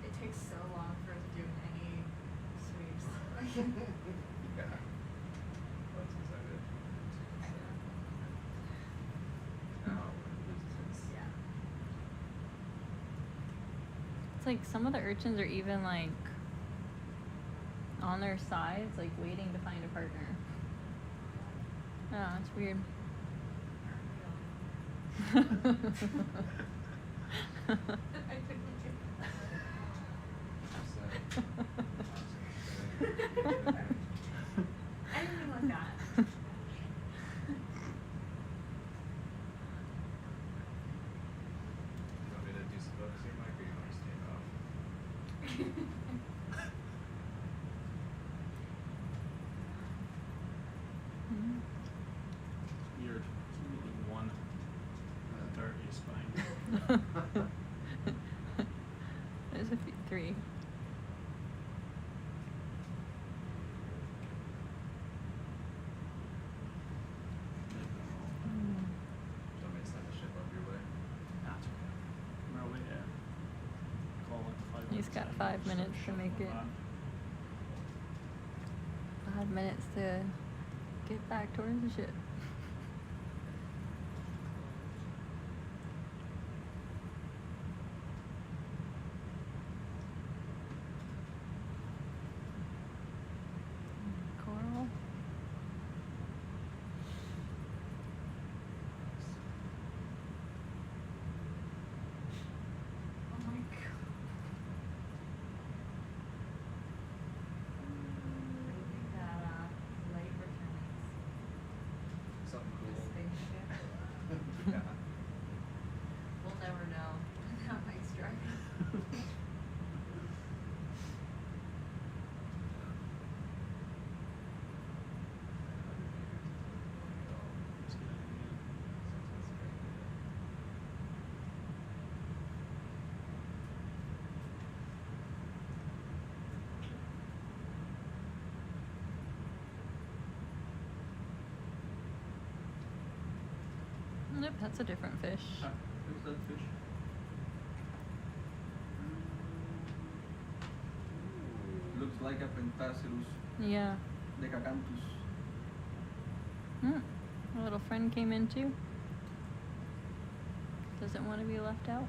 it takes so long for us to do any sweeps. Yeah. That's excited. I know. Now it loses its. Yeah. It's like some of the urchins are even like on their sides, like waiting to find a partner. Oh, it's weird. I couldn't get anything like that. You want me to do some focusing, Mike, or you want to stand off? There's a few, 3. Somebody send a ship up your way. That's okay. Really, yeah. Call it 5 He's got 5 minutes to make it. 5 minutes to get back towards the ship. Coral. Oh my god. I think that light returns Something the cool. spaceship. Yeah. We'll never know. That might strike. Nope, that's a different fish. Who's that fish? Looks like a Pentacilus Yeah. decacanthus. A little friend came in too. Doesn't want to be left out.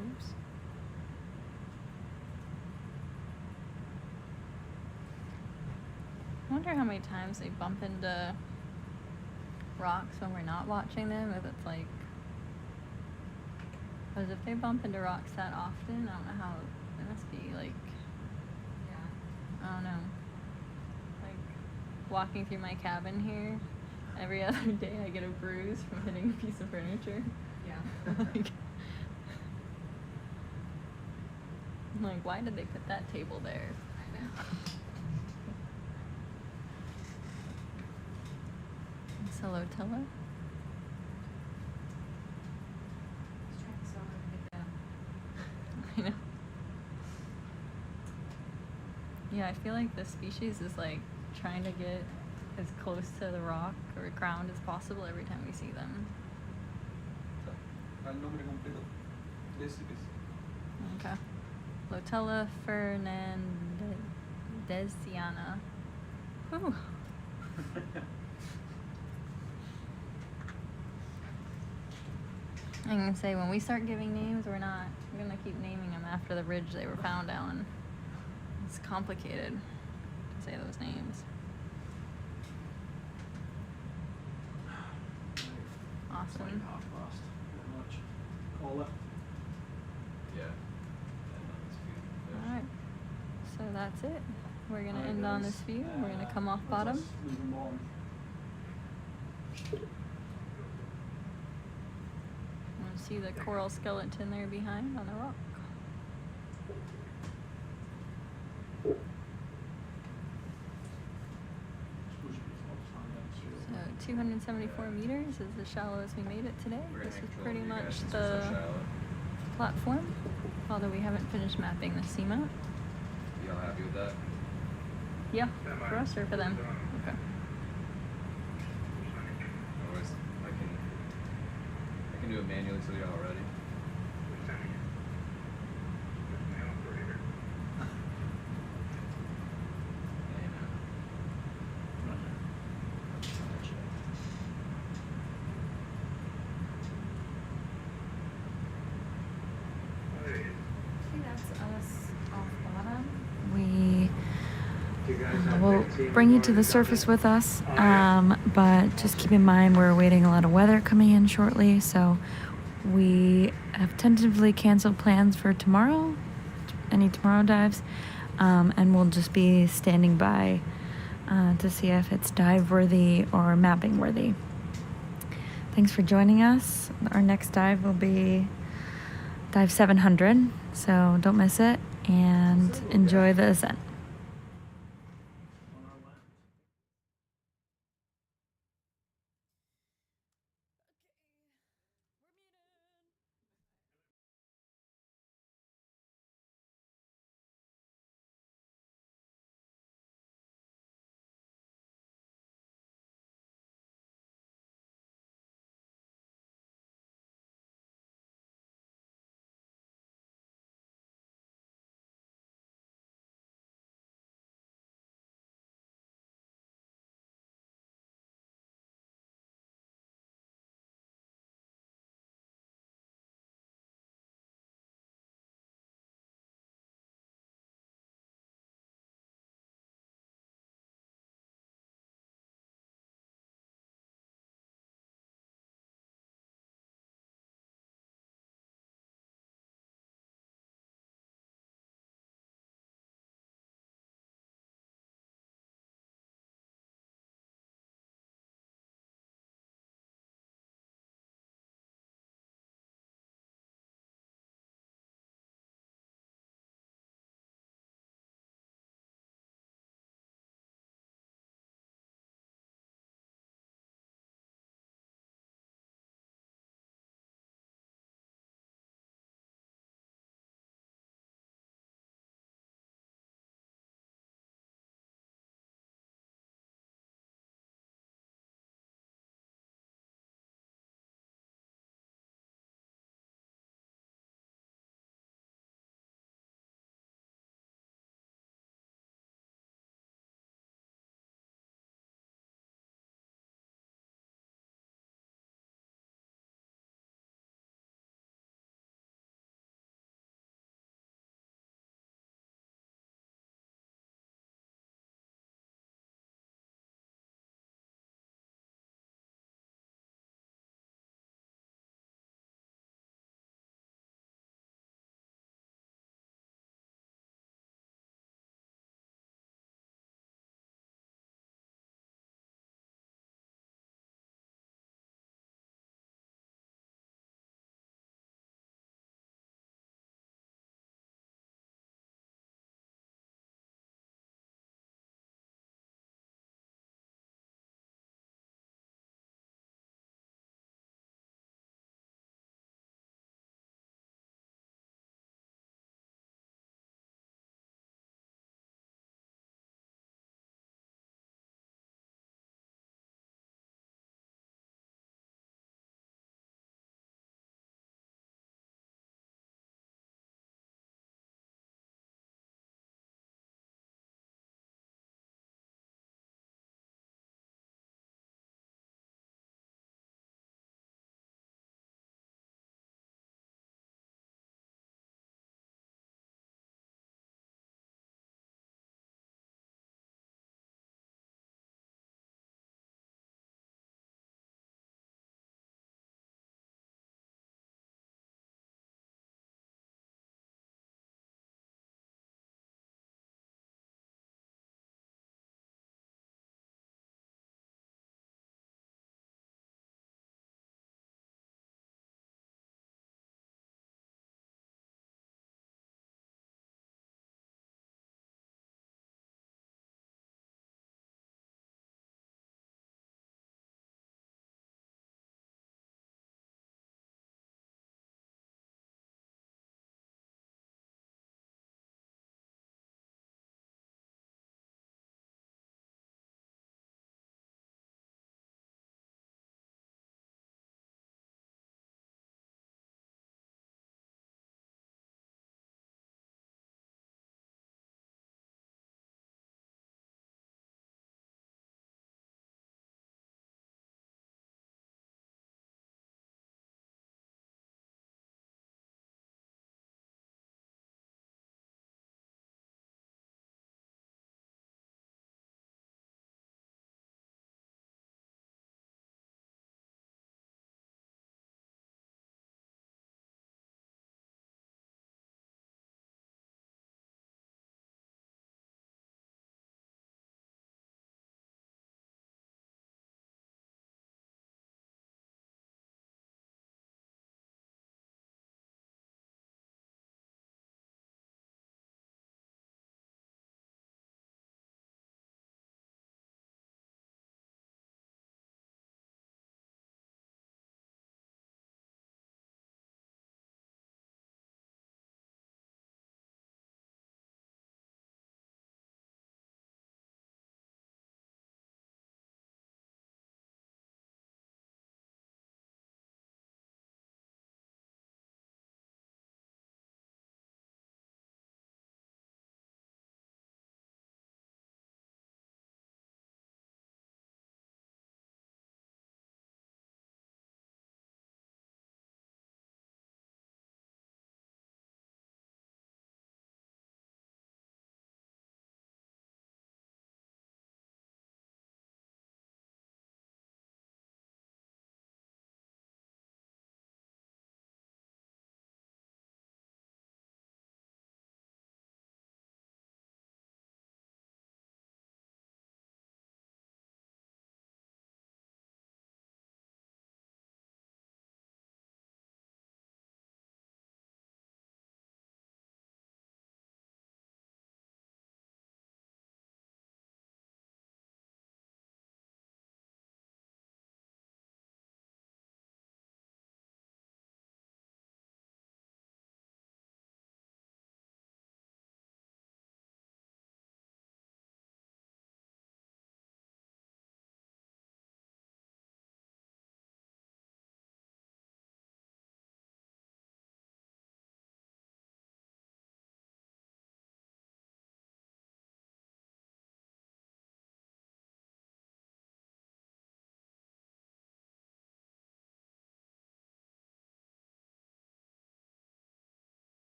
Oops. I wonder how many times they bump into rocks when we're not watching them, if it's like, because if they bump into rocks that often, I don't know how, it must be like, Yeah. I don't know, like walking through my cabin here, every other day I get a bruise from hitting a piece of furniture. Yeah. like, I'm like, why did they put that table there? I know. Solotella? He's trying so hard to get down. I know. Yeah, I feel like this species is like trying to get as close to the rock or ground as possible every time we see them. El nombre completo. Okay. Lotella fernandesiana. Whew. I can say when we start giving names, we're gonna keep naming them after the ridge they were found on. It's complicated to say those names. It's like Awesome. 1/2 past. Pretty much. Call it. Yeah. And on this few fish. Alright. So that's it. We're gonna Alright, end on guys. this view. We're gonna come off That's bottom. us moving bottom. And see the coral skeleton there behind on the rock. Suppose you could fall down straight. So 274 meters is the shallowest we made it today. We're This gonna is control pretty you much guys since the we're so shallow. platform, although we haven't finished mapping the seamount. You all happy with that? Yeah, for us or for them? Okay. Otherwise, I can do it manually so you're all ready. Okay, that's us off bottom. We will bring you to the surface with us, but just keep in mind we're awaiting a lot of weather coming in shortly, so we have tentatively canceled plans for tomorrow, any tomorrow dives, and we'll just be standing by to see if it's dive worthy or mapping worthy. Thanks for joining us. Our next dive will be dive 700. So don't miss it and enjoy the ascent.